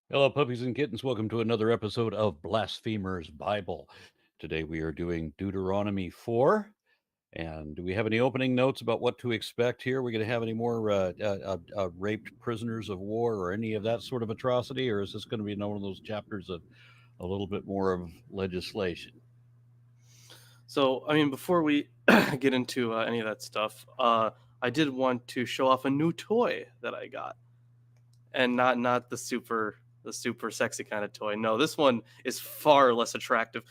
Hello, puppies and kittens. Welcome to another episode of Blasphemers Bible. Today we are doing Deuteronomy 4. And do we have any opening notes about what to expect here? Are we going to have any more raped prisoners of war or any of that sort of atrocity? Or is this going to be one of those chapters of a little bit more of legislation? So, I mean, before we get into any of that stuff, I did want to show off a new toy that I got, and not the super sexy kind of toy. No, this one is far less attractive.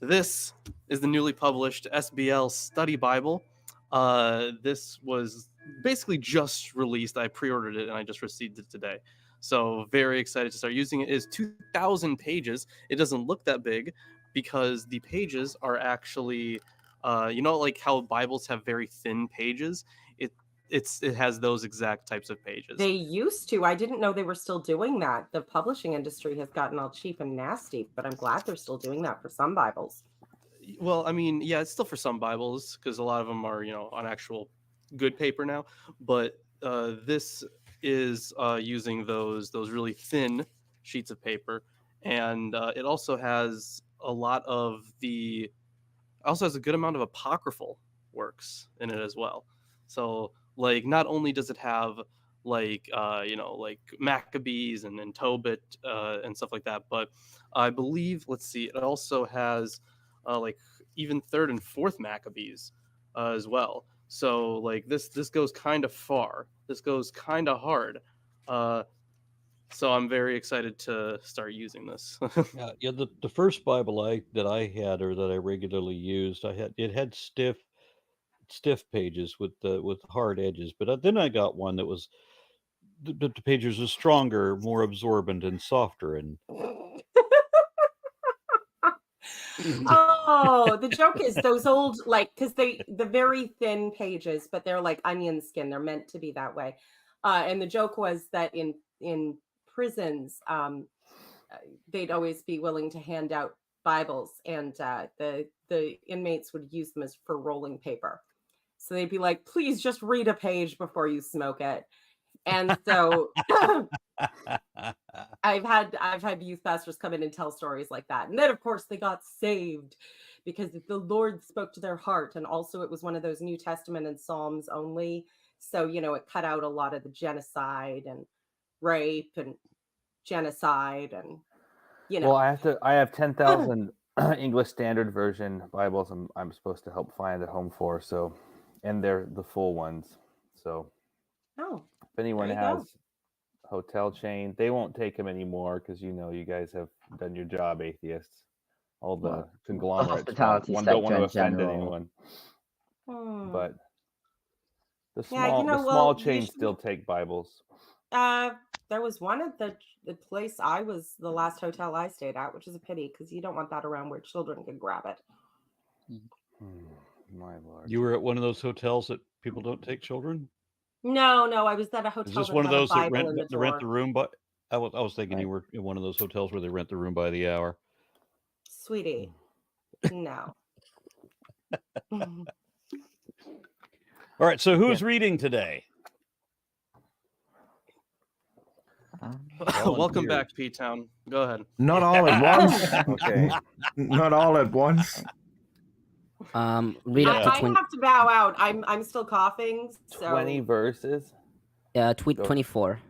This is the newly published SBL Study Bible. This was basically just released. I pre-ordered it and I just received it today. So very excited to start using it. It is 2,000 pages. It doesn't look that big because the pages are actually, like how Bibles have very thin pages. It has those exact types of pages. They used to. I didn't know they were still doing that. The publishing industry has gotten all cheap and nasty, but I'm glad they're still doing that for some Bibles. Well, I mean, yeah, it's still for some Bibles because a lot of them are, on actual good paper now. But this is using those really thin sheets of paper, and it also has a good amount of apocryphal works in it as well. So, like, not only does it have like Maccabees and Tobit and stuff like that, but I believe, let's see, it also has like even third and fourth Maccabees as well. So like this goes kind of far. This goes kind of hard. So I'm very excited to start using this. Yeah, the first Bible that I had or that I regularly used, it had stiff pages with hard edges, but then I got one that was the pages are stronger, more absorbent, and softer. And Oh, the joke is those old, because the very thin pages, but they're like onion skin. They're meant to be that way. And the joke was that in prisons, they'd always be willing to hand out Bibles, and the inmates would use them for rolling paper. So they'd be like, "Please just read a page before you smoke it." And so I've had youth pastors come in and tell stories like that. And then of course they got saved because the Lord spoke to their heart. And also it was one of those New Testament and Psalms only. So, it cut out a lot of the genocide and rape and genocide and, Well, I have 10,000 English Standard Version Bibles I'm supposed to help find at home for, so, and they're the full ones. So if anyone has hotel chain, they won't take them anymore because you guys have done your job, atheists. All the conglomerates don't want to offend anyone. But the small chains still take Bibles. There was one at the place the last hotel I stayed at, which is a pity because you don't want that around where children can grab it. My Lord. You were at one of those hotels that people don't take children? No, I was at a hotel. Is this one of those that rent the room? But I was thinking you were in one of those hotels where they rent the room by the hour. Sweetie, no. All right, so who's reading today? Welcome back, P-Town. Go ahead. Not all at once. Okay. Not all at once. Read up to 20. I have to bow out. I'm still coughing. So 20 verses? 24.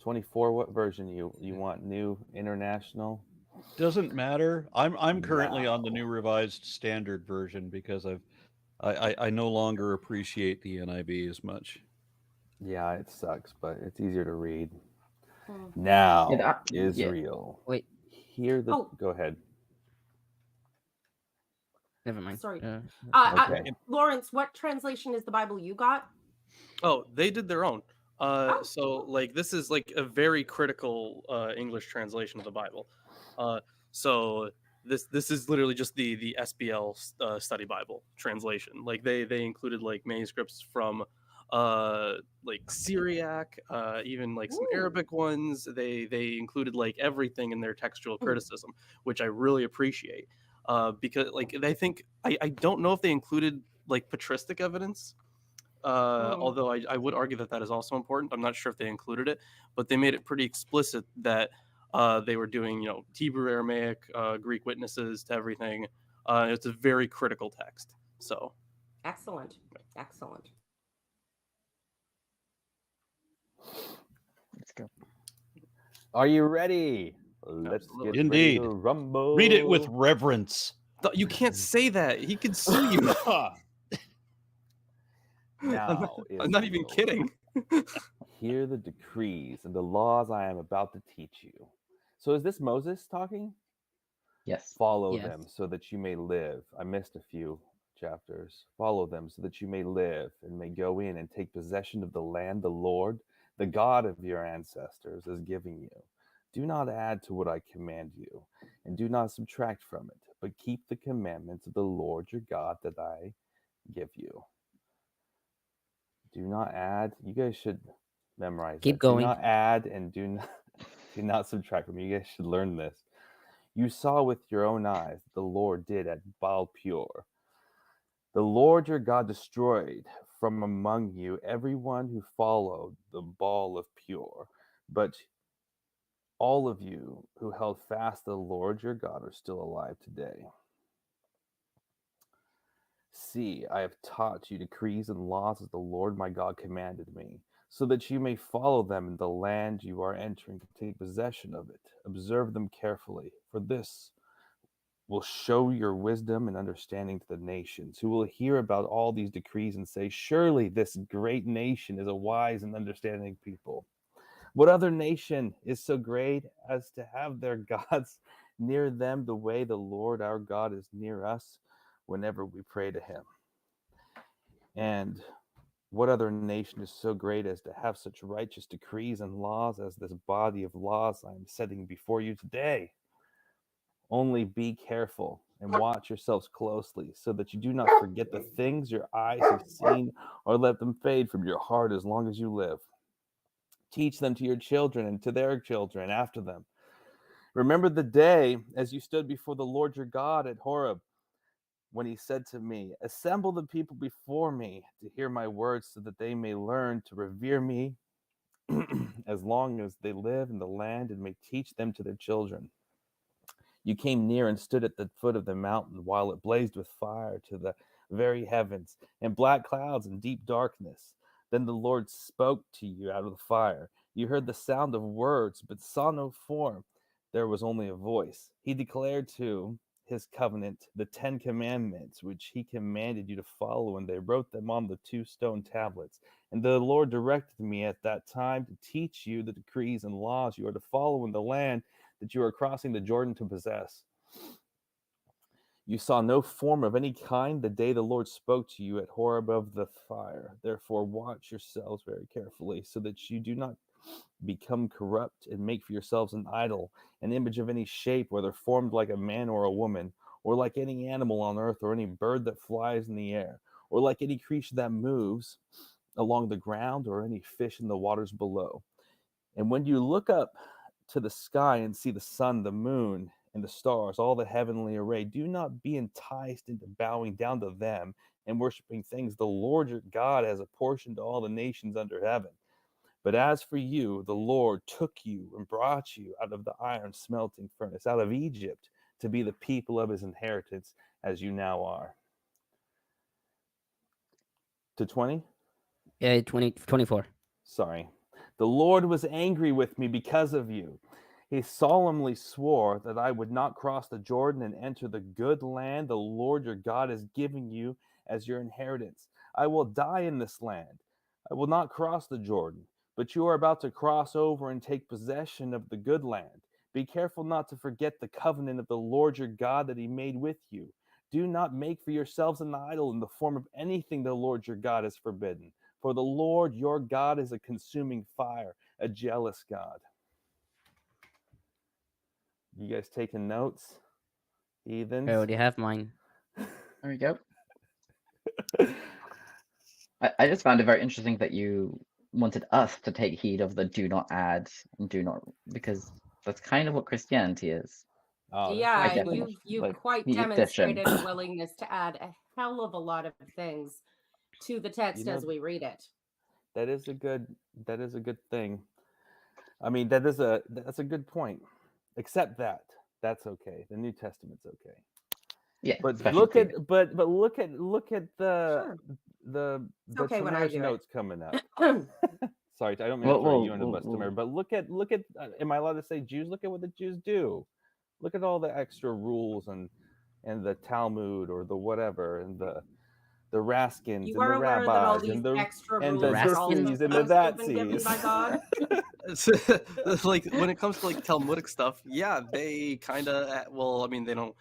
24. What version you want? New International? Doesn't matter. I'm currently on the New Revised Standard Version because I no longer appreciate the NIV as much. Yeah, it sucks, but it's easier to read. Now, Israel. Wait. Go ahead. Never mind. Sorry. Okay. Lawrence, what translation is the Bible you got? Oh, they did their own. So like this is like a very critical English translation of the Bible. So this is literally just the SBL Study Bible translation. Like they included like manuscripts from like Syriac, even like some Arabic ones. They included like everything in their textual criticism, which I really appreciate. Because like I don't know if they included like patristic evidence, although I would argue that is also important. I'm not sure if they included it, but they made it pretty explicit that They were doing, Hebrew, Aramaic, Greek witnesses to everything. It's a very critical text. So Excellent. Let's go. Are you ready? Let's Absolutely. get Indeed. ready to rumble. Read it with reverence. You can't say that. He could sue you. Now I'm not even kidding. Hear the decrees and the laws I am about to teach you. So is this Moses talking? Yes. Follow Yes. them so that you may live. I missed a few chapters. Follow them so that you may live and may go in and take possession of the land the Lord, the God of your ancestors, is giving you. Do not add to what I command you, and do not subtract from it, but keep the commandments of the Lord your God that I give you. Do not add. You guys should memorize Keep that. going. Do not add and do not subtract from it. You guys should learn this. You saw with your own eyes the Lord did at Baal-Peor. The Lord your God destroyed from among you everyone who followed the Baal of Peor, but all of you who held fast the Lord your God are still alive today. See, I have taught you decrees and laws as the Lord my God commanded me, so that you may follow them in the land you are entering to take possession of it. Observe them carefully, for this will show your wisdom and understanding to the nations, who will hear about all these decrees and say, surely this great nation is a wise and understanding people. What other nation is so great as to have their gods near them the way the Lord our God is near us whenever we pray to him? And what other nation is so great as to have such righteous decrees and laws as this body of laws I am setting before you today? Only be careful and watch yourselves closely, so that you do not forget the things your eyes have seen or let them fade from your heart as long as you live. Teach them to your children and to their children after them. Remember the day as you stood before the Lord your God at Horeb, when he said to me, assemble the people before me to hear my words, so that they may learn to revere me as long as they live in the land, and may teach them to their children. You came near and stood at the foot of the mountain while it blazed with fire to the very heavens, and black clouds and deep darkness. Then the Lord spoke to you out of the fire. You heard the sound of words, but saw no form. There was only a voice. He declared to his covenant the 10 commandments, which he commanded you to follow, and they wrote them on the 2 stone tablets. And the Lord directed me at that time to teach you the decrees and laws you are to follow in the land that you are crossing the Jordan to possess. You saw no form of any kind the day the Lord spoke to you at Horeb of the fire. Therefore, watch yourselves very carefully, so that you do not become corrupt and make for yourselves an idol, an image of any shape, whether formed like a man or a woman, or like any animal on earth, or any bird that flies in the air, or like any creature that moves along the ground, or any fish in the waters below. And when you look up to the sky and see the sun, the moon, and the stars, all the heavenly array, do not be enticed into bowing down to them and worshiping things the Lord your God has apportioned to all the nations under heaven. But as for you, the Lord took you and brought you out of the iron smelting furnace, out of Egypt, to be the people of his inheritance, as you now are. To 20? Yeah, 24. Sorry. The Lord was angry with me because of you. He solemnly swore that I would not cross the Jordan and enter the good land the Lord your God is giving you as your inheritance. I will die in this land. I will not cross the Jordan, but you are about to cross over and take possession of the good land. Be careful not to forget the covenant of the Lord your God that he made with you. Do not make for yourselves an idol in the form of anything the Lord your God has forbidden. For the Lord your God is a consuming fire, a jealous God. You guys taking notes, heathens? I already have mine. There we go. I just found it very interesting that you wanted us to take heed of the do not add and do not, because that's kind of what Christianity is. Oh, Yeah, definitely- you've like, quite the addition. demonstrated a willingness to add a hell of a lot of things to the text You know, as we read it. that is a good thing. I mean, that's a good point. Except that. That's okay. The New Testament's okay. Yeah, But special look treatment. at look at the Sure. the okay when I marriage do it. notes coming up. Sorry, I don't mean to Well, throw well, you under the bus, well, Tamara, but look at am I allowed to say Jews? Look at what the Jews do. Look at all the extra rules and the Talmud or the whatever and the Raskins You and the are aware that all rabbis these and the extra and rules the are also Turkeys and the supposed to have been given Nazis. by God? Like when it comes to like Talmudic stuff, yeah, they kind of well, I mean, they don't.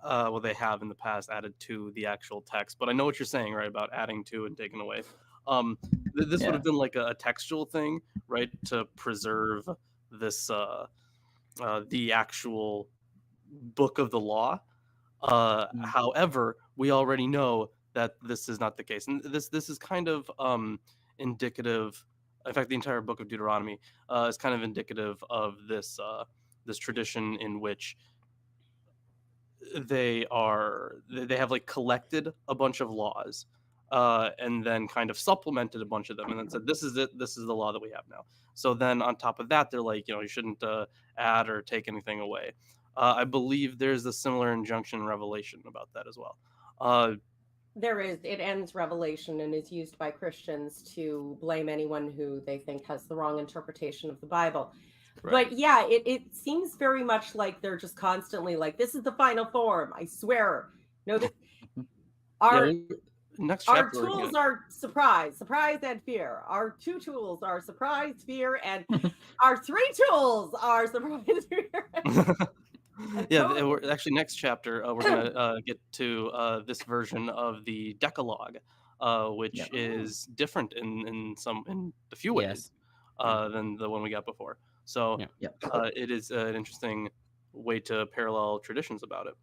Well, they have in the past added to the actual text, but I know what you're saying, right, about adding to and taking away. This would Yeah. have been like a textual thing, right, to preserve this the actual book of the law. However, we already know that this is not the case, and this is kind of indicative. In fact, the entire book of Deuteronomy is kind of indicative of this this tradition in which they have like collected a bunch of laws and then kind of supplemented a bunch of them and then said, this is it, this is the law that we have now. So then on top of that, they're like, you shouldn't add or take anything away. I believe there's a similar injunction in Revelation about that as well. There is. It ends Revelation and is used by Christians to blame anyone who they think has the wrong interpretation of the Bible. Right. But yeah, it seems very much like they're just constantly like, this is the final form. I swear. No, this our next our chapter tools are surprise, and fear. Our 2 tools are surprise, fear, and our 3 tools are surprise, fear. Yeah, actually next chapter we're gonna get to this version of the Decalogue, which is different in a few ways than the one we got before. So it is an interesting way to parallel traditions about it.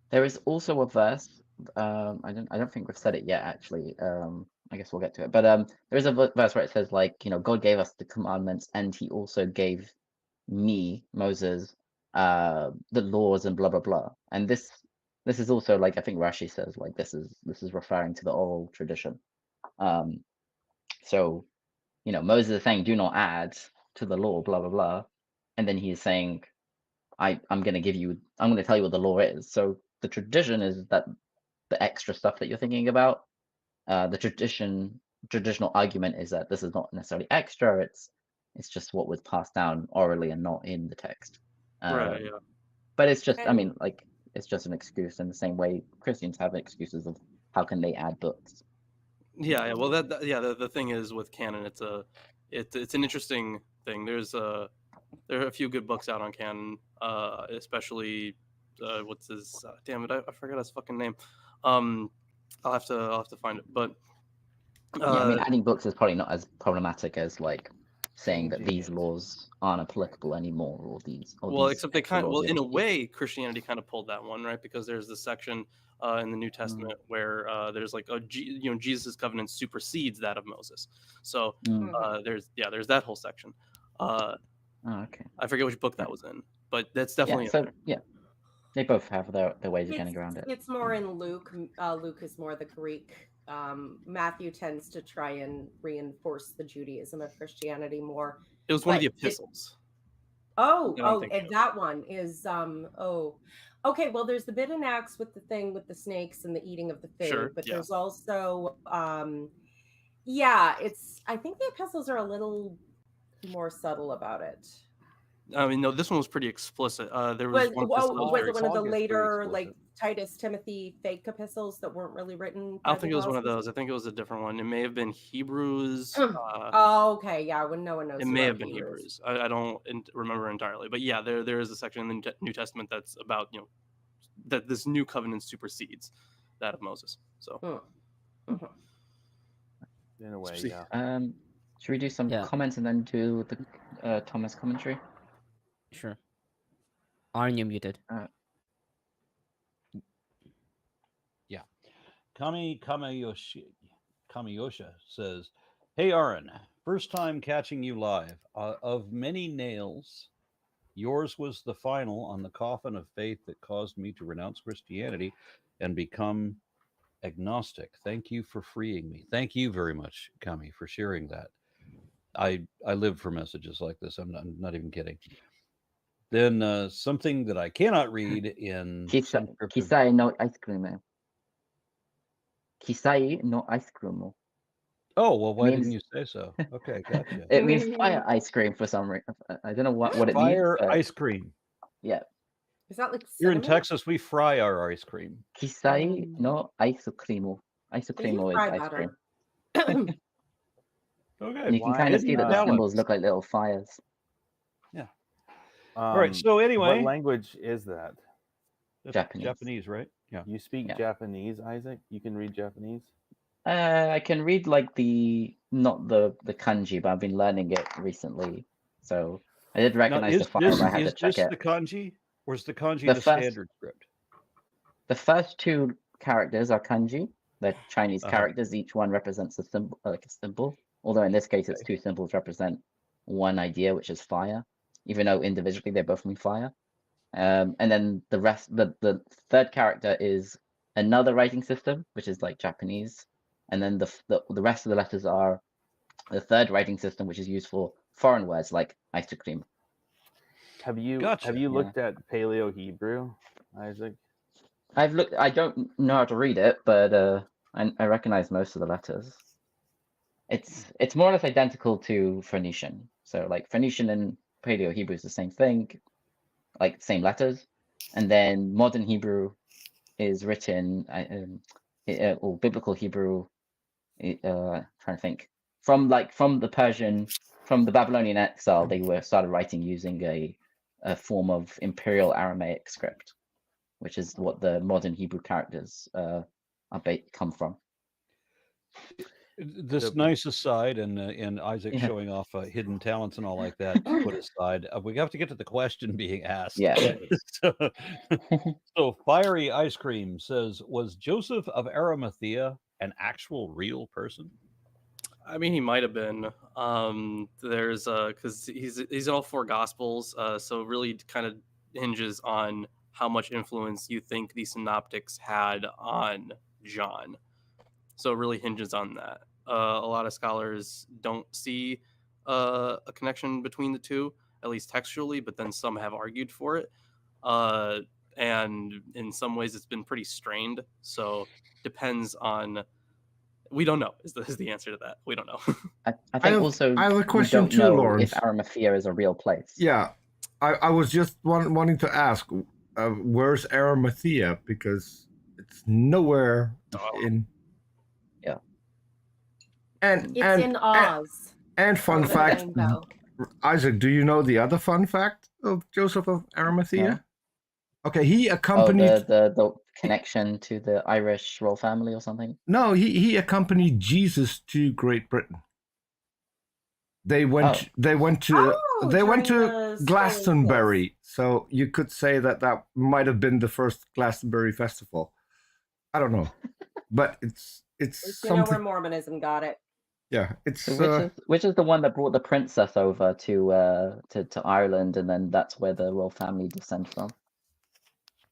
There is also a verse. I don't think we've said it yet. Actually, I guess we'll get to it. But there is a verse where it says, like, God gave us the commandments, and He also gave me, Moses, the laws and blah blah blah. And this is also, like, I think Rashi says, like, this is referring to the oral tradition. So Moses is saying, do not add to the law, blah blah blah, and then he's saying, I'm going to tell you what the law is. So the tradition is that the extra stuff that you're thinking about, the traditional argument is that this is not necessarily extra. It's just what was passed down orally and not in the text. Right. Yeah. But it's just, I mean, like, it's just an excuse in the same way Christians have excuses of how can they add books. Yeah. Well, the thing is with canon, it's an interesting thing. There are a few good books out on canon, especially what's his damn it, I forgot his fucking name. I'll have to find it. But I mean, adding books is probably not as problematic as, like, saying that these laws aren't applicable anymore, or these. Except they in a way, Christianity kind of pulled that one, right? Because there's this section in the New Testament where there's like Jesus' covenant supersedes that of Moses. So there's that whole section. Okay. I forget which book that was in, but that's definitely in there. Yeah, they both have their ways of getting around it. It's more in Luke. Luke is more the Greek. Matthew tends to try and reinforce the Judaism of Christianity more. It was one of the epistles. And that one is okay. Well, there's the bit in Acts with the thing with the snakes and the eating of the food, but there's also it's. I think the epistles are a little more subtle about it. I mean, no, this one was pretty explicit. There was one it one of the later, like, Titus, Timothy fake epistles that weren't really written? I don't think it was one of those. I think it was a different one. It may have been Hebrews. Okay, yeah. When no one knows, it may have been Hebrews. I don't remember entirely, but yeah, there is a section in the New Testament that's about that this new covenant supersedes that of Moses. So, in a way, should we do some comments and then do the Thomas commentary? Sure. Aren't you muted? Yeah. Kamiyosha says, "Hey Aaron, first time catching you live. Of many nails, yours was the final on the coffin of faith that caused me to renounce Christianity and become agnostic. Thank you for freeing me." Thank you very much, Kami, for sharing that. I live for messages like this. I'm not even kidding. Then something that I cannot read in some cryptic- Kisai no ice cream. Kisai no ice cream. Oh, well, why means- didn't you say so? Okay, gotcha. It means fire ice cream for some reason. I don't know what it means. Fire but ice cream. Yeah. Is that like Here in cinnamon? Texas, we fry our ice cream. Kisai no ice cream. Ice They do cream is fry ice butter. cream. Okay. And you can kind of see that the talent. symbols look like little fires. All right. So anyway, what language is that? that's Japanese. Japanese, right? Yeah. You speak Yeah. Japanese, Isaac? You can read Japanese? I can read like not the kanji, but I've been learning it recently. So I did Now, recognize the fire, but I had to check this it. the kanji, or is the kanji The the first- standard script? The first two characters are kanji. They're Chinese characters. Each one represents a symbol, like a symbol. Although in this case, it's two symbols represent one idea, which is fire. Even though individually they both mean fire. And then the rest, the third character is another writing system, which is like Japanese. And then the rest of the letters are the third writing system, which is used for foreign words like ice cream. Have you Gotcha. looked at Paleo Hebrew, Isaac? I've looked. I don't know how to read it, but I recognize most of the letters. It's more or less identical to Phoenician. So like Phoenician and Paleo Hebrew is the same thing, like same letters, and then modern Hebrew is written, or biblical Hebrew. Trying to think from the Persian, from the Babylonian exile, they started writing using a form of Imperial Aramaic script, which is what the modern Hebrew characters come from. This nice aside and Isaac showing off hidden talents and all like that put aside, we have to get to the question being asked. Yeah. So fiery ice cream says, was Joseph of Arimathea an actual real person? I mean, he might have been. There's because he's in all four gospels, so it really kind of hinges on how much influence you think the synoptics had on John. So it really hinges on that. A lot of scholars don't see a connection between the two, at least textually, but then some have argued for it. And in some ways, it's been pretty strained. So depends on. We don't know. Is the answer to that? We don't know. I think also I have a question we too, don't know Lawrence. if Arimathea is a real place. Yeah, I was just wanting to ask, where's Arimathea? Because it's nowhere in. Yeah. It's in Oz. And fun Over fact, the rainbow. Isaac, do you know the other fun fact of Joseph of Arimathea? No. Okay, he accompanied. The connection to the Irish royal family or something. No, he accompanied Jesus to Great Britain. They went. They went to. They went to Glastonbury. So you could say that might have been the first Glastonbury festival. I don't know, but it's We know something. where Mormonism got it. Yeah, it's. So which is the one that brought the princess over to Ireland, and then that's where the royal family descend from.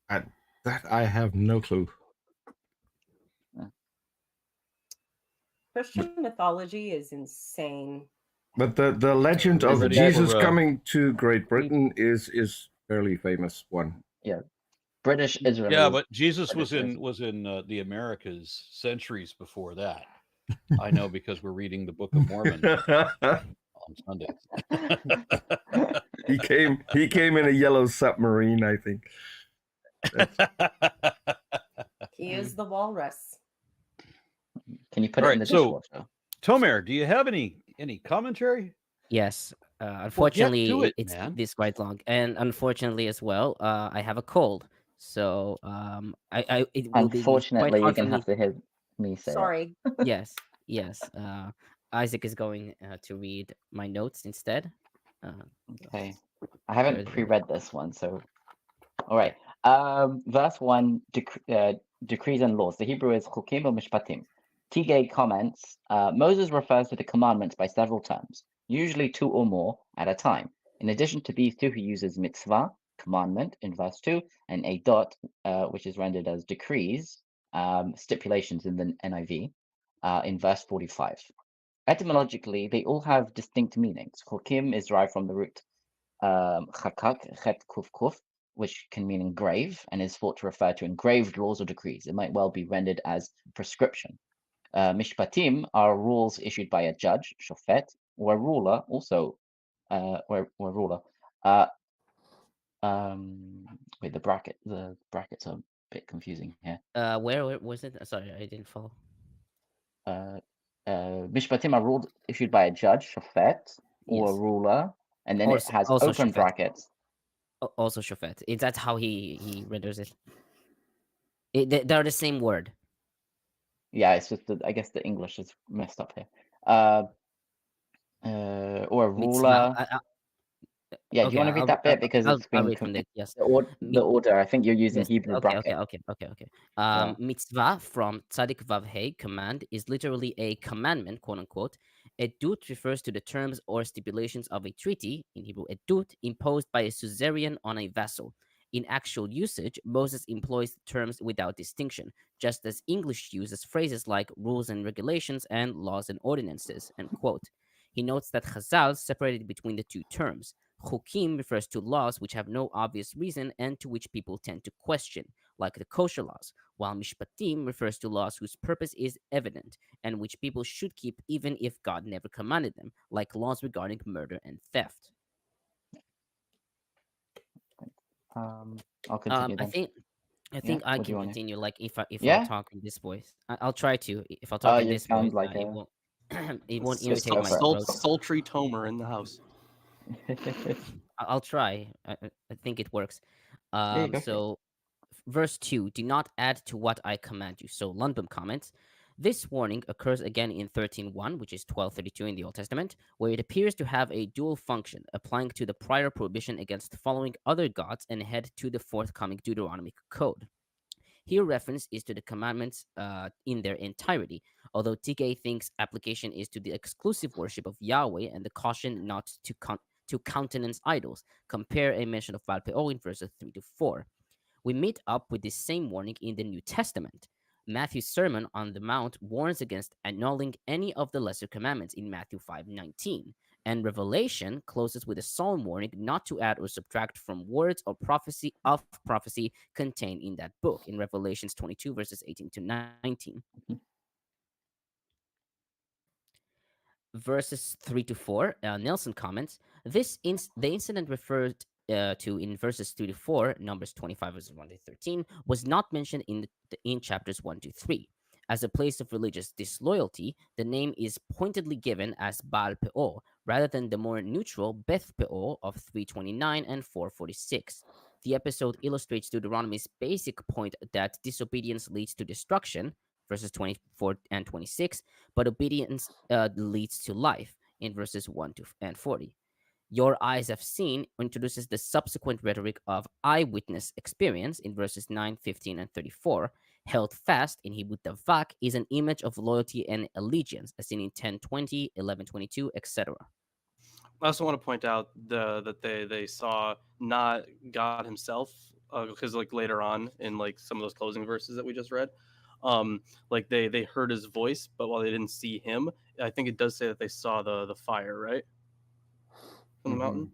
That I have no clue. Christian mythology is insane. But the legend of Ready Jesus for, coming to Great Britain is fairly famous one. Yeah, British Israel. Yeah, but Jesus was British in the Americas centuries before that. I know because we're reading the Book of Mormon on Sundays. He came in a yellow submarine, I think. He is the walrus. Can you put All it in right, the so dishwasher? Tomer, do you have any commentary? Yes. Unfortunately, to it, it's man. this quite long, and unfortunately as well, I have a cold, so it will be Unfortunately, quite you're hard for gonna me. have to hear me say it. Sorry. Yes, yes. Isaac is going to read my notes instead. Okay. I haven't There's- pre-read this one, so all right. Verse 1, decrees and laws. The Hebrew is chukim or mishpatim. Tigay comments, Moses refers to the commandments by several terms, usually two or more at a time. In addition to these two, he uses mitzvah, commandment, in verse 2, and a dot, which is rendered as decrees, stipulations in the NIV, in verse 45. Etymologically, they all have distinct meanings. Chukim is derived from the root chakak, chet kuf kuf, which can mean engrave and is thought to refer to engraved laws or decrees. It might well be rendered as prescription. Mishpatim are rules issued by a judge, shofet, or a ruler, also, or a ruler. Wait, the brackets are a bit confusing here. Where was it? Sorry, I didn't follow. Mishpatim are rules issued by a judge, shofet, or a ruler, and then it has also open shofet. brackets. Also shofet. That's how he renders it. They're the same word. Yeah, it's just I guess the English is messed up here. Or a ruler. Yeah, okay, do you want to read that bit because it's been read from the yes. The order. I think you're using Yes. Hebrew bracket. Okay. Mitzvah from Tzadik Vav Hey, command, is literally a commandment, quote unquote. Edut refers to the terms or stipulations of a treaty, in Hebrew edut, imposed by a suzerain on a vassal. In actual usage, Moses employs terms without distinction, just as English uses phrases like rules and regulations and laws and ordinances, end quote. He notes that Chazal separated between the two terms. Chukim refers to laws which have no obvious reason and to which people tend to question, like the kosher laws, while Mishpatim refers to laws whose purpose is evident and which people should keep even if God never commanded them, like laws regarding murder and theft. I'll continue then. I think I can continue. Like if Yeah? I'll talk in this voice, I'll try to. If I'll talk in this voice, like it won't it won't Just irritate my throat. Sultry Tomer in the house. I'll try. I think it works. Yeah, go for it. So, verse 2, do not add to what I command you. So Lundbom comments, this warning occurs again in 13:1, which is 1232 in the Old Testament, where it appears to have a dual function, applying to the prior prohibition against following other gods and head to the forthcoming Deuteronomic code. Here, reference is to the commandments in their entirety, although Tigay thinks application is to the exclusive worship of Yahweh and the caution not to countenance idols. Compare a mention of Baal Peor in verses 3 to 4. We meet up with this same warning in the New Testament. Matthew's Sermon on the Mount warns against annulling any of the lesser commandments in Matthew 5:19, and Revelation closes with a solemn warning not to add or subtract from words or prophecy contained in that book in Revelations 22 verses 18 to 19. Verses 3 to 4, Nelson comments, the incident referred to in verses 3 to 4, Numbers 25 verses 1 to 13, was not mentioned in chapters 1 to 3. As a place of religious disloyalty, the name is pointedly given as Baal Peor, rather than the more neutral Beth Peor of 329 and 446. The episode illustrates Deuteronomy's basic point that disobedience leads to destruction, verses 24 and 26, but obedience leads to life, in verses 1 to and 40. Your eyes have seen introduces the subsequent rhetoric of eyewitness experience in verses 9, 15, and 34. Held fast in Hebrew davak is an image of loyalty and allegiance, as seen in 10:20, 11:22, etc. I also want to point out that they saw not God himself, because like later on in like some of those closing verses that we just read, like they heard his voice, but while they didn't see him, I think it does say that they saw the fire, right? From the mountain.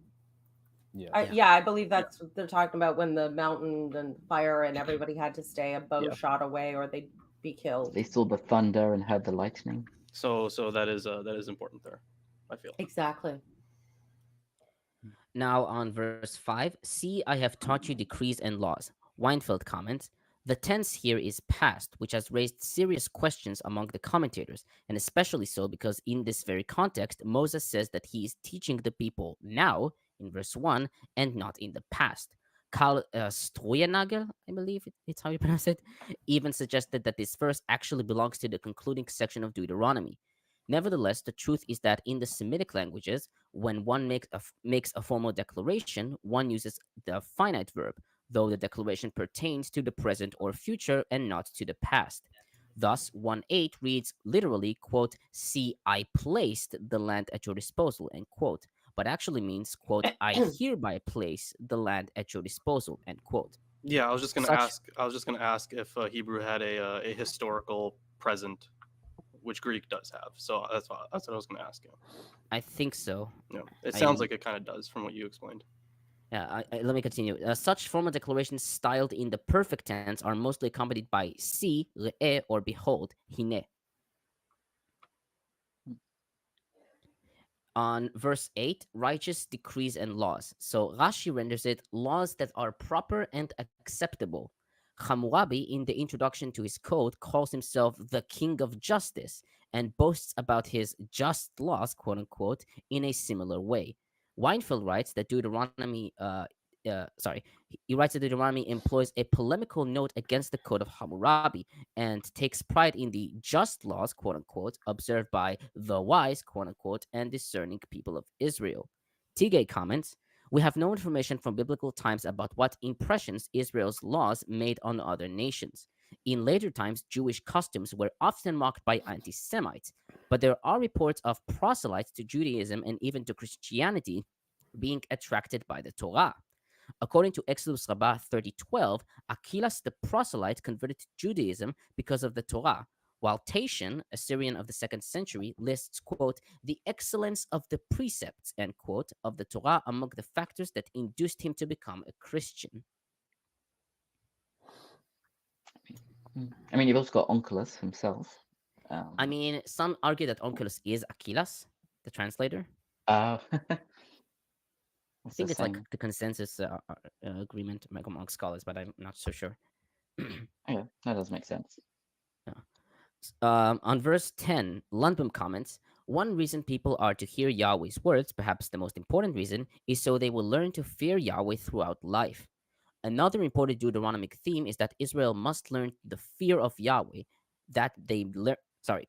Yeah, I believe that's what they're talking about, when the mountain and fire and everybody had to stay a bow shot away or they'd be killed. They saw the thunder and heard the lightning. So that is important there, I feel. Exactly. Now on verse 5, see, I have taught you decrees and laws. Weinfeld comments, the tense here is past, which has raised serious questions among the commentators, and especially so because in this very context, Moses says that he is teaching the people now, in verse 1, and not in the past. Karl Strojenagel, I believe it's how you pronounce it, even suggested that this verse actually belongs to the concluding section of Deuteronomy. Nevertheless, the truth is that in the Semitic languages, when one makes a formal declaration, one uses the finite verb, though the declaration pertains to the present or future and not to the past. Thus, 1:8 reads literally, quote, see, I placed the land at your disposal, end quote, but actually means, quote, I hereby place the land at your disposal, end quote. Yeah, I was just going to ask if Hebrew had a historical present, which Greek does have. So that's what I was going to ask you. I think so. Yeah, it sounds like it kind of does from what you explained. Let me continue. Such formal declarations styled in the perfect tense are mostly accompanied by see, re'eh, or behold, hine. On verse 8, righteous decrees and laws. So Rashi renders it laws that are proper and acceptable. Hammurabi, in the introduction to his code, calls himself the king of justice and boasts about his just laws, quote unquote, in a similar way. Weinfeld writes that Deuteronomy, he writes that Deuteronomy employs a polemical note against the code of Hammurabi and takes pride in the just laws, quote unquote, observed by the wise, quote unquote, and discerning people of Israel. Tigay comments, we have no information from biblical times about what impressions Israel's laws made on other nations. In later times, Jewish customs were often mocked by anti-Semites, but there are reports of proselytes to Judaism and even to Christianity being attracted by the Torah. According to Exodus Rabbah 30:12, Achilas the proselyte converted to Judaism because of the Torah, while Tatian, a Syrian of the 2nd century, lists, quote, the excellence of the precepts, end quote, of the Torah among the factors that induced him to become a Christian. I mean, you've also got Onkelos himself. I mean, some argue that Onkelos is Achilas, the translator. I think it's like the consensus agreement among scholars, but I'm not so sure. Yeah, that does make sense. Yeah. On verse 10, Lundbom comments, one reason people are to hear Yahweh's words, perhaps the most important reason, is so they will learn to fear Yahweh throughout life. Another important Deuteronomic theme is that Israel must learn the fear of Yahweh, that they learn.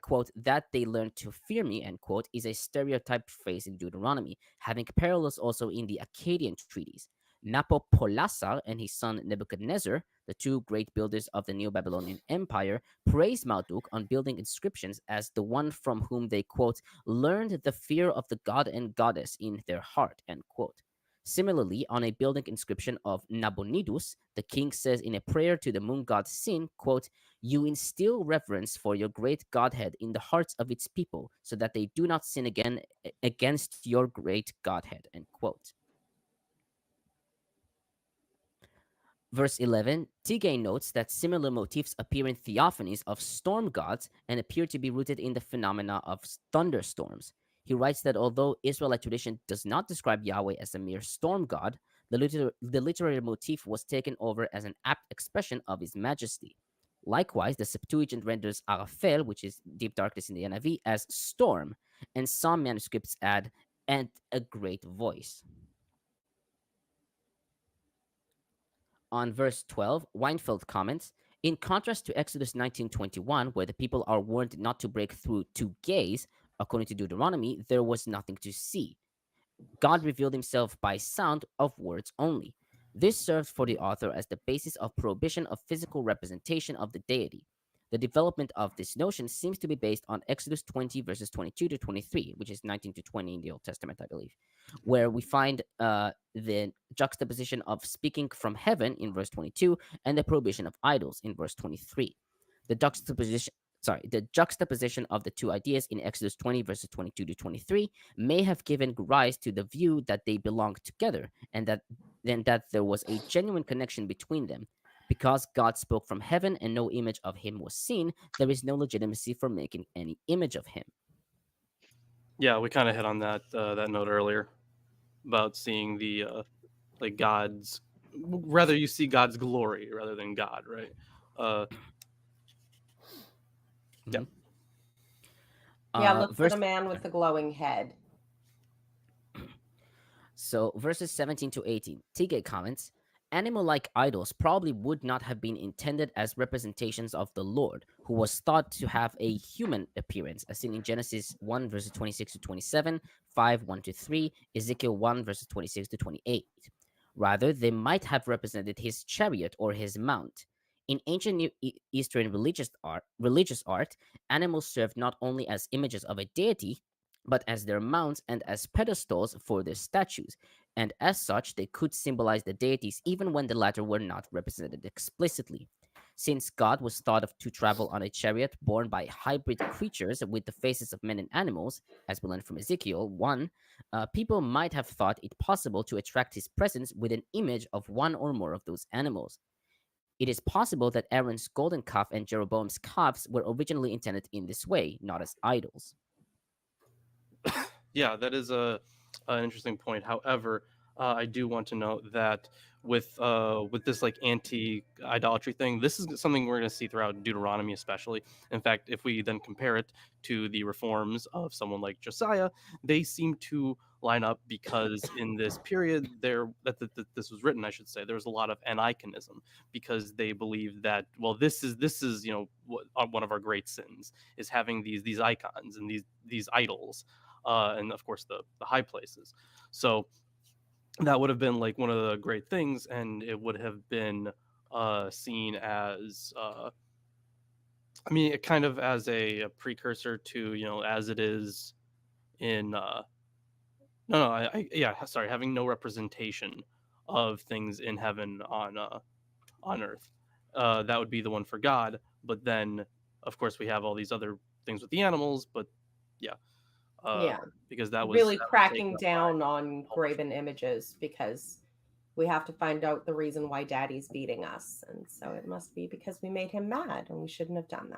Quote, that they learn to fear me, end quote, is a stereotyped phrase in Deuteronomy, having parallels also in the Akkadian treaties. Nabopolassar and his son Nebuchadnezzar, the two great builders of the Neo-Babylonian Empire, praised Marduk on building inscriptions as the one from whom they, quote, learned the fear of the god and goddess in their heart, end quote. Similarly, on a building inscription of Nabonidus, the king says in a prayer to the moon god Sin, quote, you instill reverence for your great godhead in the hearts of its people, so that they do not sin again against your great godhead, end quote. Verse 11, Tigay notes that similar motifs appear in theophanies of storm gods and appear to be rooted in the phenomena of thunderstorms. He writes that although Israelite tradition does not describe Yahweh as a mere storm god, the literary motif was taken over as an apt expression of his majesty. Likewise, the Septuagint renders Arafel, which is deep darkness in the NIV, as storm, and some manuscripts add, and a great voice. On verse 12, Weinfeld comments, in contrast to Exodus 19:21, where the people are warned not to break through to gaze, according to Deuteronomy, there was nothing to see. God revealed himself by sound of words only. This serves for the author as the basis of prohibition of physical representation of the deity. The development of this notion seems to be based on Exodus 20, verses 22 to 23, which is 19 to 20 in the Old Testament, I believe, where we find the juxtaposition of speaking from heaven in verse 22 and the prohibition of idols in verse 23. The juxtaposition of the two ideas in Exodus 20, verses 22 to 23 may have given rise to the view that they belong together and that there was a genuine connection between them. Because God spoke from heaven and no image of him was seen, there is no legitimacy for making any image of him. Yeah, we kind of hit on that note earlier about seeing the like God's, rather you see God's glory rather than God, right? Yeah. Yeah, look for the man with the glowing head. So verses 17 to 18, Tigay comments, animal-like idols probably would not have been intended as representations of the Lord, who was thought to have a human appearance, as seen in Genesis 1, verses 26 to 27, 5, 1 to 3, Ezekiel 1, verses 26 to 28. Rather, they might have represented his chariot or his mount. In ancient Near Eastern religious art, animals served not only as images of a deity, but as their mounts and as pedestals for their statues, and as such, they could symbolize the deities even when the latter were not represented explicitly. Since God was thought of to travel on a chariot borne by hybrid creatures with the faces of men and animals, as we learn from Ezekiel 1, people might have thought it possible to attract his presence with an image of one or more of those animals. It is possible that Aaron's golden calf and Jeroboam's calves were originally intended in this way, not as idols. Yeah, that is an interesting point. However, I do want to note that with this like anti-idolatry thing, this is something we're going to see throughout Deuteronomy, especially. In fact, if we then compare it to the reforms of someone like Josiah, they seem to line up because in this period this was written, I should say, there was a lot of aniconism because they believed that, well, this is one of our great sins is having these icons and these idols. And of course the high places. So that would have been like one of the great things, and it would have been seen as kind of as a precursor to as it is in having no representation of things in heaven on earth. That would be the one for God, but then of course we have all these other things with the animals, but because that was really cracking down on graven images, because we have to find out the reason why Daddy's beating us, and so it must be because we made him mad, and we shouldn't have done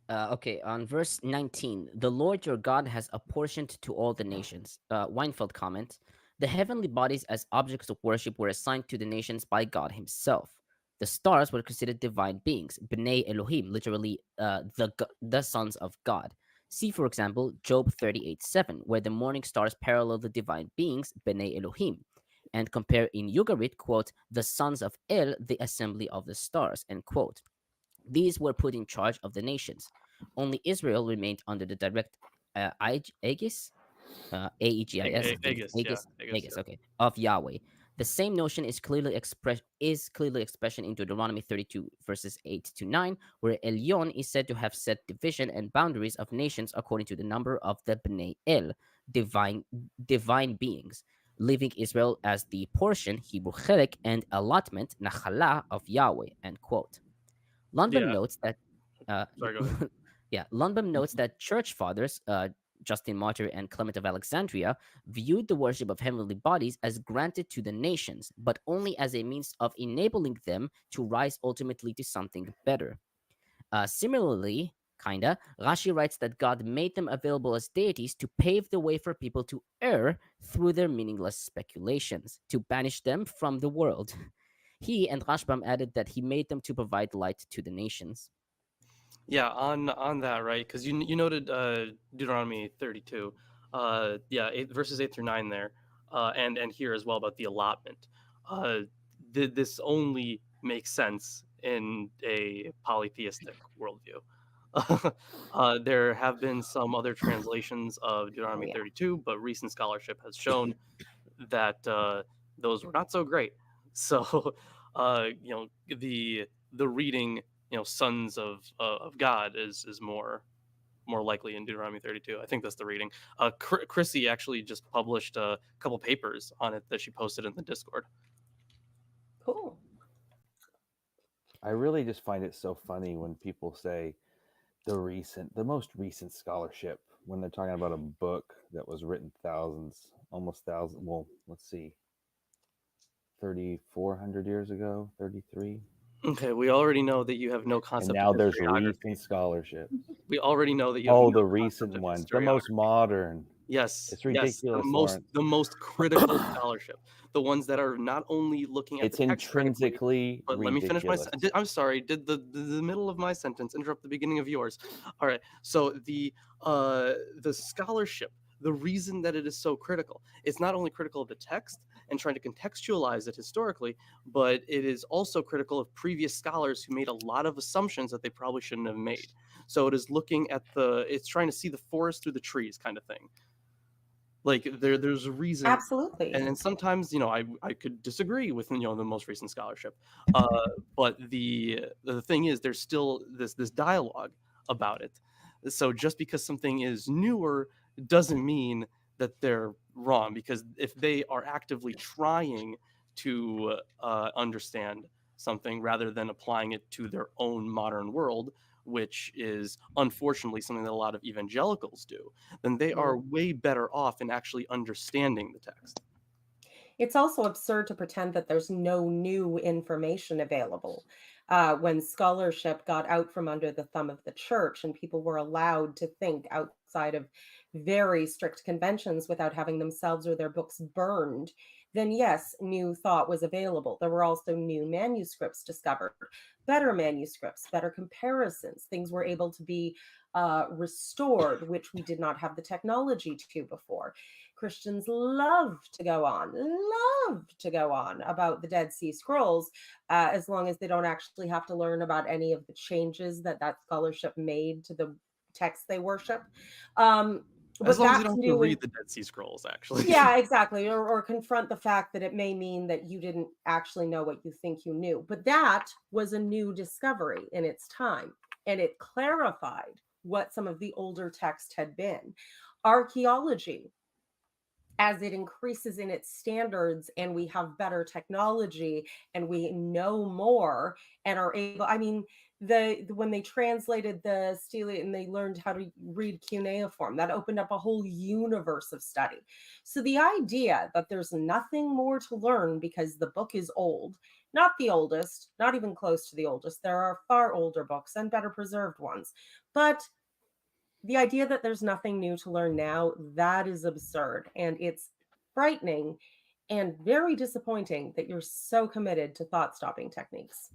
that. Okay, on verse 19, the Lord your God has apportioned to all the nations. Weinfeld comments, the heavenly bodies as objects of worship were assigned to the nations by God himself. The stars were considered divine beings, B'nai Elohim, literally the sons of God. See, for example, Job 38:7, where the morning stars parallel the divine beings, B'nai Elohim, and compare in Ugarit, quote, the sons of El, the assembly of the stars, end quote. These were put in charge of the nations. Only Israel remained under the direct aegis, Aegis, okay, of Yahweh. The same notion is clearly expressed in Deuteronomy 32 verses 8 to 9, where Elyon is said to have set division and boundaries of nations according to the number of the B'nai El, divine beings, leaving Israel as the portion, Hebrew chelek, and allotment, nachala, of Yahweh, end quote. Lundbom notes that Sorry, go ahead. Lundbom notes that church fathers, Justin Martyr and Clement of Alexandria, viewed the worship of heavenly bodies as granted to the nations, but only as a means of enabling them to rise ultimately to something better. Similarly, Rashi writes that God made them available as deities to pave the way for people to err through their meaningless speculations, to banish them from the world. He and Rashbam added that he made them to provide light to the nations. Yeah, on that, right? Because you noted Deuteronomy 32, verses 8 through 9 there, and here as well about the allotment. This only makes sense in a polytheistic worldview. There have been some other translations of Deuteronomy 32, but recent scholarship has shown that those were not so great. So, the reading, sons of God is more likely in Deuteronomy 32. I think that's the reading. Chrissy actually just published a couple papers on it that she posted in the Discord. Cool. I really just find it so funny when people say the most recent scholarship, when they're talking about a book that was written almost thousands, well, let's see, 3,400 years ago, 33. Okay, we already know that you have no concept. And now there's recent scholarship. We already know that you have the recent ones, the most modern. Yes, it's ridiculous. The most critical scholarship, the ones that are not only looking at it's intrinsically but let me finish my I'm sorry, did the middle of my sentence interrupt the beginning of yours? All right, so the scholarship, the reason that it is so critical, it's not only critical of the text and trying to contextualize it historically, but it is also critical of previous scholars who made a lot of assumptions that they probably shouldn't have made. So it is looking at it's trying to see the forest through the trees kind of thing. Like there's a reason. Absolutely. And sometimes, I could disagree with, the most recent scholarship. But the thing is, there's still this dialogue about it. So just because something is newer doesn't mean that they're wrong, because if they are actively trying to understand something rather than applying it to their own modern world, which is unfortunately something that a lot of evangelicals do, then they are way better off in actually understanding the text. It's also absurd to pretend that there's no new information available. When scholarship got out from under the thumb of the church and people were allowed to think outside of very strict conventions without having themselves or their books burned, then yes, new thought was available. There were also new manuscripts discovered, better manuscripts, better comparisons. Things were able to be restored, which we did not have the technology to before. Christians love to go on about the Dead Sea Scrolls, as long as they don't actually have to learn about any of the changes that scholarship made to the text they worship. As long as you don't have to read the Dead Sea Scrolls, actually. Yeah, exactly. Or confront the fact that it may mean that you didn't actually know what you think you knew. But that was a new discovery in its time, and it clarified what some of the older text had been. Archaeology, as it increases in its standards and we have better technology and we know more and are able, I mean, when they translated the Stele and they learned how to read cuneiform, that opened up a whole universe of study. So the idea that there's nothing more to learn because the book is old, not the oldest, not even close to the oldest. There are far older books and better preserved ones. But the idea that there's nothing new to learn now, that is absurd. And it's frightening and very disappointing that you're so committed to thought-stopping techniques.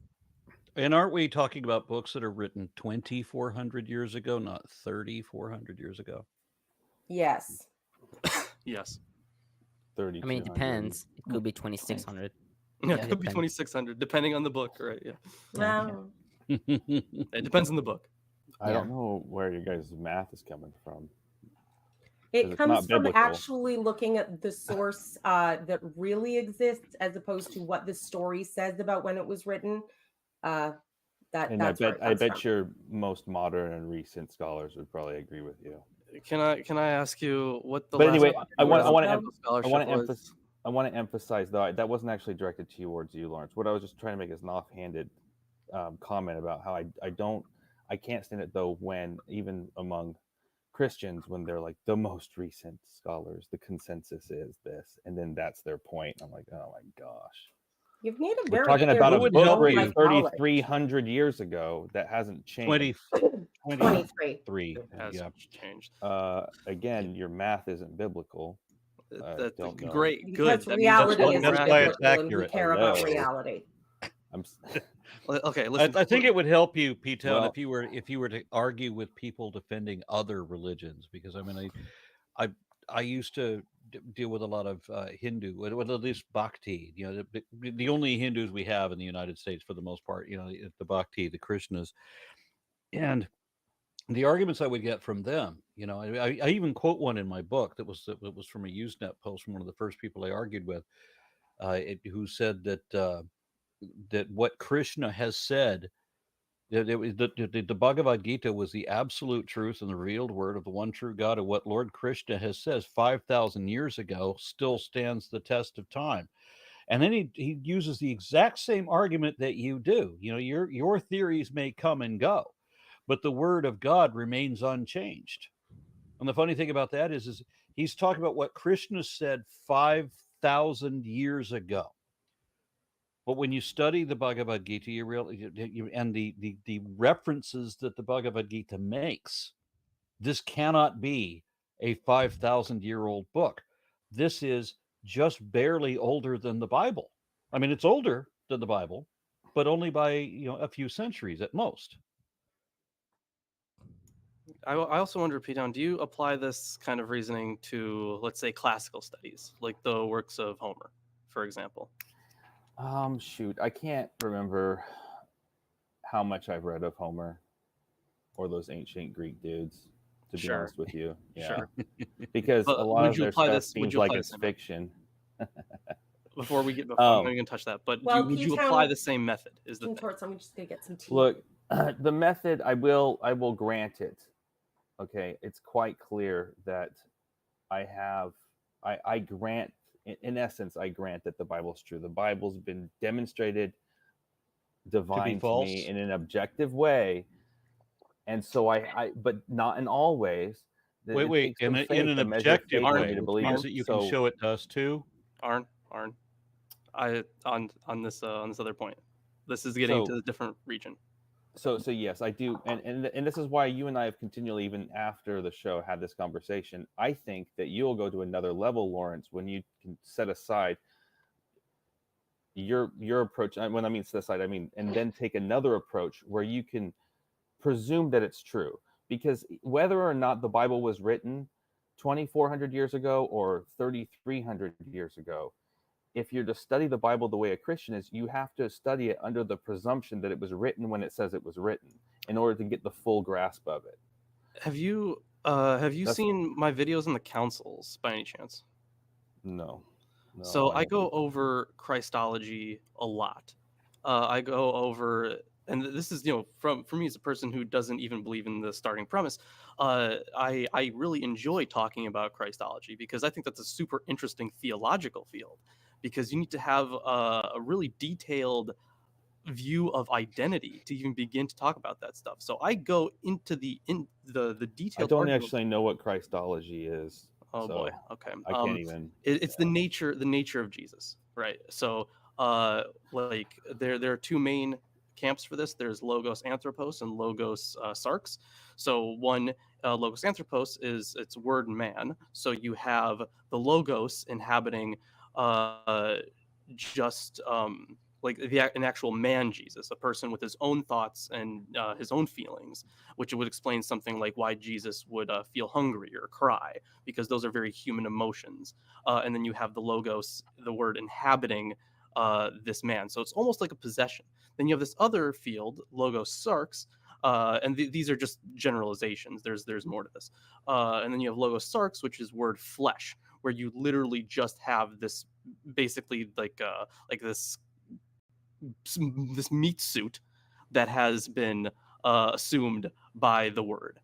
And aren't we talking about books that are written 2,400 years ago, not 3,400 years ago? Yes. Yes. 30. I mean, it depends. It could be 2,600. Yeah, it could be 2,600, depending on the book, right? Yeah. Well, it depends on the book. I don't know where you guys' math is coming from. It comes from actually looking at the source that really exists as opposed to what the story says about when it was written. I bet your most modern and recent scholars would probably agree with you. Can I ask you what the? But anyway, I want to emphasize though that wasn't actually directed towards you, Lawrence. What I was just trying to make is an offhanded comment about how I can't stand it though when even among Christians when they're like the most recent scholars, the consensus is this, and then that's their point. I'm like, oh my gosh. You've made a We're very talking about a book written 3,300 years ago that hasn't changed. 23. Has changed. Again, your math isn't biblical. That's great. Good. Because reality is biblical and we care about reality. Okay, listen. I think it would help you, P-Town, if you were to argue with people defending other religions, because I mean, I used to deal with a lot of Hindu, with at least Bhakti. You know, the only Hindus we have in the United States for the most part. You know, the Bhakti, the Krishnas, and the arguments I would get from them. You know, I even quote one in my book that was from a Usenet post from one of the first people I argued with, who said that what Krishna has said, the Bhagavad Gita was the absolute truth and the revealed word of the one true God, and what Lord Krishna has said 5,000 years ago still stands the test of time. And then he uses the exact same argument that you do. You know, your theories may come and go, but the word of God remains unchanged. And the funny thing about that is he's talking about what Krishna said 5,000 years ago. But when you study the Bhagavad Gita, and the references that the Bhagavad Gita makes, this cannot be a 5,000-year-old book. This is just barely older than the Bible. I mean, it's older than the Bible, but only by a few centuries at most. I also wonder, P-Town, do you apply this kind of reasoning to, let's say, classical studies, like the works of Homer, for example? Shoot, I can't remember how much I've read of Homer or those ancient Greek dudes, to be honest with you. Yeah. Sure. Because a lot of their stuff seems like it's fiction. Before we get, I'm not going to touch that, but would you apply the same method? Is the thing. I'm just going to get some tea. Look, the method, I will grant it. Okay, it's quite clear that I grant in essence, I grant that the Bible's true. The Bible's been demonstrated divine to me in an objective way. And so but not in all ways. Wait, in an objective way, which means that you can show it to us too. Arn, on this other point, this is getting to a different region. So yes, I do, and this is why you and I have continually, even after the show, had this conversation. I think that you'll go to another level, Lawrence, when you can set aside your approach. When I mean set aside, I mean, and then take another approach where you can presume that it's true. Because whether or not the Bible was written 2,400 years ago or 3,300 years ago, if you're to study the Bible the way a Christian is, you have to study it under the presumption that it was written when it says it was written, in order to get the full grasp of it. Have you seen my videos on the councils by any chance? No. So I go over Christology a lot. I go over, and this is, for me as a person who doesn't even believe in the starting premise, I really enjoy talking about Christology, because I think that's a super interesting theological field, because you need to have a really detailed view of identity to even begin to talk about that stuff. So I go into the detailed. I don't actually know what Christology is. Oh boy. Okay. I can't even. It's the nature of Jesus, right? So there are two main camps for this. There's Logos Anthropos and Logos Sarx. So one, Logos Anthropos, it's word man. So you have the Logos inhabiting an actual man Jesus, a person with his own thoughts and his own feelings, which would explain something like why Jesus would feel hungry or cry, because those are very human emotions. And then you have the Logos, the word inhabiting this man. So it's almost like a possession. Then you have this other field, Logos Sarx, and these are just generalizations. There's more to this. And then you have Logos Sarx, which is word flesh, where you literally just have this, basically like this meat suit that has been assumed by the word.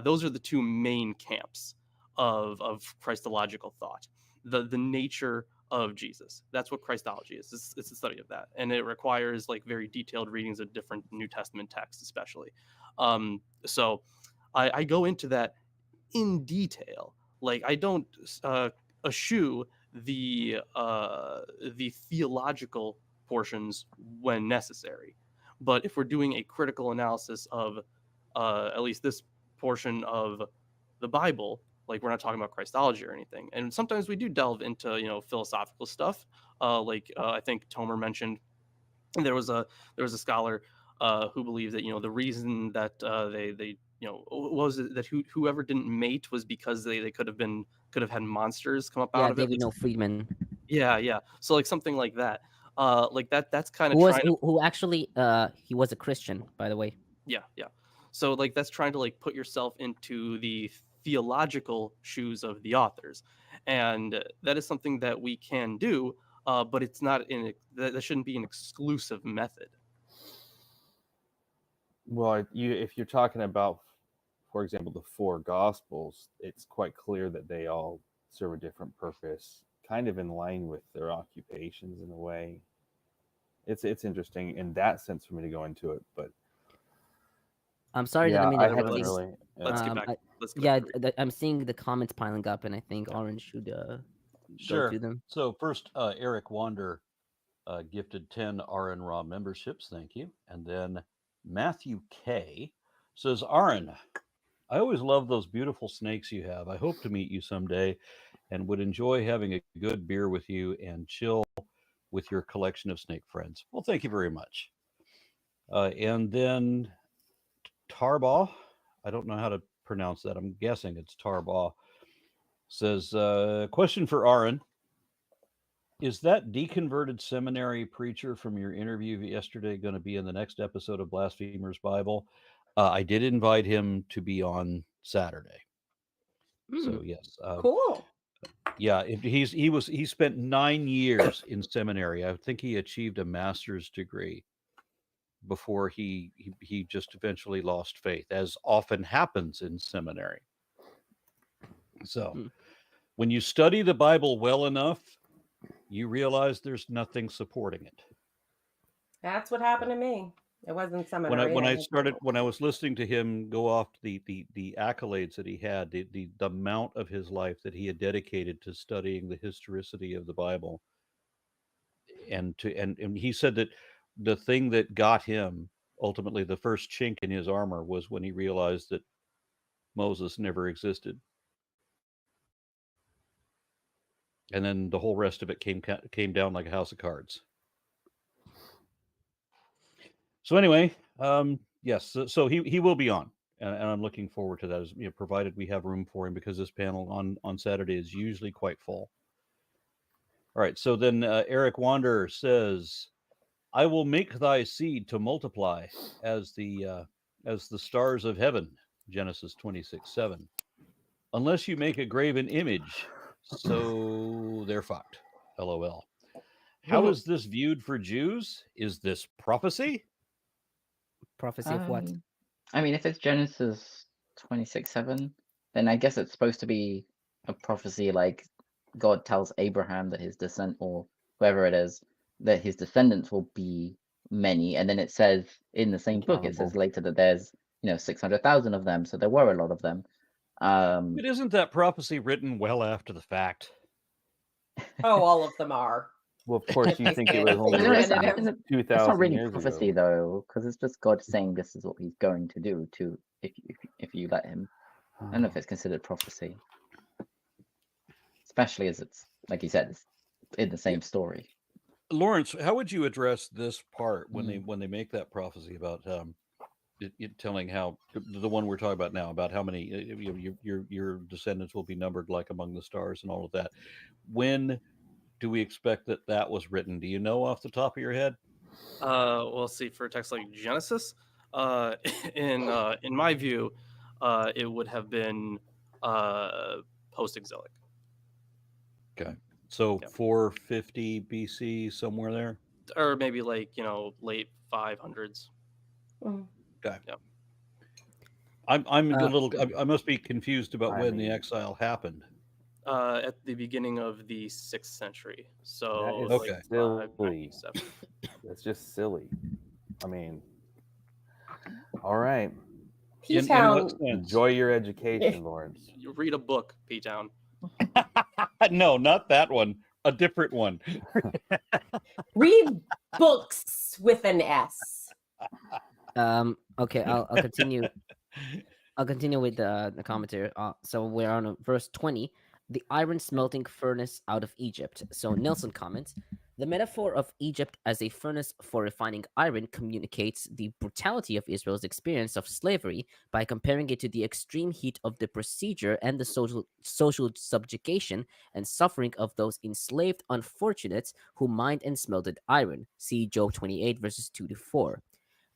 Those are the two main camps of Christological thought. The nature of Jesus. That's what Christology is. It's a study of that, and it requires like very detailed readings of different New Testament texts, especially. So I go into that in detail. Like, I don't eschew the theological portions when necessary, but if we're doing a critical analysis of at least this portion of the Bible, like, we're not talking about Christology or anything. And sometimes we do delve into philosophical stuff. I think Tomer mentioned there was a scholar who believed that the reason that they was it that whoever didn't mate was because they could have had monsters come up out of it. Yeah, David Friedman. Yeah. So like something like that. That's kind of who actually he was a Christian, by the way. Yeah. So like that's trying to like put yourself into the theological shoes of the authors, and that is something that we can do, but it's not that shouldn't be an exclusive method. Well, if you're talking about, for example, the four Gospels, it's quite clear that they all serve a different purpose, kind of in line with their occupations in a way. It's interesting in that sense for me to go into it, but I'm sorry that I haven't really. Let's get back. I'm seeing the comments piling up, and I think Orange should go to them. So first, Eric Wander gifted 10 RN Raw memberships. Thank you. And then Matthew K says, Aaron, I always love those beautiful snakes you have. I hope to meet you someday and would enjoy having a good beer with you and chill with your collection of snake friends. Well, thank you very much. And then Tarbaugh, I don't know how to pronounce that. I'm guessing it's Tarbaugh, says, question for Aaron. Is that deconverted seminary preacher from your interview yesterday going to be in the next episode of Blasphemers Bible? I did invite him to be on Saturday. So yes. Cool. Yeah, he spent 9 years in seminary. I think he achieved a master's degree before he just eventually lost faith, as often happens in seminary. So when you study the Bible well enough, you realize there's nothing supporting it. That's what happened to me. It wasn't seminary. When I was listening to him go off the accolades that he had, the amount of his life that he had dedicated to studying the historicity of the Bible, and he said that the thing that got him ultimately the first chink in his armor was when he realized that Moses never existed, and then the whole rest of it came down like a house of cards. So anyway, yes, so he will be on, and I'm looking forward to that, as provided we have room for him, because this panel on Saturday is usually quite full. All right, so then Eric Wander says, "I will make thy seed to multiply as the stars of heaven," Genesis 26:7. "Unless you make a graven image, so they're fucked. LOL. How is this viewed for Jews? Is this prophecy?" Prophecy of what? I mean, if it's Genesis 26:7, then I guess it's supposed to be a prophecy, like God tells Abraham that his descent, or whoever it is, that his descendants will be many, and then it says in the same book, it says later that there's 600,000 of them, so there were a lot of them. But isn't that prophecy written well after the fact? Oh, all of them are. Well, of course, you think it was only it's 2,000 it's not really years prophecy ago. though, because it's just God saying this is what he's going to do to if you let him. I don't know if it's considered prophecy, especially as it's, like you said, it's in the same story. Lawrence, how would you address this part when they make that prophecy about telling how the one we're talking about now, about how many your descendants will be numbered like among the stars and all of that? When do we expect that was written? Do you know off the top of your head? Well, see, for a text like Genesis, in my view, it would have been post-exilic. Okay, so 450 BC, somewhere there, or maybe like late 500s. Okay. Yeah. I'm a little. I must be confused about when the exile happened. At the beginning of the 6th century. So that is silly. That's just silly. I mean, all right. Enjoy your education, Lawrence. You read a book, P-Town. No, not that one. A different one. Read books with an S. Okay, I'll continue. I'll continue with the commentary. So we're on verse 20. The iron smelting furnace out of Egypt. So Nelson comments, the metaphor of Egypt as a furnace for refining iron communicates the brutality of Israel's experience of slavery by comparing it to the extreme heat of the procedure and the social subjugation and suffering of those enslaved unfortunates who mined and smelted iron. See Job 28 verses 2-4.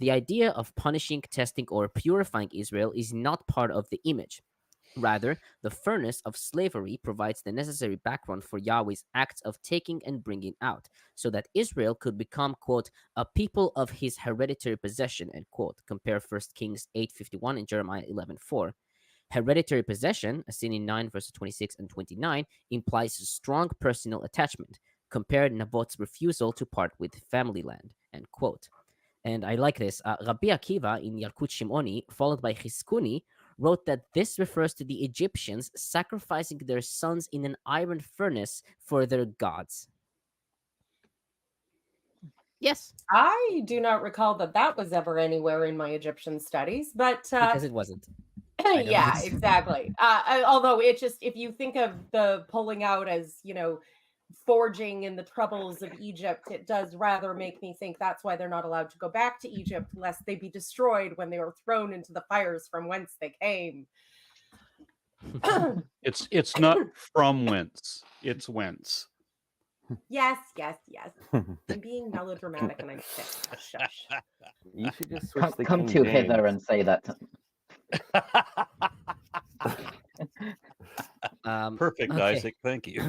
The idea of punishing, testing, or purifying Israel is not part of the image. Rather, the furnace of slavery provides the necessary background for Yahweh's acts of taking and bringing out, so that Israel could become, quote, a people of his hereditary possession, end quote. Compare 1 Kings 8:51 and Jeremiah 11:4. Hereditary possession, as seen in 9 verses 26 and 29, implies strong personal attachment. Compare Naboth's refusal to part with family land, end quote. And I like this. Rabbi Akiva in Yalkut Shimoni, followed by Chizkuni, wrote that this refers to the Egyptians sacrificing their sons in an iron furnace for their gods. Yes. I do not recall that was ever anywhere in my Egyptian studies, but because it wasn't. Yeah, exactly. Although it just, if you think of the pulling out as, forging in the troubles of Egypt, it does rather make me think that's why they're not allowed to go back to Egypt, lest they be destroyed when they were thrown into the fires from whence they came. It's not from whence, it's whence. Yes. I'm being melodramatic and I'm pissed. Shush. You should just switch the come to hither and say that. Perfect, okay. Isaac, thank you.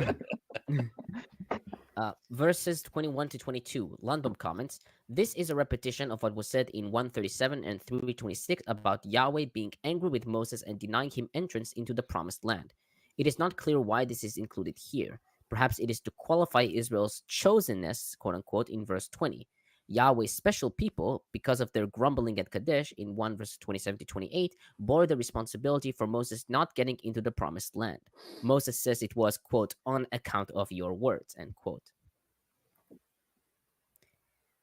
Verses 21-22, Lundbom comments, this is a repetition of what was said in 137 and 326 about Yahweh being angry with Moses and denying him entrance into the promised land. It is not clear why this is included here. Perhaps it is to qualify Israel's chosenness, quote unquote, in verse 20. Yahweh's special people, because of their grumbling at Kadesh in 1 verse 27 to 28, bore the responsibility for Moses not getting into the promised land. Moses says it was, quote, on account of your words, end quote.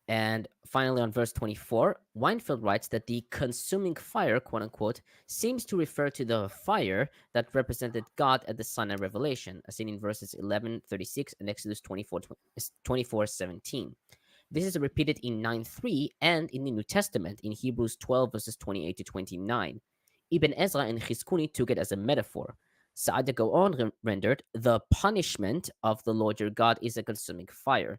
And finally, on verse 24, Weinfeld writes that the consuming fire, quote unquote, seems to refer to the fire that represented God at the Sinai revelation, as seen in verses 11:36 and Exodus 24:17. This is repeated in 9:3 and in the New Testament in Hebrews 12 verses 28 to 29. Ibn Ezra and Chizkuni took it as a metaphor. Sa'adia Gaon rendered, the punishment of the Lord your God is a consuming fire.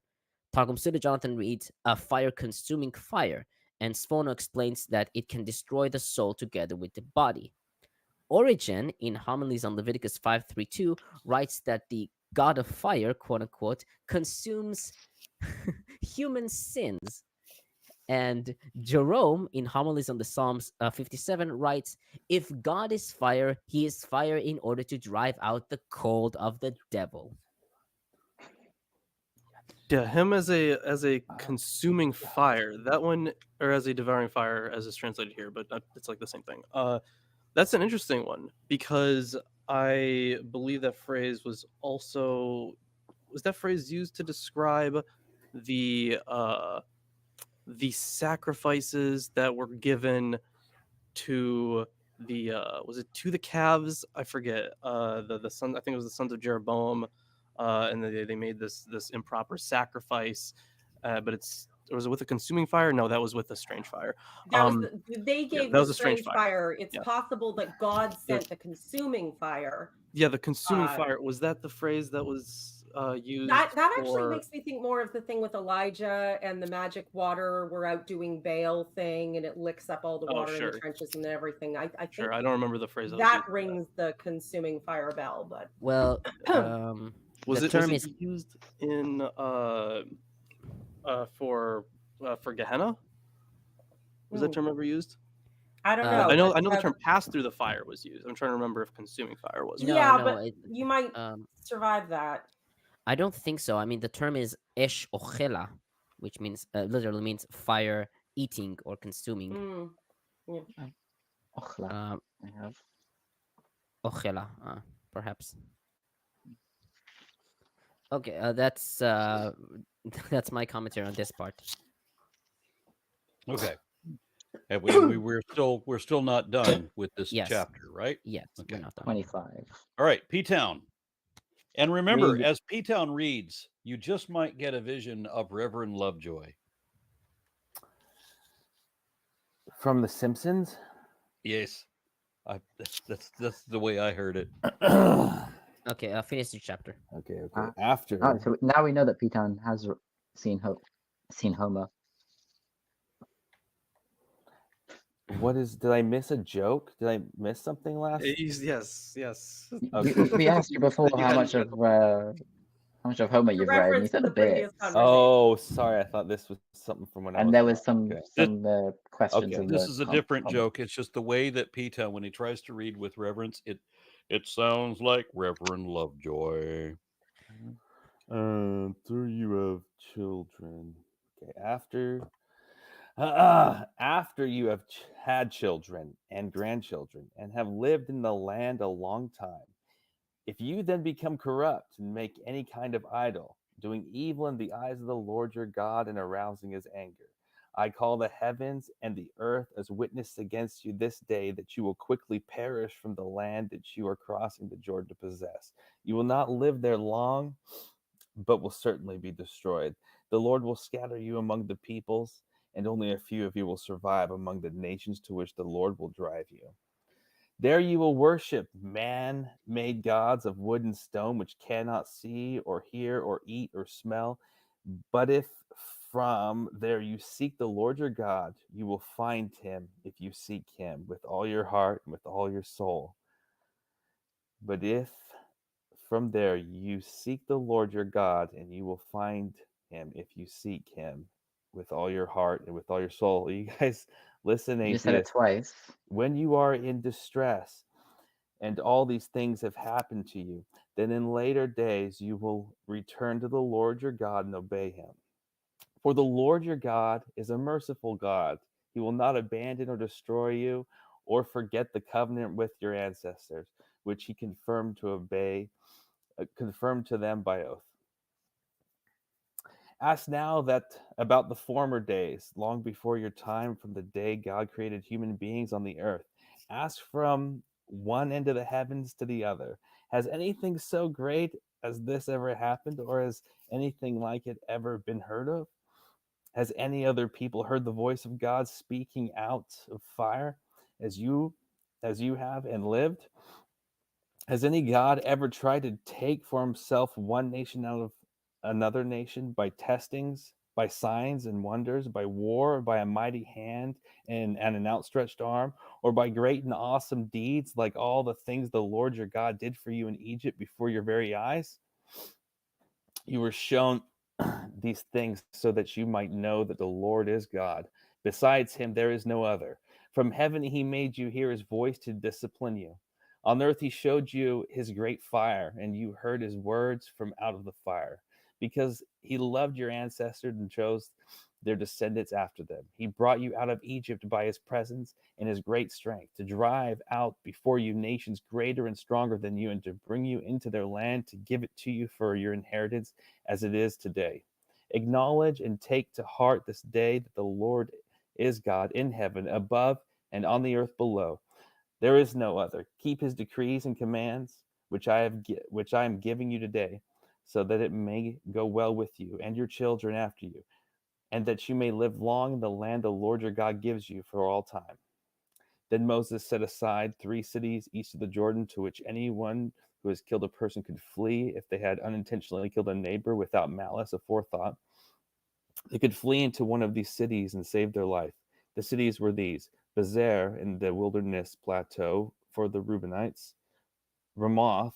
Targum Study Jonathan reads, a fire-consuming fire, and Sfono explains that it can destroy the soul together with the body. Origen, in Homilies on Leviticus 5:3-2, writes that the God of fire, quote-unquote, consumes human sins. And Jerome, in Homilies on the Psalms 57, writes, if God is fire, he is fire in order to drive out the cold of the devil. Yeah, him as a consuming fire. That one, or as a devouring fire, as it's translated here, but it's like the same thing. That's an interesting one because I believe that phrase was that phrase used to describe the sacrifices that were given to the was it to the calves? I forget. The son. I think it was the sons of Jeroboam. And they made this improper sacrifice, but was it with a consuming fire? No, that was with a strange fire. They gave that was the a strange fire. It's possible that God sent the consuming fire. Yeah, the consuming fire. Was that the phrase that was used? That actually makes me think more of the thing with Elijah and the magic water. We're out doing Baal thing, and it licks up all the water in the trenches and everything. I think I don't remember the phrase. That rings the consuming fire bell, but well. Was it used in for Gehenna? Was that term ever used? I don't know. I know the term "pass through the fire" was used. I'm trying to remember if consuming fire was. But you might survive that. I don't think so. I mean, the term is esh ochela, which means literally means fire eating or consuming. Ochela, perhaps. Okay, that's my commentary on this part. Okay, and we're still not done with this chapter, right? Yes. Okay. We're not done. 25. All right, P-Town. And remember, as P-Town reads, you just might get a vision of Reverend Lovejoy. From The Simpsons? Yes. That's the way I heard it. Okay, finish the chapter. Okay. After. So now we know that P-Town has seen Homer. Did I miss a joke? Did I miss something last? Yes. Okay. We asked you before how much of Homer you've read, and you said a bit. Oh, sorry. I thought this was something from when I was. And there was some questions. Okay. This is a different joke. It's just the way that P-Town, when he tries to read with reverence, it sounds like Reverend Lovejoy. Through you have children. Okay. After you have had children and grandchildren and have lived in the land a long time, if you then become corrupt and make any kind of idol, doing evil in the eyes of the Lord your God and arousing his anger, I call the heavens and the earth as witness against you this day that you will quickly perish from the land that you are crossing the Jordan to possess. You will not live there long, but will certainly be destroyed. The Lord will scatter you among the peoples, and only a few of you will survive among the nations to which the Lord will drive you. There you will worship man-made gods of wood and stone, which cannot see or hear or eat or smell. But if from there you seek the Lord your God, you will find him if you seek him with all your heart and with all your soul. But if from there you seek the Lord your God, and you will find him if you seek him with all your heart and with all your soul. You guys listening? You said it twice. When you are in distress and all these things have happened to you, Then in later days you will return to the Lord your God and obey him. For the Lord your God is a merciful God. He will not abandon or destroy you or forget the covenant with your ancestors, which he confirmed to them by oath. Ask now that about the former days, long before your time, from the day God created human beings on the earth. Ask from one end of the heavens to the other. Has anything so great as this ever happened, or has anything like it ever been heard of? Has any other people heard the voice of God speaking out of fire as you have and lived? Has any God ever tried to take for himself one nation out of another nation by testings, by signs and wonders, by war, by a mighty hand and an outstretched arm, or by great and awesome deeds like all the things the Lord your God did for you in Egypt before your very eyes? You were shown these things so that you might know that the Lord is God. Besides him, there is no other. From heaven, he made you hear his voice to discipline you. On earth, he showed you his great fire, and you heard his words from out of the fire. Because he loved your ancestors and chose their descendants after them. He brought you out of Egypt by his presence and his great strength, to drive out before you nations greater and stronger than you, and to bring you into their land, to give it to you for your inheritance as it is today. Acknowledge and take to heart this day that the Lord is God in heaven above and on the earth below. There is no other. Keep his decrees and commands, which I am giving you today, so that it may go well with you and your children after you, and that you may live long in the land the Lord your God gives you for all time. Then Moses set aside 3 cities east of the Jordan, to which anyone who has killed a person could flee if they had unintentionally killed a neighbor without malice aforethought. They could flee into one of these cities and save their life. The cities were these: Bezer in the wilderness plateau for the Reubenites, Ramoth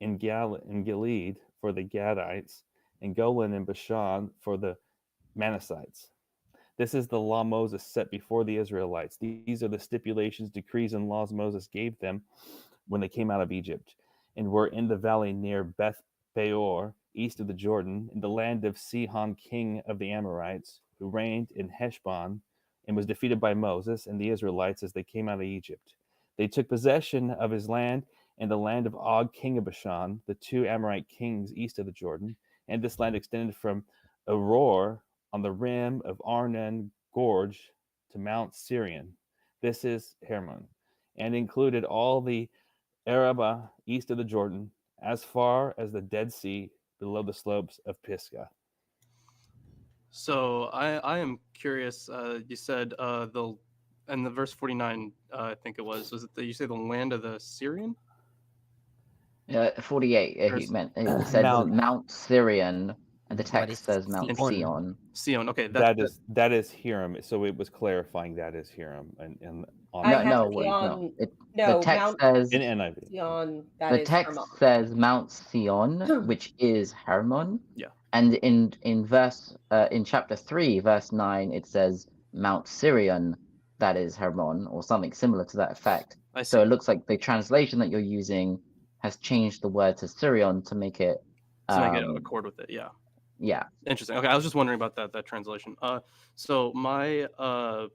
in Gilead for the Gadites, and Golan in Bashan for the Manassites. This is the law Moses set before the Israelites. These are the stipulations, decrees, and laws Moses gave them when they came out of Egypt, and were in the valley near Beth Peor, east of the Jordan, in the land of Sihon, king of the Amorites, who reigned in Heshbon, and was defeated by Moses and the Israelites as they came out of Egypt. They took possession of his land and the land of Og, king of Bashan, the 2 Amorite kings east of the Jordan, and this land extended from Aroer on the rim of Arnon Gorge to Mount Sirion. This is Hermon, and included all the Arabah east of the Jordan, as far as the Dead Sea below the slopes of Pisgah. So I am curious. You said the verse 49, I think it was it that you say the land of the Syrian? 48. He meant it said Mount Sirion, and the text says Mount Sion. Sion. Okay, that is Hiram. So it was clarifying that is Hiram, and on the text says in NIV. Sion, the text says Mount Sion, which is Hermon. Yeah. And in verse in chapter 3, verse 9, it says Mount Sirion, that is Hermon, or something similar to that effect. So it looks like the translation that you're using has changed the word to Sirion to make it accord with it. Yeah. Yeah. Interesting. Okay, I was just wondering about that translation. So my I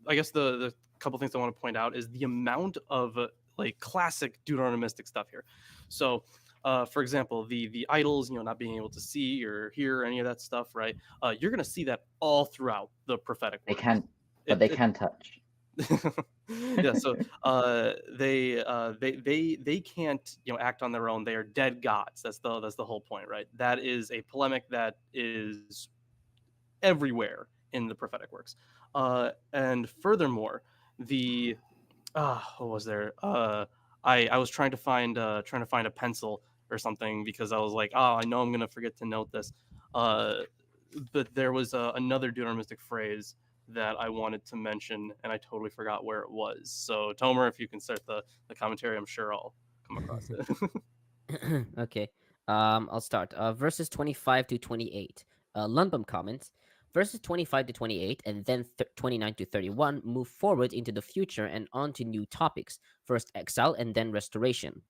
guess the couple things I want to point out is the amount of like classic Deuteronomistic stuff here. So for example, the idols, not being able to see or hear any of that stuff, right? You're going to see that all throughout the prophetic words. They can touch. Yeah, so they can't act on their own. They are dead gods. That's the whole point, right? That is a polemic that is everywhere in the prophetic works. And furthermore, what was there? I was trying to find a pencil or something, because I was like, I know I'm gonna forget to note this. But there was another Deuteronomistic phrase that I wanted to mention, and I totally forgot where it was. So Tomer, if you can start the commentary, I'm sure I'll come across it. Okay. I'll start. Verses 25 to 28. Lundbom comments. Verses 25 to 28 and then 29 to 31 move forward into the future and on to new topics. First exile and then restoration.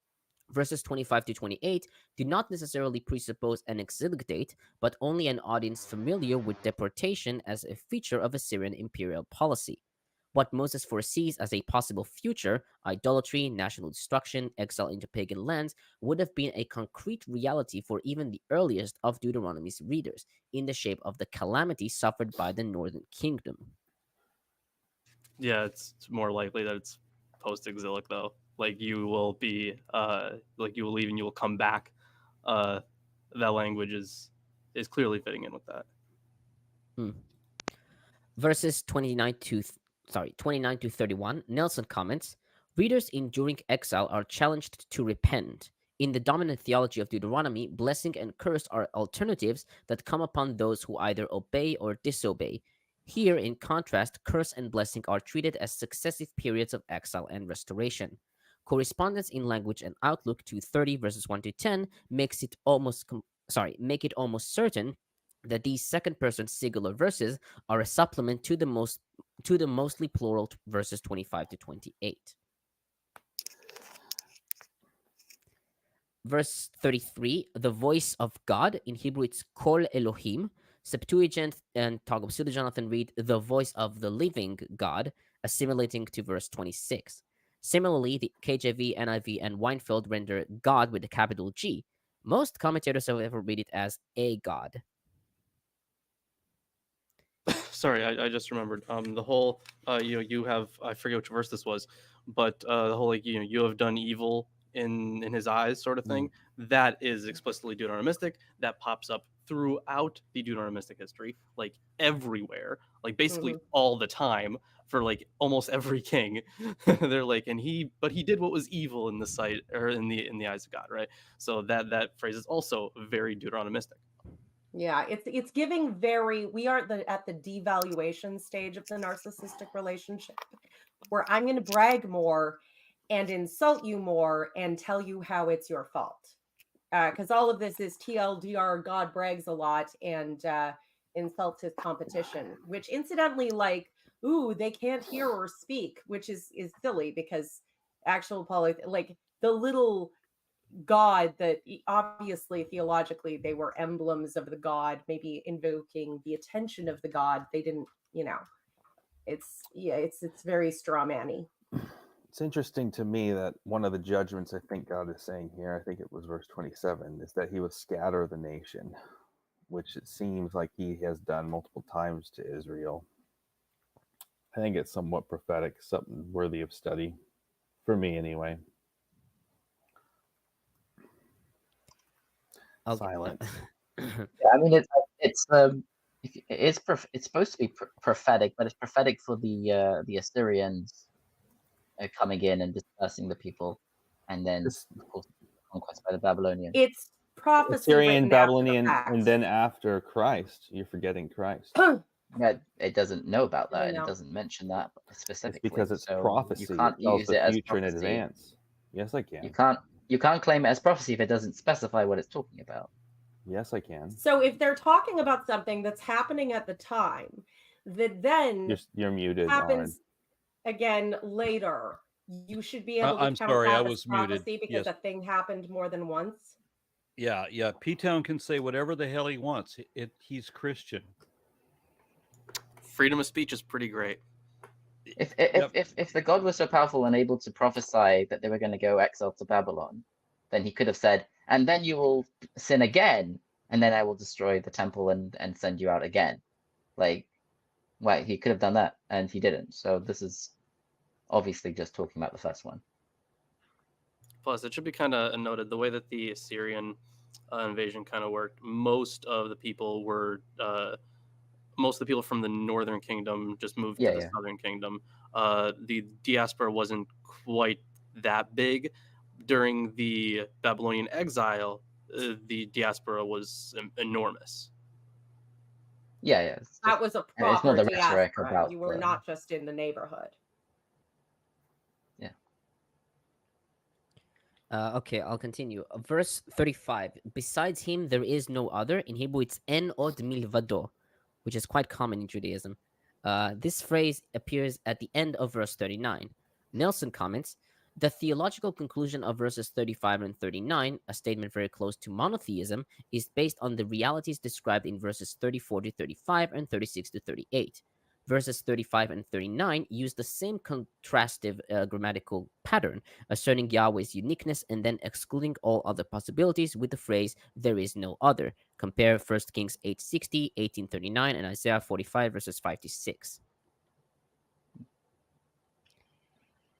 Verses 25 to 28 do not necessarily presuppose an exilic date, but only an audience familiar with deportation as a feature of Assyrian imperial policy. What Moses foresees as a possible future, idolatry, national destruction, exile into pagan lands, would have been a concrete reality for even the earliest of Deuteronomy's readers, in the shape of the calamity suffered by the northern kingdom. Yeah, it's more likely that it's post-exilic, though. Like, you will be, like, you will leave and you will come back. That language is clearly fitting in with that. Verses 29 to 31, Nelson comments, readers enduring exile are challenged to repent. In the dominant theology of Deuteronomy, blessing and curse are alternatives that come upon those who either obey or disobey. Here, in contrast, curse and blessing are treated as successive periods of exile and restoration. Correspondence in language and outlook to 30 verses 1 to 10 makes it almost certain that these second-person singular verses are a supplement to the mostly plural verses 25 to 28. Verse 33, the voice of God. In Hebrew, it's Kol Elohim. Septuagint and Targums Jonathan read the voice of the living God, assimilating to verse 26. Similarly, the KJV, NIV, and Weinfeld render God with a capital G. Most commentators, however, read it as a God. Sorry, I just remembered. The whole, you have, I forget which verse this was, but the whole, like, you have done evil in his eyes sort of thing. That is explicitly Deuteronomistic. That pops up throughout the Deuteronomistic history, like everywhere, like basically all the time for like almost every king. They're like, but he did what was evil in the sight or in the eyes of God, right? So that phrase is also very Deuteronomistic. Yeah, it's giving very, we are at the devaluation stage of the narcissistic relationship, where I'm going to brag more and insult you more and tell you how it's your fault. Because all of this is TLDR, God brags a lot and insults his competition, which incidentally, like, ooh, they can't hear or speak, which is silly, because actual like the little God that obviously theologically they were emblems of the God, maybe invoking the attention of the God. They didn't, it's very straw man-y. It's interesting to me that one of the judgments I think God is saying here, I think it was verse 27, is that he will scatter the nation, which it seems like he has done multiple times to Israel. I think it's somewhat prophetic, something worthy of study, for me anyway. Okay. Silence. Yeah, I mean, it's supposed to be prophetic, but it's prophetic for the Assyrians coming in and dispersing the people, and then of course conquest by the Babylonians. It's prophecy, Assyrian, Babylonian, and then after Christ. You're forgetting Christ. Yeah, it doesn't know about that, and it doesn't mention that specifically. It's because it's so prophecy. You can't use it as future in prophecy. advance. Yes, I can. You can't claim it as prophecy if it doesn't specify what it's talking about. Yes, I can. So if they're talking about something that's happening at the time, that then you're muted. Happens again later, you should be able to I'm count sorry, that I as was prophecy muted. because Yes. a thing happened more than once. Yeah. P-Town can say whatever the hell he wants. He's Christian. Freedom of speech is pretty great. If the God was so powerful and able to prophesy that they were going to go exile to Babylon, then he could have said, and then you will sin again, and then I will destroy the temple and send you out again. Like, well, he could have done that, and he didn't. So this is obviously just talking about the first one. Plus, it should be kind of noted the way that the Assyrian invasion kind of worked. Most of the people from the northern kingdom just moved to the southern kingdom. The diaspora wasn't quite that big. During the Babylonian exile, the diaspora was enormous. Yeah. That was a proper diaspora. You were not just in the neighborhood. Yeah. Okay, I'll continue. Verse 35. Besides him, there is no other. In Hebrew, it's en od milvado, which is quite common in Judaism. This phrase appears at the end of verse 39. Nelson comments, The theological conclusion of verses 35 and 39, a statement very close to monotheism, is based on the realities described in verses 34 to 35 and 36 to 38. Verses 35 and 39 use the same contrastive grammatical pattern, asserting Yahweh's uniqueness and then excluding all other possibilities with the phrase, there is no other. Compare 1 Kings 8:60, 18:39, and Isaiah 45, verses 5 to 6.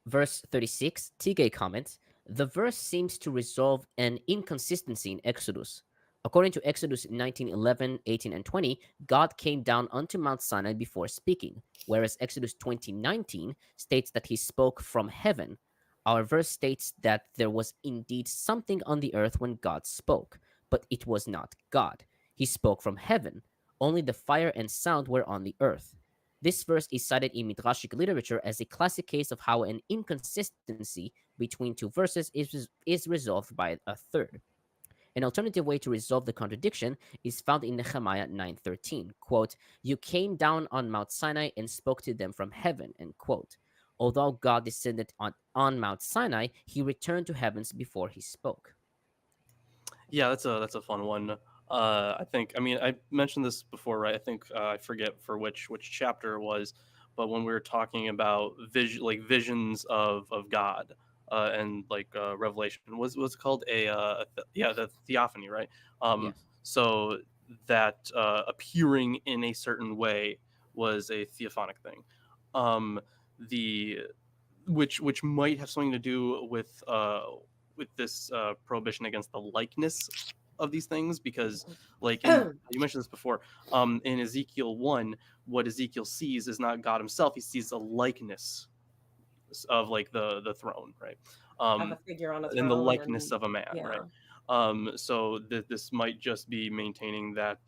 Verse 36, Tigay comments, the verse seems to resolve an inconsistency in Exodus. According to Exodus 19:11, 18, and 20, God came down unto Mount Sinai before speaking, whereas Exodus 20:19 states that he spoke from heaven. Our verse states that there was indeed something on the earth when God spoke, but it was not God. He spoke from heaven. Only the fire and sound were on the earth. This verse is cited in Midrashic literature as a classic case of how an inconsistency between two verses is resolved by a third. An alternative way to resolve the contradiction is found in Nehemiah 9:13. Quote, you came down on Mount Sinai and spoke to them from heaven, end quote. Although God descended on Mount Sinai, he returned to heavens before he spoke. Yeah, that's a fun one. I think, I mean, I mentioned this before, right? I think I forget for which chapter it was, but when we were talking about visions of God, and Revelation, was it called the theophany, right? Yes. So that appearing in a certain way was a theophanic thing. Which might have something to do with this prohibition against the likeness of these things, because you mentioned this before, in Ezekiel 1, what Ezekiel sees is not God himself. He sees a likeness of the throne, right? Of a figure on a throne, and the likeness and, of a man, yeah. right? So this might just be maintaining that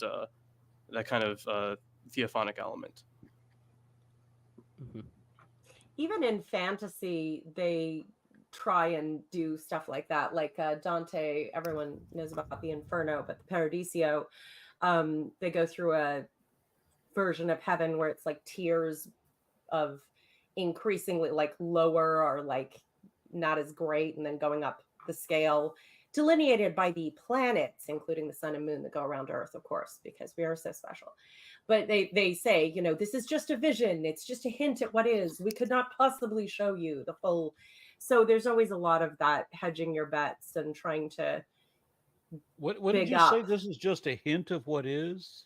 kind of theophanic element. Mm-hmm. Even in fantasy, they try and do stuff like that. Like Dante, everyone knows about the Inferno, but the Paradiso, they go through a version of heaven where it's like tiers of increasingly lower or not as great, and then going up the scale, delineated by the planets, including the sun and moon that go around Earth, of course, because we are so special. But they say, this is just a vision. It's just a hint at what is. We could not possibly show you the full. So there's always a lot of that, hedging your bets and trying to. What did you say? This is just a hint of what is?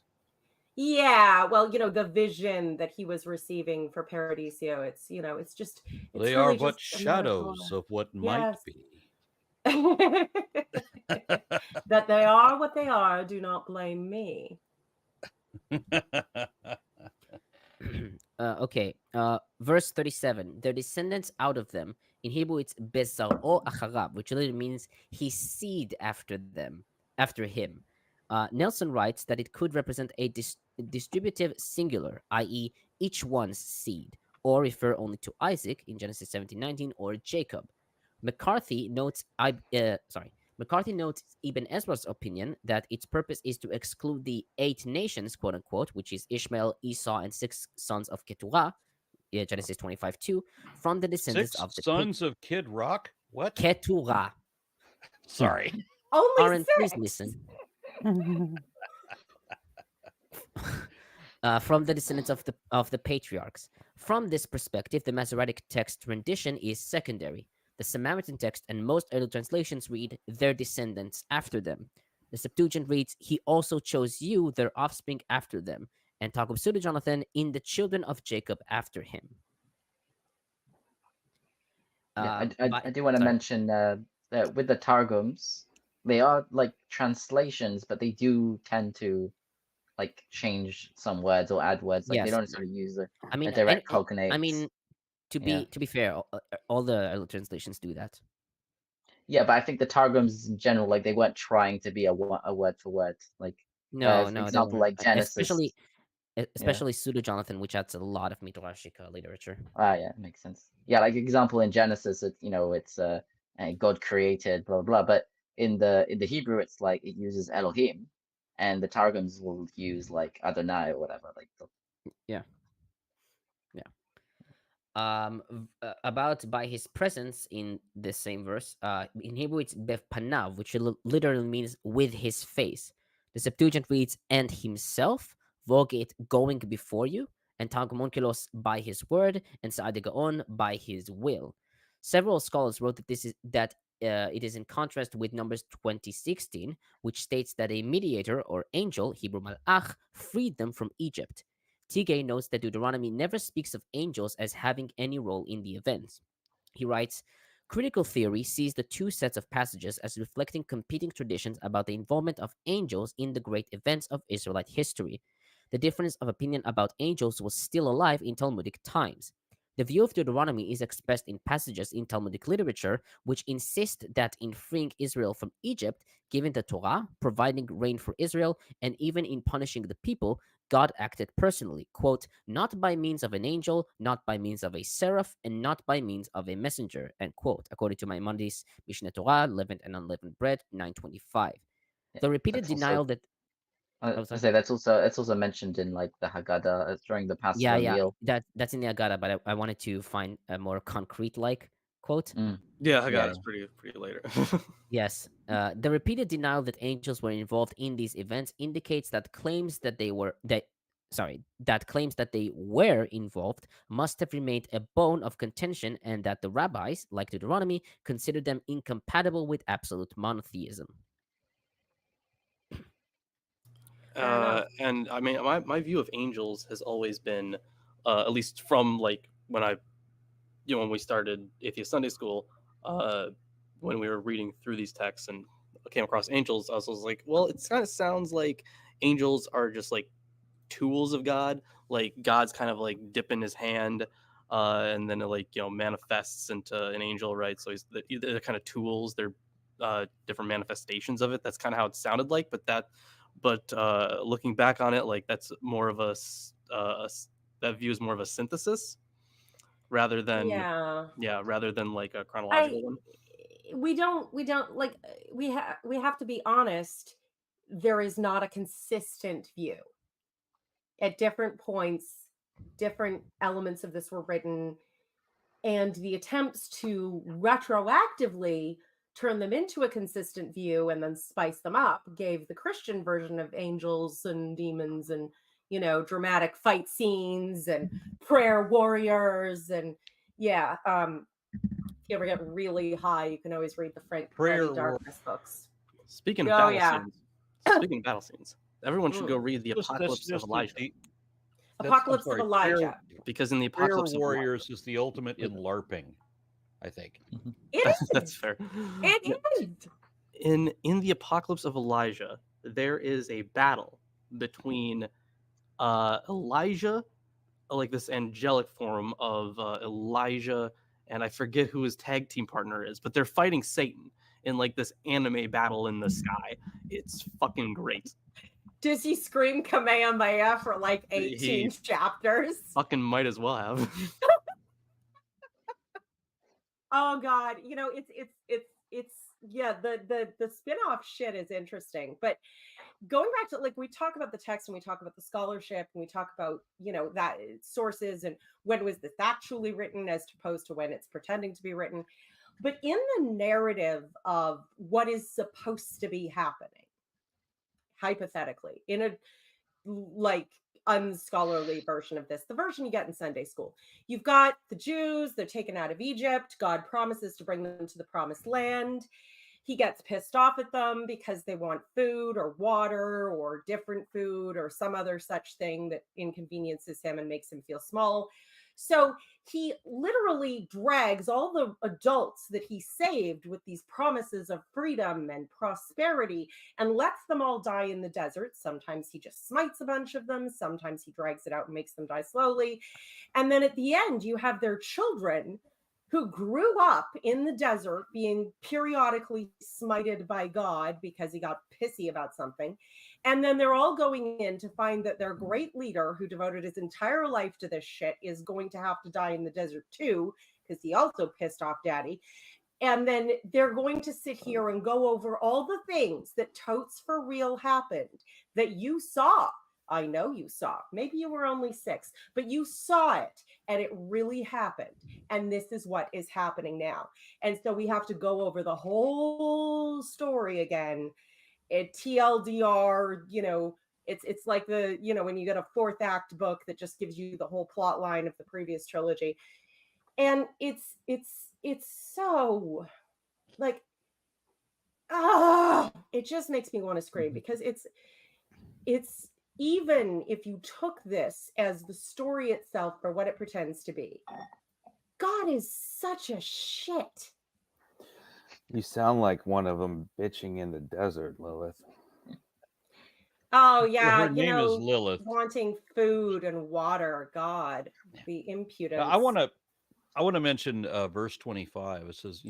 Yeah, well, the vision that he was receiving for Paradiso, it's just. It's they really are but shadows of what might be. That they are what they are, do not blame me. Okay, verse 37, their descendants out of them. In Hebrew, it's bezar'o acharab, which literally means his seed after him. Nelson writes that it could represent a distributive singular, i.e., each one's seed, or refer only to Isaac in Genesis 17:19 or Jacob. McCarthy notes Ibn Ezra's opinion that its purpose is to exclude the 8 nations, quote unquote, which is Ishmael, Esau, and 6 sons of Keturah, Genesis 25:2, from the descendants 6 of the sons of Kid Rock? What? Keturah. Sorry. Only Aaron, 6. please listen. From the descendants of the patriarchs. From this perspective, the Masoretic text rendition is secondary. The Samaritan text and most early translations read, their descendants after them. The Septuagint reads, he also chose you, their offspring after them. And Targums Pseudo-Jonathan, in the children of Jacob after him. I do want to mention that with the Targums, they are translations, but they do tend to change some words or add words. They don't necessarily use a direct cognate. I mean, to be fair, all the early translations do that. Yeah, but I think the Targums in general, they weren't trying to be a word for word. No, for example, Genesis. Especially Pseudo-Jonathan, which adds a lot of Midrashic literature. Yeah, makes sense. Yeah, example in Genesis, it's God created, blah blah. But in the Hebrew, it's it uses Elohim, and the Targums will use Adonai or whatever. about by his presence in the same verse. In Hebrew, it's bepanav, which literally means with his face. The Septuagint reads, and himself, Vulgate, going before you, and Targum Onkelos by his word, and Sa'ad Gaon by his will. Several scholars wrote that it is in contrast with Numbers 20:16, which states that a mediator or angel, Hebrew malach, freed them from Egypt. Tigay notes that Deuteronomy never speaks of angels as having any role in the events. He writes, critical theory sees the two sets of passages as reflecting competing traditions about the involvement of angels in the great events of Israelite history. The difference of opinion about angels was still alive in Talmudic times. The view of Deuteronomy is expressed in passages in Talmudic literature which insist that in freeing Israel from Egypt, giving the Torah, providing rain for Israel, and even in punishing the people, God acted personally, quote, not by means of an angel, not by means of a seraph, and not by means of a messenger, end quote, according to Maimonides, Mishneh Torah, Leavened and Unleavened Bread, 925. Yeah, The repeated denial that... I say that's also mentioned in like the Haggadah during the Passover meal. That's in the Haggadah, but I wanted to find a more concrete like quote. Yeah, Haggadah is pretty later. Yes, the repeated denial that angels were involved in these events indicates that claims that they were involved must have remained a bone of contention, and that the rabbis, like Deuteronomy, considered them incompatible with absolute monotheism. And I mean, my view of angels has always been, at least from like when we started Atheist Sunday School, when we were reading through these texts and came across angels, I was like, well, it kind of sounds like angels are just like tools of God. Like God's kind of like dipping his hand, and then it like manifests into an angel, right? So they're kind of tools. They're different manifestations of it. That's kind of how it sounded like. But looking back on it, like that's more of that view is more of a synthesis rather than like a chronological one. We don't like we have to be honest. There is not a consistent view. At different points, different elements of this were written, and the attempts to retroactively turn them into a consistent view and then spice them up gave the Christian version of angels and demons and dramatic fight scenes and prayer warriors and if you ever get really high, you can always read the Frank Prayer Darkness books. Speaking of battle scenes, everyone should go read the Apocalypse of Elijah. Apocalypse of Elijah. Because in the Apocalypse of Warriors is the ultimate in LARPing, I think. It is. That's fair. It is. In the Apocalypse of Elijah, there is a battle between Elijah, like this angelic form of Elijah, and I forget who his tag team partner is, but they're fighting Satan in like this anime battle in the sky. It's fucking great. Does he scream Kamehameha for like 18 chapters? Fucking might as well have. Oh God, it's the spin-off shit is interesting. But going back to like we talk about the text and we talk about the scholarship and we talk about that sources and when was this actually written as opposed to when it's pretending to be written. But in the narrative of what is supposed to be happening, hypothetically, in a like unscholarly version of this, the version you get in Sunday school, you've got the Jews, they're taken out of Egypt. God promises to bring them to the promised land. He gets pissed off at them because they want food or water or different food or some other such thing that inconveniences him and makes him feel small. So he literally drags all the adults that he saved with these promises of freedom and prosperity and lets them all die in the desert. Sometimes he just smites a bunch of them. Sometimes he drags it out and makes them die slowly. And then at the end, you have their children who grew up in the desert being periodically smited by God because he got pissy about something. And then they're all going in to find that their great leader who devoted his entire life to this shit is going to have to die in the desert too, because he also pissed off daddy. And then they're going to sit here and go over all the things that totes for real happened that you saw I know you saw. Maybe you were only 6, but you saw it and it really happened. And this is what is happening now. And so we have to go over the whole story again. TLDR, it's like when you get a 4th act book that just gives you the whole plot line of the previous trilogy. And it's so like, it just makes me want to scream, because it's even if you took this as the story itself for what it pretends to be, God is such a shit. You sound like one of them bitching in the desert, Lilith. Oh yeah, her name is Lilith. Wanting food and water. God, the impudence. I want to mention verse 25. It says,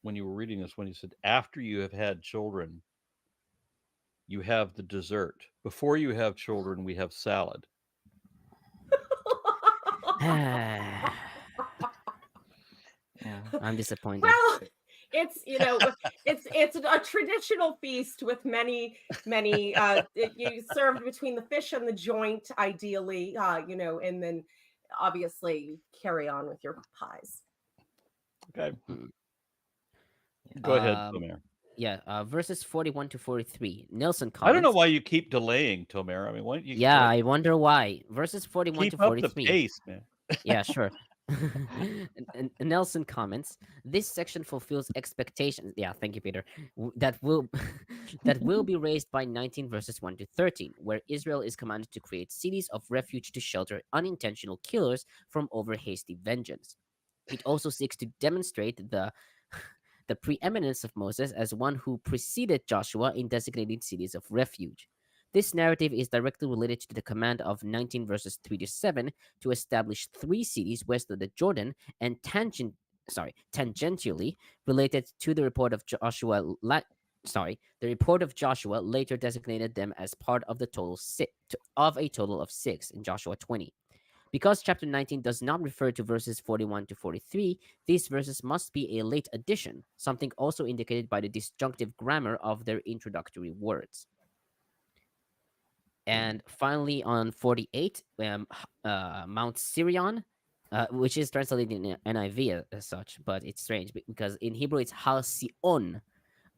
when you were reading this, when he said, after you have had children, you have the dessert. Before you have children, we have salad. Yeah. I'm disappointed. Well, it's it's a traditional feast with many you served between the fish and the joint, ideally, and then obviously carry on with your pies. Okay. Go ahead, Tomer. Yeah, verses 41 to 43. Nelson comments. I don't know why you keep delaying, Tomer. I mean, why don't you? Yeah, I wonder why. Verses 41 to 43. Keep up the pace, man. Yeah, sure. and Nelson comments, this section fulfills expectations. Yeah, thank you, Peter. That will be raised by 19 verses 1 to 13, where Israel is commanded to create cities of refuge to shelter unintentional killers from over hasty vengeance. It also seeks to demonstrate the preeminence of Moses as one who preceded Joshua in designating cities of refuge. This narrative is directly related to the command of 19 verses 3 to 7 to establish 3 cities west of the Jordan, and tangentially related to the report of Joshua. The report of Joshua later designated them as part of a total of 6 in Joshua 20. Because chapter 19 does not refer to verses 41 to 43, these verses must be a late addition, something also indicated by the disjunctive grammar of their introductory words. And finally, on 48, Mount Sirion, which is translated in NIV as such, but it's strange because in Hebrew it's Hal Sion.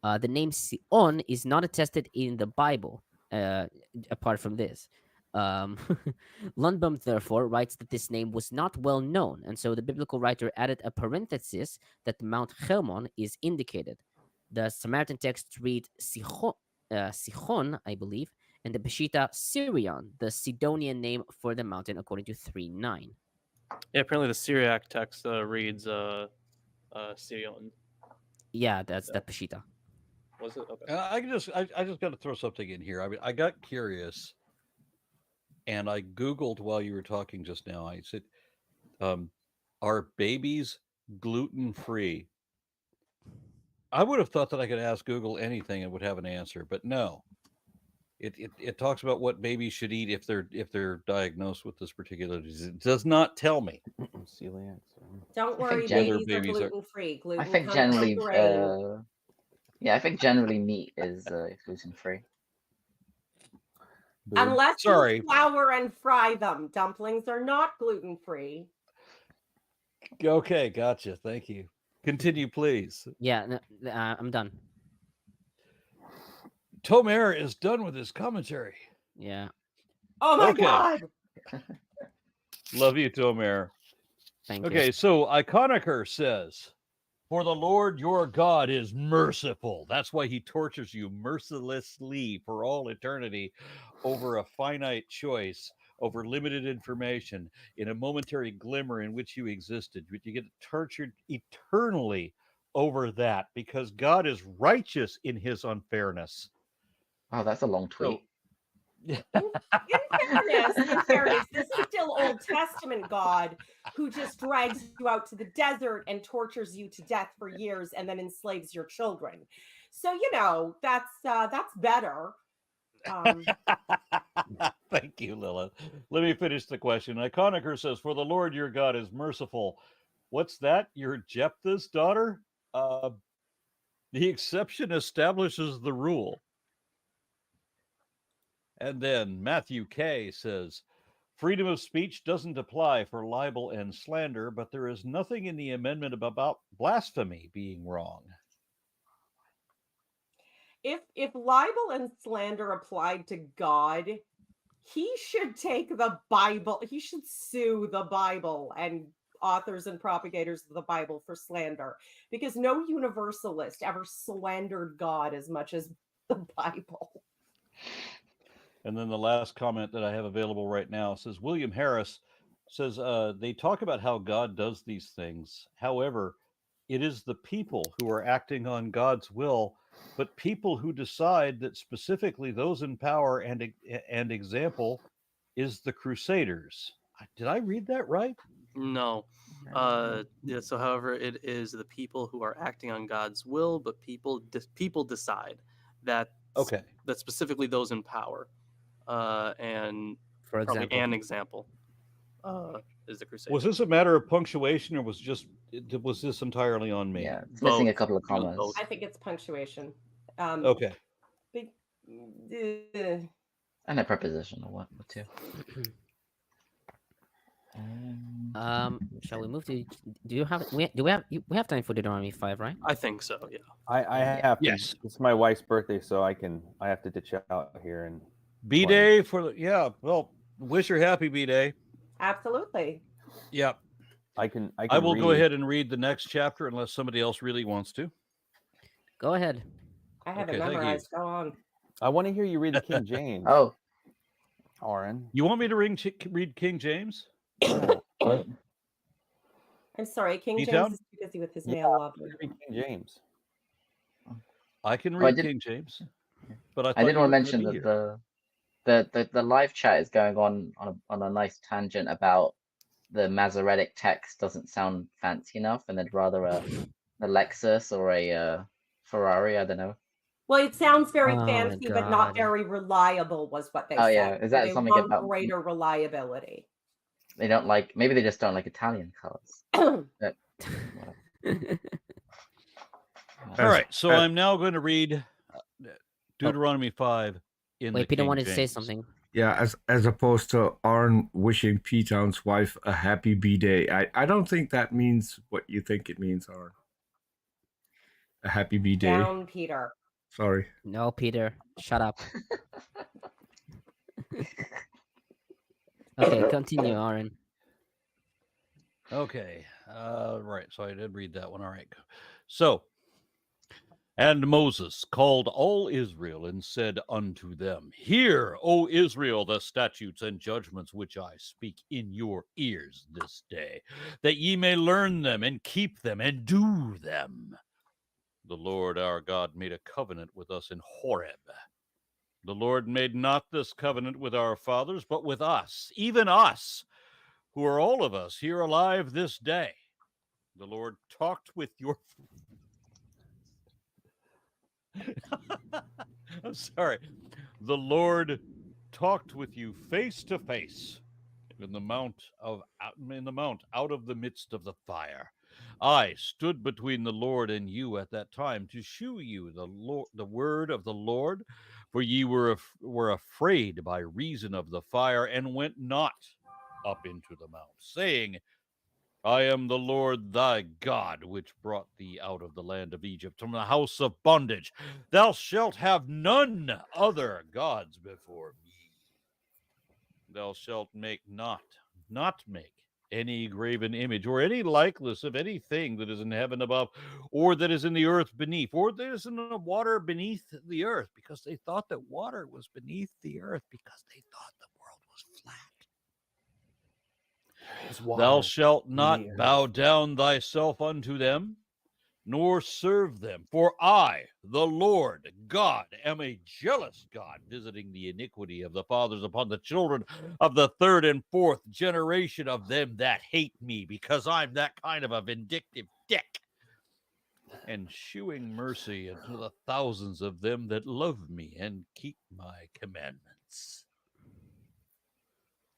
The name Sion is not attested in the Bible, apart from this. Lundbom, therefore, writes that this name was not well known, and so the biblical writer added a parenthesis that Mount Hermon is indicated. The Samaritan text read Sichon, I believe, and the Peshitta Sirion, the Sidonian name for the mountain, according to 3:9. Yeah, apparently the Syriac text reads Sirion. Yeah, that's the Peshitta. Was it? Okay. I just got to throw something in here. I mean, I got curious, and I Googled while you were talking just now. I said, "Are babies gluten-free?" I would have thought that I could ask Google anything and would have an answer, but no. It talks about what babies should eat if they're diagnosed with this particular disease. It does not tell me. Don't worry, babies are gluten-free. I think generally, I think generally meat is gluten-free. Unless you flour and fry them. Dumplings are not gluten-free. Okay, gotcha. Thank you. Continue, please. Yeah, I'm done. Tomer is done with his commentary. Yeah. Oh my God. Love you, Tomer. Thank you. Okay, so Iconoker says, "For the Lord your God is merciful." That's why he tortures you mercilessly for all eternity over a finite choice, over limited information, in a momentary glimmer in which you existed. But you get tortured eternally over that because God is righteous in his unfairness. Oh, that's a long tweet. In fairness, this is still Old Testament God who just drags you out to the desert and tortures you to death for years and then enslaves your children. So, that's better. Thank you, Lilith. Let me finish the question. Iconoker says, "For the Lord your God is merciful." What's that? You're Jephthah's daughter? The exception establishes the rule. And then Matthew K. says, freedom of speech doesn't apply for libel and slander, but there is nothing in the amendment about blasphemy being wrong. If libel and slander applied to God, he should take the Bible. He should sue the Bible and authors and propagators of the Bible for slander, because no universalist ever slandered God as much as the Bible. And then the last comment that I have available right now says, William Harris says, they talk about how God does these things. However, it is the people who are acting on God's will, but people who decide that specifically those in power and example is the Crusaders. Did I read that right? No. Yeah, so however, it is the people who are acting on God's will, but people decide that specifically those in power. And for probably example, an example is the Crusaders. Was this a matter of punctuation, or was this entirely on me? Yeah, it's missing a couple of commas. I think it's punctuation. Okay. And a preposition or one or two. Shall we move to? Do we have time for Deuteronomy 5, right? I think so. Yeah. I have. Yes. It's my wife's birthday, so I have to ditch out here and. B-Day well, wish her happy B-Day. Absolutely. Yep. I will go ahead and read the next chapter unless somebody else really wants to. Go ahead. I have it memorized. Go on. I want to hear you read the King James. Oh, Aaron. You want me to read King James? I'm sorry, King James is too busy with his mail lover. King James. I can read King James, but I did want to mention that the live chat is going on a nice tangent about the Masoretic text doesn't sound fancy enough, and they'd rather a Lexus or a Ferrari. I don't know. Well, it sounds very fancy, but not very reliable, was what they said. Oh yeah, is that they something want about greater reliability? They don't like. Maybe they just don't like Italian cars. All right, so I'm now going to read Deuteronomy 5 in the Peter King wanted James. to say something. Yeah, as opposed to Arn wishing P-Town's wife a happy B-Day. I don't think that means what you think it means, Arn. A happy B-Day. Down, Peter. Sorry. No, Peter. Shut up. Okay, continue, Aaron. Okay, right, so I did read that one. All right. So, and Moses called all Israel and said unto them, Hear, O Israel, the statutes and judgments which I speak in your ears this day, that ye may learn them and keep them and do them. The Lord our God made a covenant with us in Horeb. The Lord made not this covenant with our fathers, but with us, even us, who are all of us here alive this day. The Lord talked with your... I'm sorry. The Lord talked with you face to face in the mount out of the midst of the fire. I stood between the Lord and you at that time to shew you the word of the Lord, for ye were afraid by reason of the fire, and went not up into the mount, saying, I am the Lord thy God, which brought thee out of the land of Egypt, from the house of bondage. Thou shalt have none other gods before me. Thou shalt not make any graven image, or any likeness of anything that is in heaven above, or that is in the earth beneath, or that is in the water beneath the earth, because they thought that water was beneath the earth, because they thought the world was flat. Thou shalt not bow down thyself unto them, nor serve them. For I, the Lord God, am a jealous God, visiting the iniquity of the fathers upon the children of the third and fourth generation of them that hate me, because I'm that kind of a vindictive dick, and shewing mercy unto the thousands of them that love me and keep my commandments.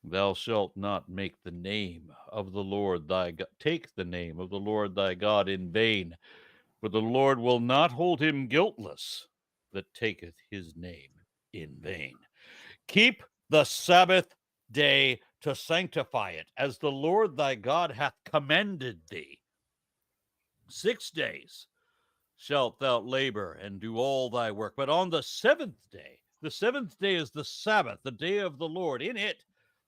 Thou shalt not make the name of the Lord thy God, take the name of the Lord thy God in vain, for the Lord will not hold him guiltless that taketh his name in vain. Keep the Sabbath day to sanctify it, as the Lord thy God hath commanded thee. 6 days shalt thou labor and do all thy work. But on the seventh day is the Sabbath, the day of the Lord. In it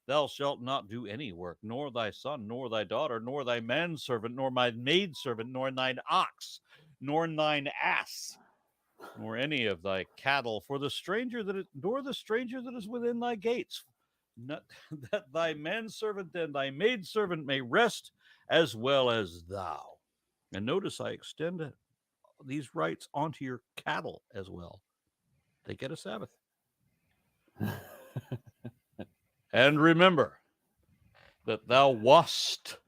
thou shalt not do any work, nor thy son, nor thy daughter, nor thy manservant, nor my maidservant, nor thine ox, nor thine ass, nor any of thy cattle, for the stranger nor the stranger that is within thy gates, not, that thy manservant and thy maidservant may rest as well as thou. And notice I extend these rights onto your cattle as well. They get a Sabbath. And remember that thou wast,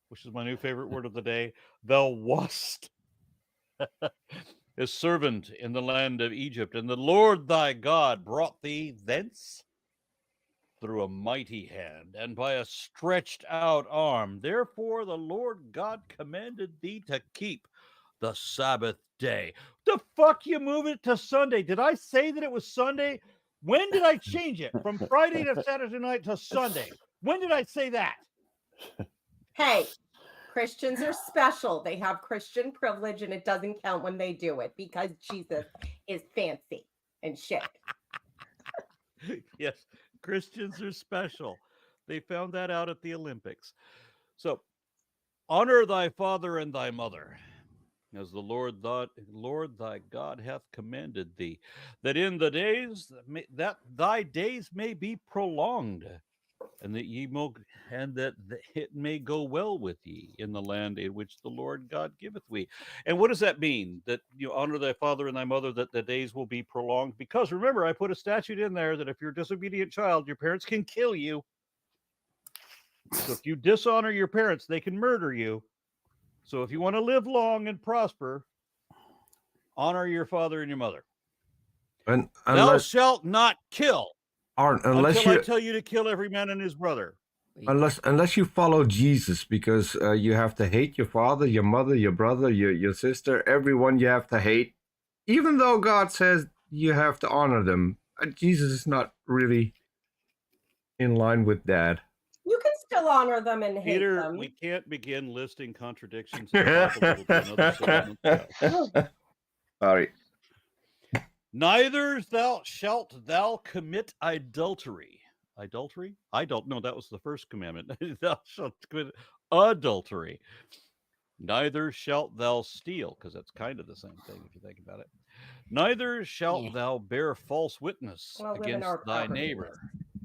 which is my new favorite word of the day, thou wast a servant in the land of Egypt, and the Lord thy God brought thee thence through a mighty hand and by a stretched out arm. Therefore the Lord God commanded thee to keep the Sabbath day. The fuck you move it to Sunday? Did I say that it was Sunday? When did I change it from Friday to Saturday night to Sunday? When did I say that? Hey, Christians are special. They have Christian privilege, and it doesn't count when they do it because Jesus is fancy and shit. Yes, Christians are special. They found that out at the Olympics. So, honor thy father and thy mother, as the Lord thy God hath commanded thee, that in the days that thy days may be prolonged, and that it may go well with ye in the land in which the Lord God giveth thee. And what does that mean? That you honor thy father and thy mother, that the days will be prolonged? Because remember, I put a statute in there that if you're a disobedient child, your parents can kill you. So if you dishonor your parents, they can murder you. So if you want to live long and prosper, honor your father and your mother. And Thou shalt not kill. Unless until I tell you to kill every man and his brother. Unless you follow Jesus, because you have to hate your father, your mother, your brother, your sister, everyone you have to hate. Even though God says you have to honor them, Jesus is not really in line with that. You can still honor them and hate Peter, them. we can't begin listing contradictions in the Bible. Another Sorry. Neither shalt thou commit adultery. Adultery? I don't know. That was the first commandment. Thou shalt commit adultery. Neither shalt thou steal, because that's kind of the same thing if you think about it. Neither shalt thou bear false witness against thy neighbor.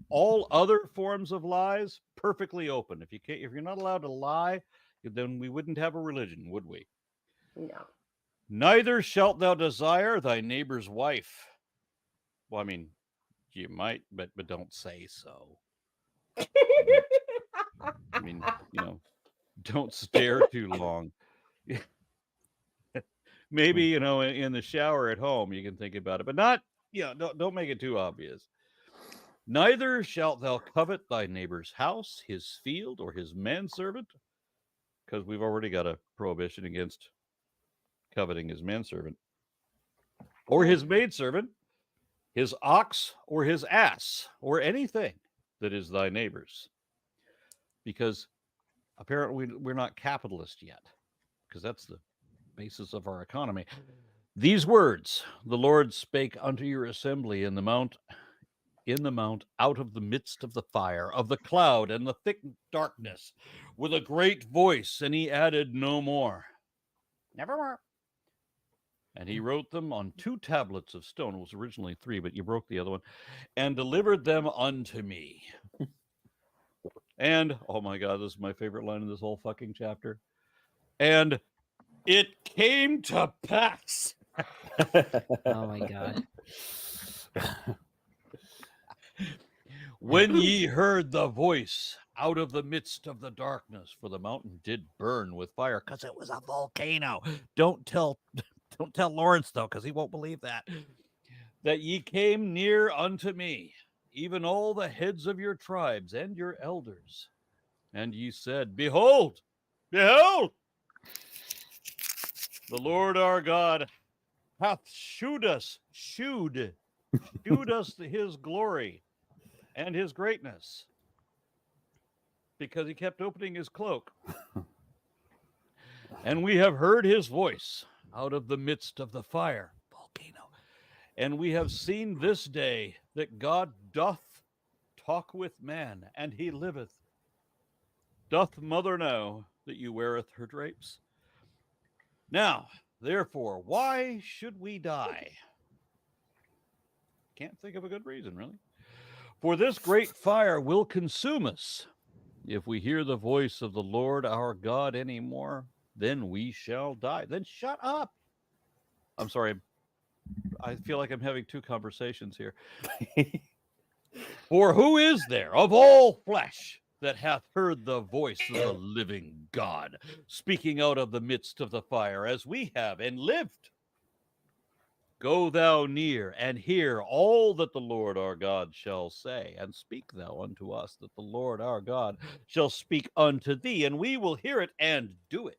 All other forms of lies, perfectly open. If you're not allowed to lie, then we wouldn't have a religion, would we? No. Neither shalt thou desire thy neighbor's wife. Well, I mean, you might, but don't say so. I mean, don't stare too long. Maybe, in the shower at home, you can think about it, but not, don't make it too obvious. Neither shalt thou covet thy neighbor's house, his field, or his manservant, because we've already got a prohibition against coveting his manservant, or his maidservant, his ox, or his ass, or anything that is thy neighbor's. Because apparently we're not capitalist yet, because that's the basis of our economy. These words the Lord spake unto your assembly in the mount, out of the midst of the fire, of the cloud and the thick darkness, with a great voice, and he added no more. Nevermore. And he wrote them on 2 tablets of stone. It was originally 3, but you broke the other one, and delivered them unto me. And, oh my God, this is my favorite line in this whole fucking chapter. And it came to pass. Oh my God. When ye heard the voice out of the midst of the darkness, for the mountain did burn with fire, because it was a volcano. Don't tell Lawrence, though, because he won't believe that ye came near unto me, even all the heads of your tribes and your elders. And ye said, Behold, the Lord our God hath shewed us his glory, and his greatness, because he kept opening his cloak. And we have heard his voice out of the midst of the fire, volcano. And we have seen this day that God doth talk with man, and he liveth. Doth mother know that you weareth her drapes? Now, therefore, why should we die? Can't think of a good reason, really. For this great fire will consume us. If we hear the voice of the Lord our God anymore, then we shall die. Then shut up. I'm sorry. I feel like I'm having two conversations here. For who is there of all flesh that hath heard the voice of the living God speaking out of the midst of the fire as we have and lived? Go thou near and hear all that the Lord our God shall say, and speak thou unto us that the Lord our God shall speak unto thee, and we will hear it and do it.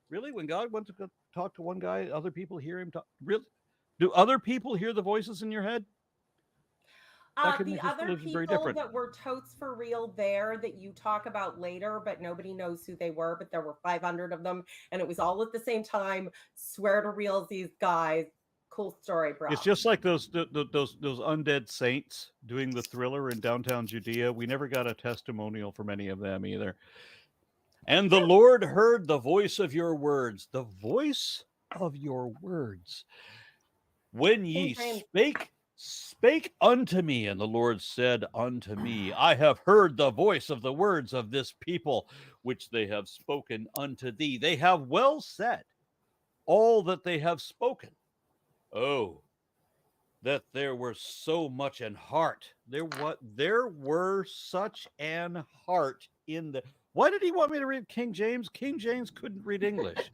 Really? When God wants to talk to one guy, other people hear him talk? Really? Do other people hear the voices in your head? The other people that were totes for real there that you talk about later, but nobody knows who they were, but there were 500 of them, and it was all at the same time. Swear to real these guys. Cool story, bro. It's just like those undead saints doing the Thriller in downtown Judea. We never got a testimonial from any of them either. And the Lord heard the voice of your words, the voice of your words, when ye spake unto me. And the Lord said unto me, I have heard the voice of the words of this people, which they have spoken unto thee. They have well said all that they have spoken. Oh, that there were so much an heart. There were such an heart in the... Why did he want me to read King James? King James couldn't read English.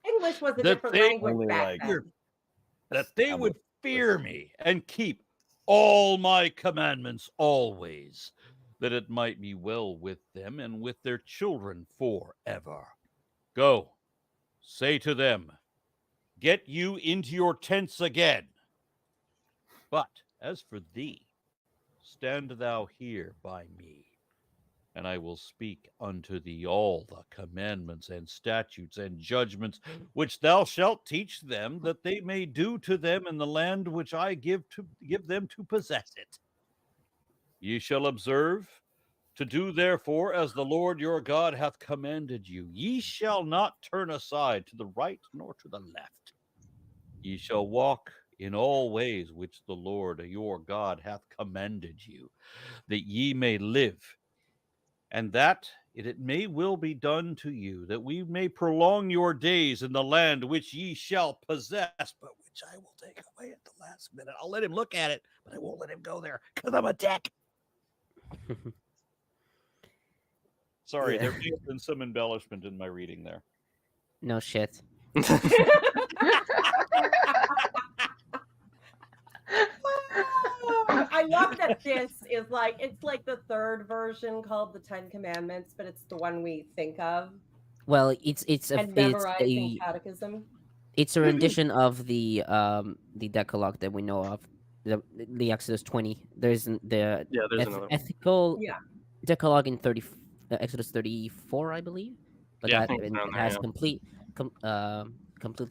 English was a different language back then. That they would fear me and keep all my commandments always, that it might be well with them and with their children forever. Go, say to them, get you into your tents again. But as for thee, stand thou here by me, and I will speak unto thee all the commandments and statutes and judgments which thou shalt teach them, that they may do to them in the land which I give them to possess it. Ye shall observe to do therefore as the Lord your God hath commanded you. Ye shall not turn aside to the right nor to the left. Ye shall walk in all ways which the Lord your God hath commanded you, that ye may live, and that it may will be done to you, that we may prolong your days in the land which ye shall possess, but which I will take away at the last minute. I'll let him look at it, but I won't let him go there, because I'm a dick. Sorry, there may have been some embellishment in my reading there. No shit. I love that this is like, it's like the third version called the Ten Commandments, but it's the one we think of. Well, it's memorizing catechism. It's a rendition of the Decalogue that we know of, the Exodus 20. There's another ethical Decalogue in Exodus 34, I believe. But that has completely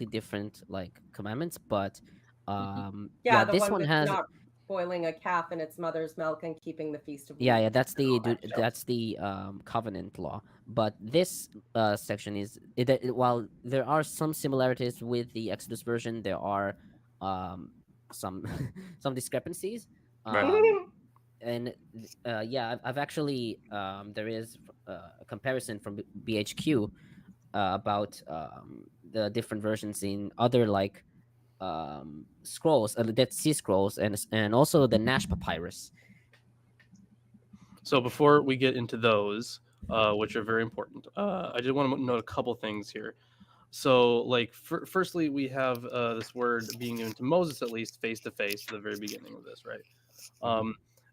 different like commandments, but this one has not boiling a calf in its mother's milk and keeping the feast of that's the covenant law. But this section is while there are some similarities with the Exodus version, there are some discrepancies. And I've actually there is a comparison from BHQ about the different versions in other like scrolls, the Dead Sea Scrolls, and also the Nash Papyrus. So before we get into those, which are very important, I did want to note a couple things here. So, like, firstly, we have this word being given to Moses, at least face to face, at the very beginning of this, right?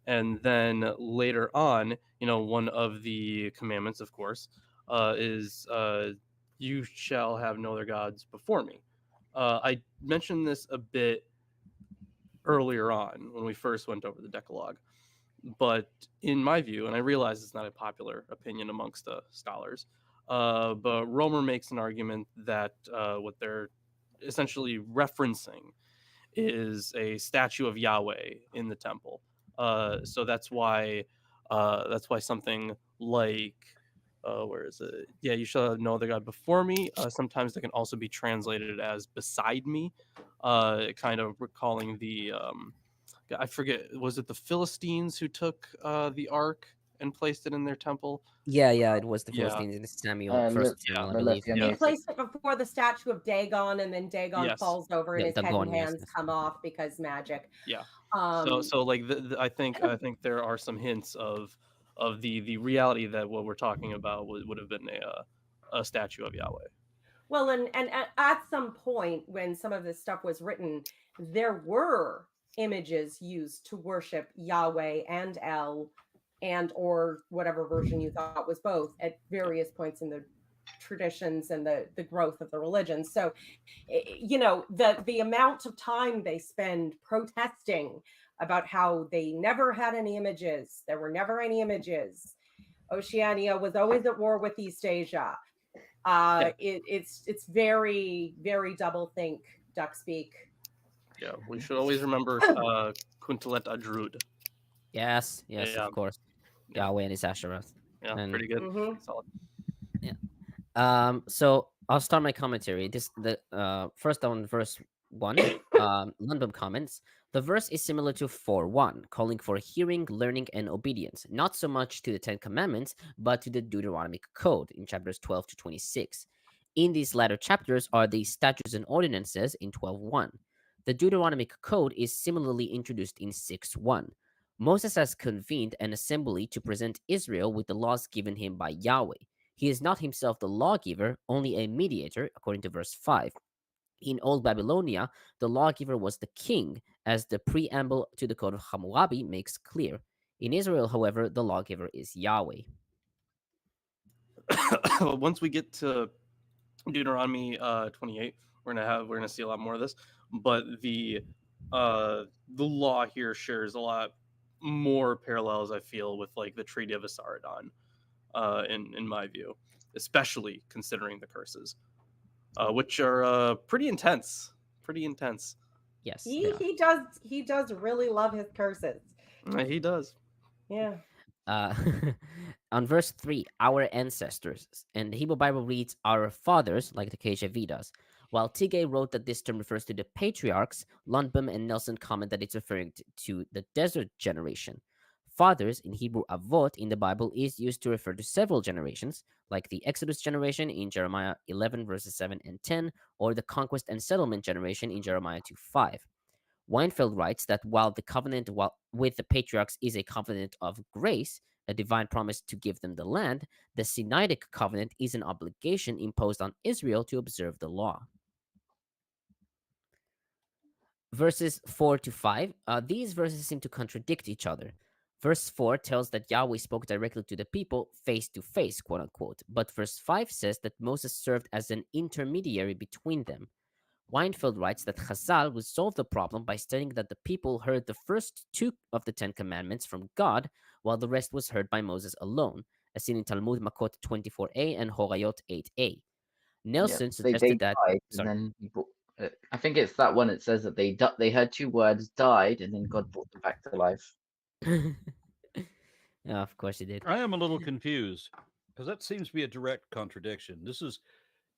And then later on, one of the commandments, of course, is you shall have no other gods before me. I mentioned this a bit earlier on when we first went over the Decalogue. But in my view, and I realize it's not a popular opinion amongst scholars, but Romer makes an argument that what they're essentially referencing is a statue of Yahweh in the temple. So that's why something like where is it? Yeah, you shall have no other God before me. Sometimes they can also be translated as beside me, kind of recalling the I forget, was it the Philistines who took the ark and placed it in their temple? Yeah, it was the Yeah. Philistines in Samuel, first Samuel, I believe. They placed it before the statue of Dagon, and then Dagon falls over, and his head and hands come off because magic. Yeah. So like I think there are some hints of the reality that what we're talking about would have been a statue of Yahweh. Well, and at some point when some of this stuff was written, there were images used to worship Yahweh and El, and or whatever version you thought was both, at various points in the traditions and the growth of the religion. So, you know, the amount of time they spend protesting about how they never had any images, there were never any images, Oceania was always at war with East Asia. It's very, very double think, duck speak. Yeah, we should always remember Kuntalet Adrud. Yes, of course. Yahweh and his Asheroth. Yeah, pretty good. Mm-hmm. Solid. Yeah. So I'll start my commentary. First on verse 1, Lundbom comments, the verse is similar to 4:1, calling for hearing, learning, and obedience, not so much to the 10 Commandments, but to the Deuteronomic Code in chapters 12 to 26. In these latter chapters are the statutes and ordinances in 12:1. The Deuteronomic Code is similarly introduced in 6:1. Moses has convened an assembly to present Israel with the laws given him by Yahweh. He is not himself the lawgiver, only a mediator, according to verse 5. In Old Babylonia, the lawgiver was the king, as the preamble to the Code of Hammurabi makes clear. In Israel, however, the lawgiver is Yahweh. Once we get to Deuteronomy 28, we're gonna see a lot more of this. But the law here shares a lot more parallels, I feel, with like the Treaty of Asaradon, in my view, especially considering the curses, which are pretty intense. Yes, he does really love his curses. He does. Yeah. On verse 3, our ancestors, and the Hebrew Bible reads our fathers, like the KJV does. While Tigay wrote that this term refers to the patriarchs, Lundbom and Nelson comment that it's referring to the desert generation. Fathers in Hebrew avot in the Bible is used to refer to several generations, like the Exodus generation in Jeremiah 11 verses 7 and 10, or the conquest and settlement generation in Jeremiah 2:5. Weinfeld writes that while the covenant with the patriarchs is a covenant of grace, a divine promise to give them the land, the Sinaitic covenant is an obligation imposed on Israel to observe the law. Verses 4 to 5, these verses seem to contradict each other. Verse 4 tells that Yahweh spoke directly to the people face to face, quote unquote, but verse 5 says that Moses served as an intermediary between them. Weinfeld writes that Chazal would solve the problem by stating that the people heard the first 2 of the 10 commandments from God, while the rest was heard by Moses alone, as seen in Talmud Makot 24a and Horayot 8a. Nelson suggested that... Then I think it's that one. It says that they heard 2 words, died, and then God brought them back to life. Yeah, of course he did. I am a little confused because that seems to be a direct contradiction.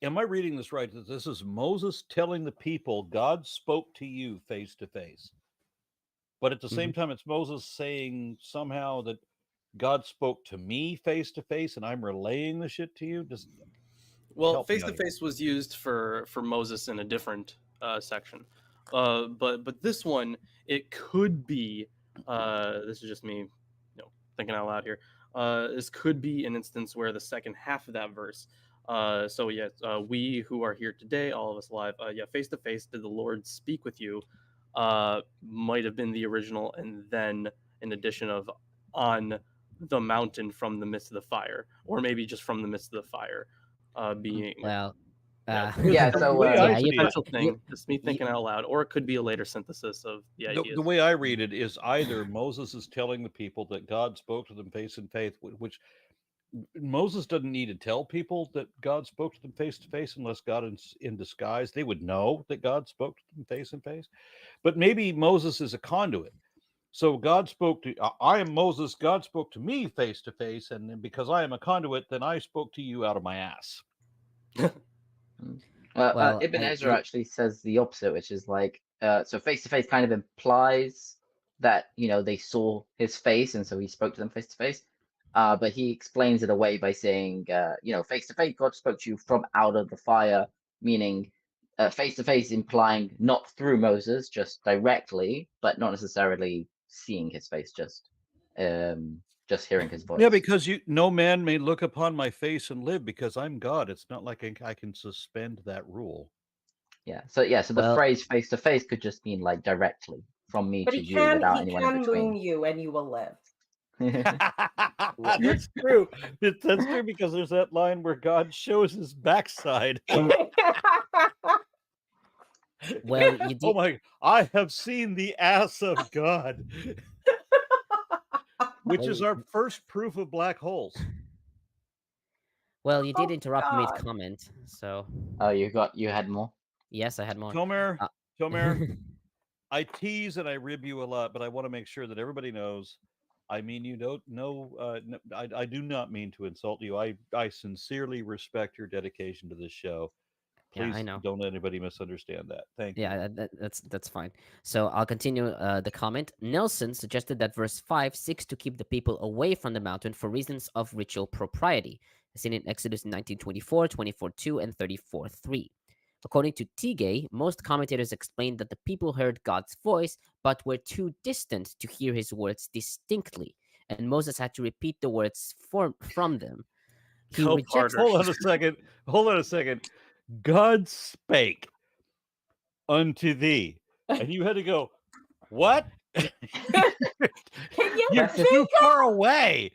Am I reading this right? That this is Moses telling the people, God spoke to you face to face. But at the same time, it's Moses saying somehow that God spoke to me face to face and I'm relaying the shit to you. Well, face to face was used for Moses in a different section. But this one, it could be, this is just me, thinking out loud here. This could be an instance where the second half of that verse, we who are here today, all of us alive, face to face, did the Lord speak with you? Might have been the original, and then an addition of on the mountain from the midst of the fire, or maybe just from the midst of the fire being. Well, Yeah, The so way I yeah, see it, Potential thing, just me thinking out loud, or it could be a later synthesis of the ideas. the way I read it is either Moses is telling the people that God spoke to them face and face, which Moses doesn't need to tell people that God spoke to them face to face unless God is in disguise. They would know that God spoke to them face and face. But maybe Moses is a conduit. So God spoke to, I am Moses, God spoke to me face to face, and then because I am a conduit, then I spoke to you out of my ass. Well, Ibn Ezra actually says the opposite, which is like, so face to face kind of implies that, they saw his face, and so he spoke to them face to face. But he explains it away by saying, face to face, God spoke to you from out of the fire, meaning face to face implying not through Moses, just directly, but not necessarily seeing his face, just hearing his voice. Yeah, because no man may look upon my face and live, because I'm God. It's not like I can suspend that rule. Yeah. So the phrase face to face could just mean like directly from me to you without anyone in between. Moon you and you will live. That's true. That's true, because there's that line where God shows his backside. Well, you did... Oh my! I have seen the ass of God, which is our first proof of black holes. Well, you did interrupt mid-comment, so. Oh, you had more? Yes, I had more. Tomer, I tease and I rib you a lot, but I want to make sure that everybody knows. I mean, you don't know. I do not mean to insult you. I sincerely respect your dedication to this show. Please, I know. Don't let anybody misunderstand that. Thank you. Yeah, that's fine. So I'll continue the comment. Nelson suggested that verse 5 seeks to keep the people away from the mountain for reasons of ritual propriety, as seen in Exodus 19:24, 24:2, and 34:3. According to Tigay, most commentators explained that the people heard God's voice, but were too distant to hear his words distinctly, and Moses had to repeat the words from them. Hold on a second. God spake unto thee, and you had to go, what? You're too far away.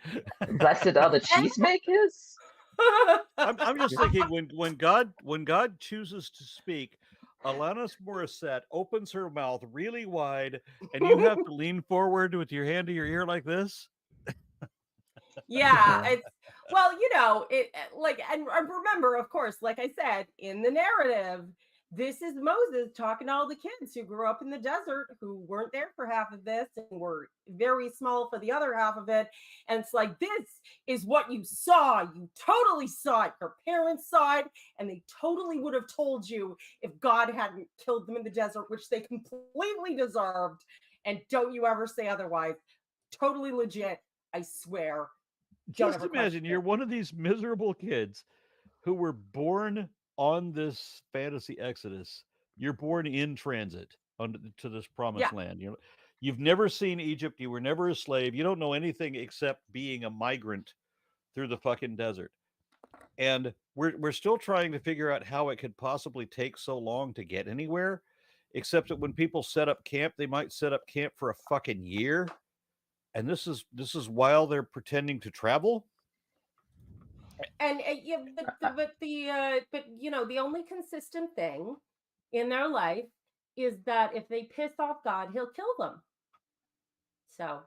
Blessed are the cheesemakers. I'm just thinking, when God chooses to speak, Alanis Morissette opens her mouth really wide, and you have to lean forward with your hand to your ear like this. Yeah, it's and remember, of course, like I said, in the narrative, this is Moses talking to all the kids who grew up in the desert, who weren't there for half of this and were very small for the other half of it. And it's like, this is what you saw. You totally saw it. Your parents saw it, and they totally would have told you if God hadn't killed them in the desert, which they completely deserved. And don't you ever say otherwise. Totally legit, I swear. Just imagine you're one of these miserable kids who were born on this fantasy exodus. You're born in transit to this promised land. You've never seen Egypt. You were never a slave. You don't know anything except being a migrant through the fucking desert. And we're still trying to figure out how it could possibly take so long to get anywhere, except that when people set up camp, they might set up camp for a fucking year. And this is while they're pretending to travel. And the only consistent thing in their life is that if they piss off God, he'll kill them. So,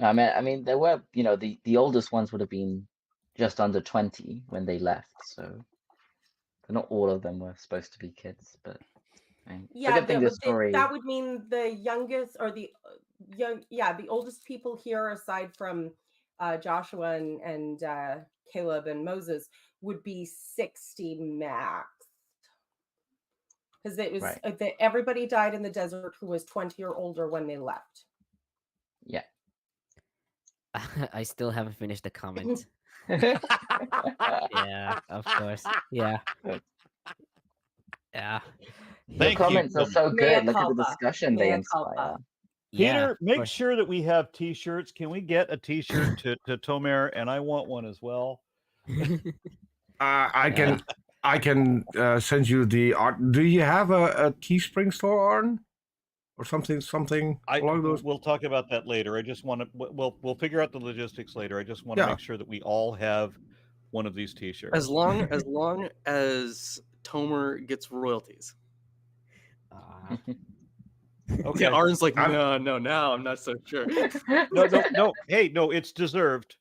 I mean, there were, the oldest ones would have been just under 20 when they left. So not all of them were supposed to be kids, but that would mean the youngest or the oldest people here, aside from Joshua and Caleb and Moses, would be 60 max, because it was everybody died in the desert who was 20 or older when they left. Yeah. I still haven't finished the comment. Yeah, of course. Yeah. The comments are so good. Look at the discussion they inspire. Peter, make sure that we have T-shirts. Can we get a T-shirt to Tomer? And I want one as well. I can send you the art. Do you have a Teespring store, Arn, or something along those? We'll talk about that later. I just want to. We'll figure out the logistics later. I just want to make sure that we all have one of these T-shirts. As long as Tomer gets royalties. Okay. Yeah, Arden's like, no, now I'm not so sure. No. Hey, no, it's deserved.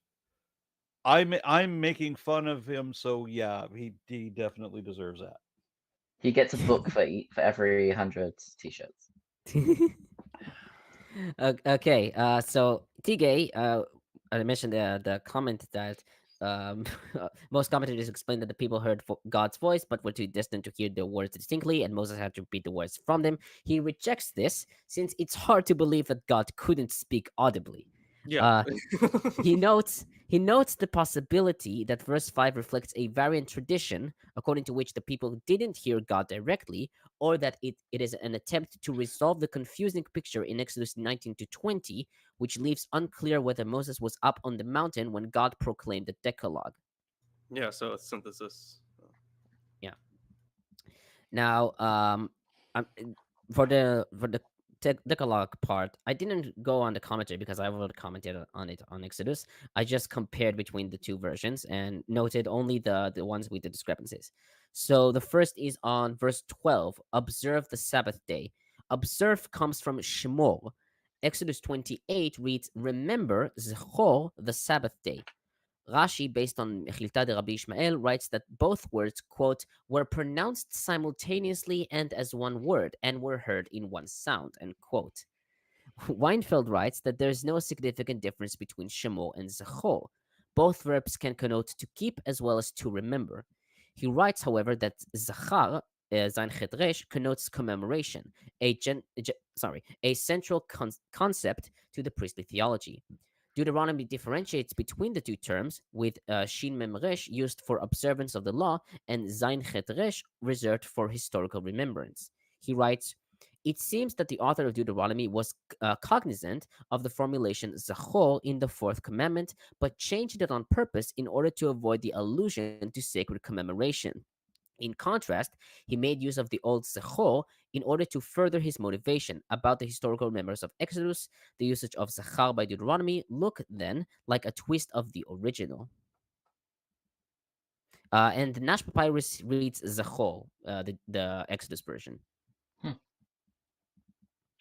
I'm making fun of him, so yeah, he definitely deserves that. He gets a book for every 100 T-shirts. Okay, so Tigay, I mentioned the comment that most commentators explained that the people heard God's voice but were too distant to hear the words distinctly, and Moses had to repeat the words from them. He rejects this since it's hard to believe that God couldn't speak audibly. Yeah. He notes the possibility that verse 5 reflects a variant tradition according to which the people didn't hear God directly, or that it is an attempt to resolve the confusing picture in Exodus 19 to 20, which leaves unclear whether Moses was up on the mountain when God proclaimed the Decalogue. Yeah, so it's synthesis. Yeah. Now, for the Decalogue part, I didn't go on the commentary because I already commented on it on Exodus. I just compared between the two versions and noted only the ones with the discrepancies. So the first is on verse 12, observe the Sabbath day. Observe comes from Shemor. Exodus 28 reads, remember, Zechor, the Sabbath day. Rashi, based on Mechilta de Rabbi Ishmael, writes that both words, quote, were pronounced simultaneously and as one word, and were heard in one sound, end quote. Weinfeld writes that there is no significant difference between Shemor and Zechor. Both verbs can connote to keep as well as to remember. He writes, however, that Zachar, Zain Chet Resh, connotes commemoration, a central concept to the priestly theology. Deuteronomy differentiates between the two terms, with Shin Mem Resh used for observance of the law and Zain Chet Resh reserved for historical remembrance. He writes, it seems that the author of Deuteronomy was cognizant of the formulation Zachor in the fourth commandment, but changed it on purpose in order to avoid the allusion to sacred commemoration. In contrast, he made use of the old Zechor in order to further his motivation about the historical remembrance of Exodus. The usage of Zachar by Deuteronomy look then like a twist of the original. And the Nash Papyrus reads Zechor, the Exodus version.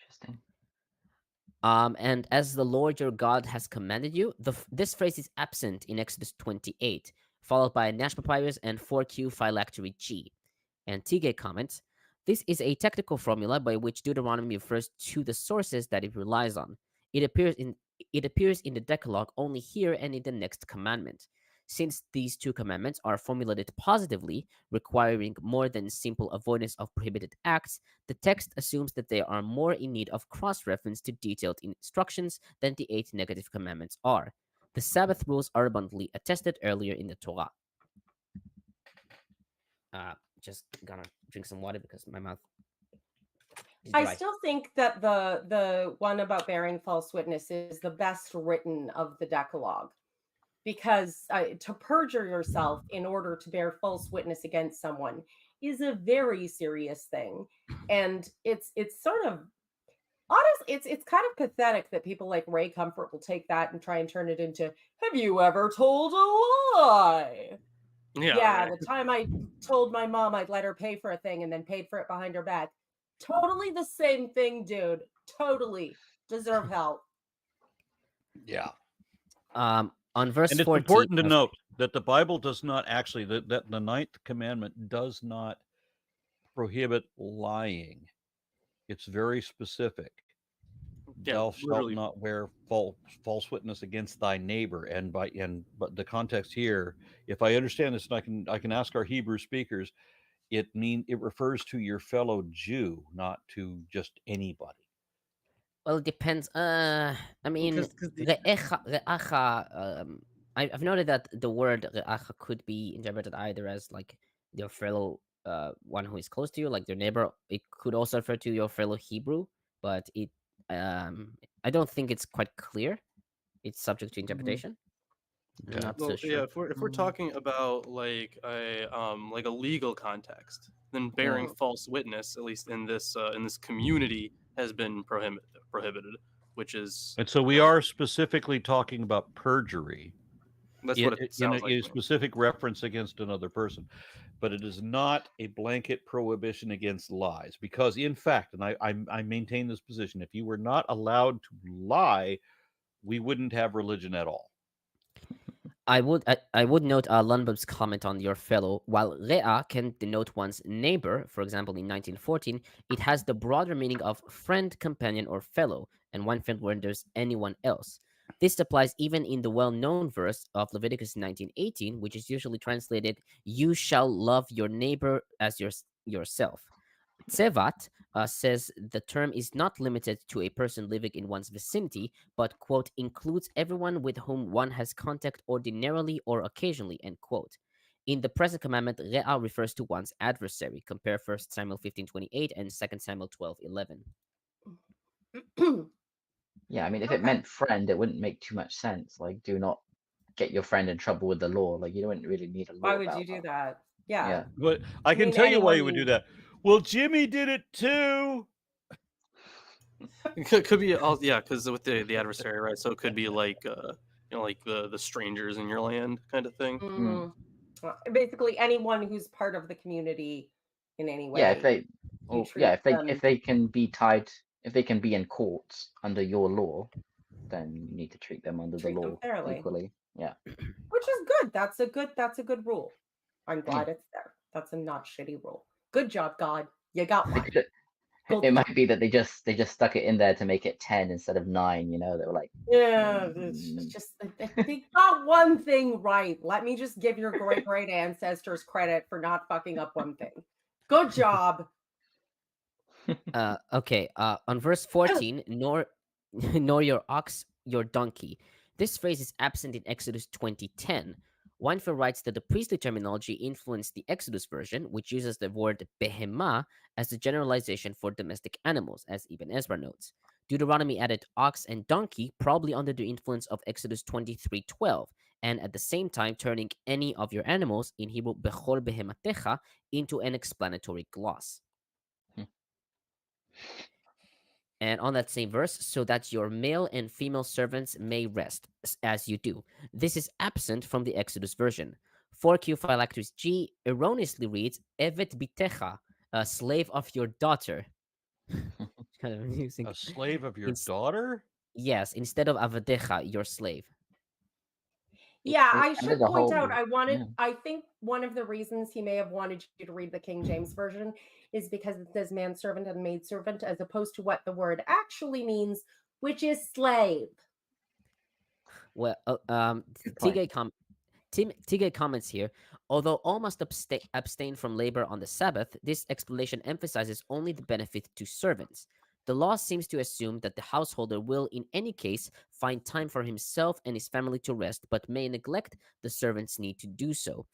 Interesting. And as the Lord your God has commanded you, this phrase is absent in Exodus 28, followed by a Nash Papyrus and 4Q phylactery G. And Tigay comments, this is a technical formula by which Deuteronomy refers to the sources that it relies on. It appears in the Decalogue only here and in the next commandment. Since these two commandments are formulated positively, requiring more than simple avoidance of prohibited acts, the text assumes that they are more in need of cross-reference to detailed instructions than the 8 negative commandments are. The Sabbath rules are abundantly attested earlier in the Torah. Just gonna drink some water because my mouth is dry. I still think that the one about bearing false witness is the best written of the Decalogue, because to perjure yourself in order to bear false witness against someone is a very serious thing, and it's sort of honest. It's kind of pathetic that people like Ray Comfort will take that and try and turn it into, have you ever told a lie? Yeah, right. The time I told my mom I'd let her pay for a thing and then paid for it behind her back. Totally the same thing, dude. Totally deserve help. Yeah. On verse 14. And it's important to note that the Bible does not actually, that the 9th commandment does not prohibit lying. It's very specific. Yeah, thou shalt not bear false witness against thy neighbor. But the context here, if I understand this, and I can ask our Hebrew speakers, it refers to your fellow Jew, not to just anybody. Well, it depends. I mean, I've noted that the word re'acha could be interpreted either as like your fellow one who is close to you, like your neighbor. It could also refer to your fellow Hebrew, but I don't think it's quite clear. It's subject to interpretation. I'm not so sure. Yeah, if we're talking about like a legal context, then bearing false witness, at least in this community, has been prohibited, which is. And so we are specifically talking about perjury. That's what it sounds like. A specific reference against another person, but it is not a blanket prohibition against lies. Because, in fact, and I maintain this position, if you were not allowed to lie, we wouldn't have religion at all. I would note Lundbom's comment on your fellow. While Rea can denote one's neighbor, for example, in 1914, it has the broader meaning of friend, companion, or fellow, and Weinfeld renders anyone else. This applies even in the well-known verse of Leviticus 19:18, which is usually translated, "You shall love your neighbor as yourself." Tsevat says the term is not limited to a person living in one's vicinity, but, quote, includes everyone with whom one has contact ordinarily or occasionally, end quote. In the present commandment, Re'ah refers to one's adversary. Compare 1 Samuel 15:28 and 2 Samuel 12:11. Yeah, I mean, if it meant friend, it wouldn't make too much sense. Like, do not get your friend in trouble with the law. Like, you don't really need a law. Why would you do that? Yeah. But I can tell you why you would do that. Well, Jimmy did it too. It could be all, yeah, because with the adversary, right? So it could be like like the strangers in your land kind of thing. Well, basically, anyone who's part of the community in any way. Yeah, if they can be tied, if they can be in courts under your law, then you need to treat them under the law equally. Yeah, which is good. That's a good rule. I'm glad it's there. That's a not shitty rule. Good job, God. You got one. It might be that they just stuck it in there to make it 10 instead of 9. They were like, yeah, it's just they got one thing right. Let me just give your great ancestors credit for not fucking up one thing. Good job. Okay. On verse 14, nor your ox, your donkey. This phrase is absent in Exodus 20:10. Weinfeld writes that the priestly terminology influenced the Exodus version, which uses the word behemah as a generalization for domestic animals, as Ibn Ezra notes. Deuteronomy added ox and donkey, probably under the influence of Exodus 23:12, and at the same time turning any of your animals, in Hebrew bechol behematecha, into an explanatory gloss. And on that same verse, so that your male and female servants may rest, as you do. This is absent from the Exodus version. 4Q phylacteries G erroneously reads, Evet bitecha, a slave of your daughter. Kind of amusing. A slave of your daughter? Yes, instead of avadecha, your slave. Yeah, I should point out, I think one of the reasons he may have wanted you to read the King James Version is because it says manservant and maidservant, as opposed to what the word actually means, which is slave. Well, Tigay comments here, although all must abstain from labor on the Sabbath, this explanation emphasizes only the benefit to servants. The law seems to assume that the householder will, in any case, find time for himself and his family to rest, but may neglect the servant's need to do so.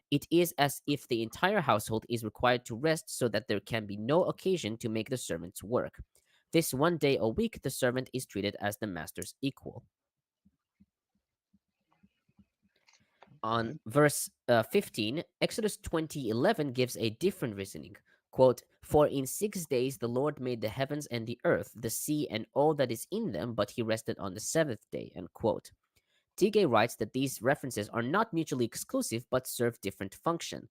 It is as if the entire household is required to rest so that there can be no occasion to make the servants work. This one day a week, the servant is treated as the master's equal. On verse 15, Exodus 20:11 gives a different reasoning. Quote, for in 6 days the Lord made the heavens and the earth, the sea, and all that is in them, but he rested on the seventh day, end quote. Tigay writes that these references are not mutually exclusive, but serve different function.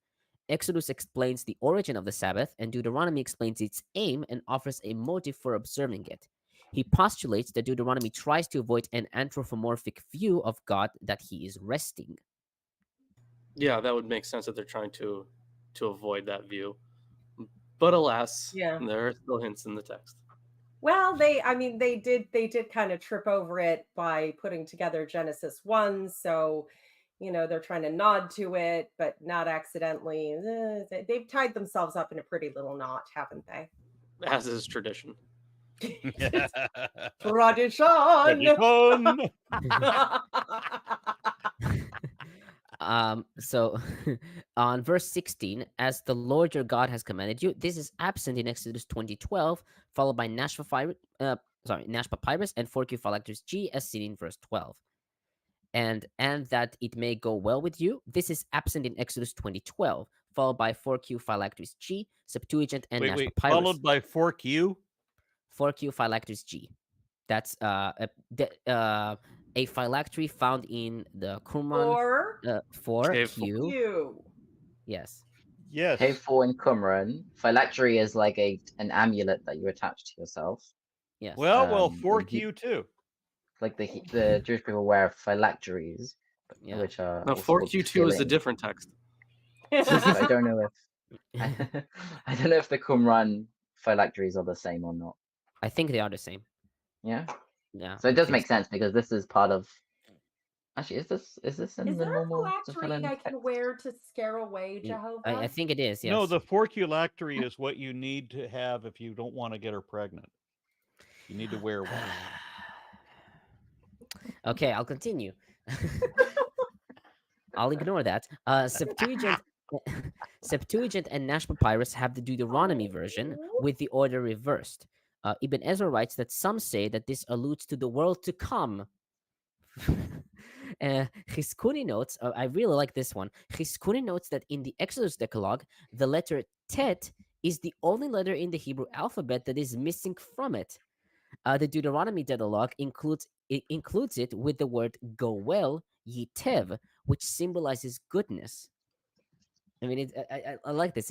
Exodus explains the origin of the Sabbath, and Deuteronomy explains its aim and offers a motive for observing it. He postulates that Deuteronomy tries to avoid an anthropomorphic view of God, that he is resting. Yeah, that would make sense that they're trying to avoid that view. But alas, there are still hints in the text. Well, they did kind of trip over it by putting together Genesis 1, so they're trying to nod to it, but not accidentally. They've tied themselves up in a pretty little knot, haven't they? As is tradition. Tradition. So on verse 16, as the Lord your God has commanded you, this is absent in Exodus 20:12, followed by Nash Papyrus and 4Q phylacteries G, as seen in verse 12. And that it may go well with you, this is absent in Exodus 20:12, followed by 4Q phylacteries G, Septuagint, and Nash Papyrus. Followed by 4Q? 4Q phylacteries G. That's a phylactery found in the Qumran for Q. Q. Yes. Yes. K4 in Qumran. Phylactery is like an amulet that you attach to yourself. Yes. Well, 4Q too. Like the Jewish people wear phylacteries, Yeah. which are No, also 4Q2 is a different text. I don't know if the Qumran phylacteries are the same or not. I think they are the same. Yeah. Yeah. So it does make sense because this is part of. Actually, is this in Is the there normal a phylactery I can wear to scare away Jehovah? I think it is. Yes. No, the phylactery is what you need to have if you don't want to get her pregnant. You need to wear one. Okay, I'll continue. I'll ignore that. Septuagint and Nash Papyrus have the Deuteronomy version with the order reversed. Ibn Ezra writes that some say that this alludes to the world to come. Chizkuni notes, I really like this one. Chizkuni notes that in the Exodus Decalogue, the letter Tet is the only letter in the Hebrew alphabet that is missing from it. The Deuteronomy Decalogue includes it with the word goel, yitev, which symbolizes goodness. I mean, I like this.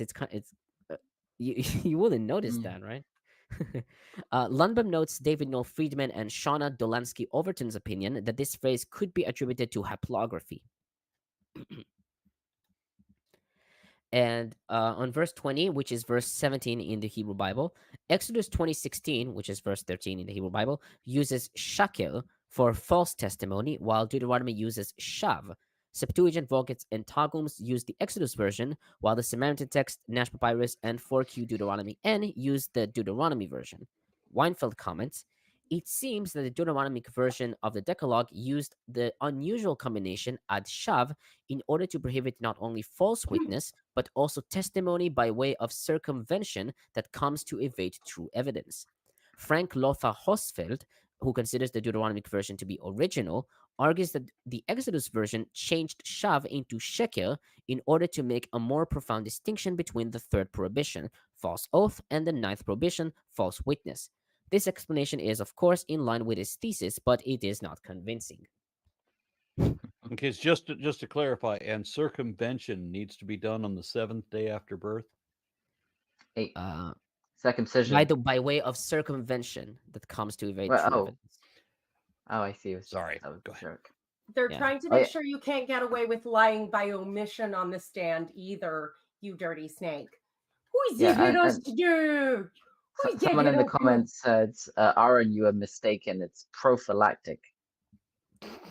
You wouldn't notice that, right? Lundbom notes David Noel Friedman and Shauna Dolansky Overton's opinion that this phrase could be attributed to haplography. And on verse 20, which is verse 17 in the Hebrew Bible, Exodus 20:16, which is verse 13 in the Hebrew Bible, uses shakel for false testimony, while Deuteronomy uses shav. Septuagint, Vulgates, and Targums use the Exodus version, while the Samaritan text, Nash Papyrus, and 4Q Deuteronomy N use the Deuteronomy version. Weinfeld comments, it seems that the Deuteronomic version of the Decalogue used the unusual combination ad shav in order to prohibit not only false witness, but also testimony by way of circumvention that comes to evade true evidence. Frank Lothar Hosfeld, who considers the Deuteronomic version to be original, argues that the Exodus version changed shav into shekel in order to make a more profound distinction between the third prohibition, false oath, and the ninth prohibition, false witness. This explanation is, of course, in line with his thesis, but it is not convincing. Okay, just to clarify, and circumvention needs to be done on the 7th day after birth? Circumcision. By way of circumvention that comes to evade true evidence. Oh, I see. Sorry. Go ahead. They're trying to make sure you can't get away with lying by omission on the stand either, you dirty snake. Who's us to do? Someone in the comments said, Aaron, you are mistaken. It's prophylactic,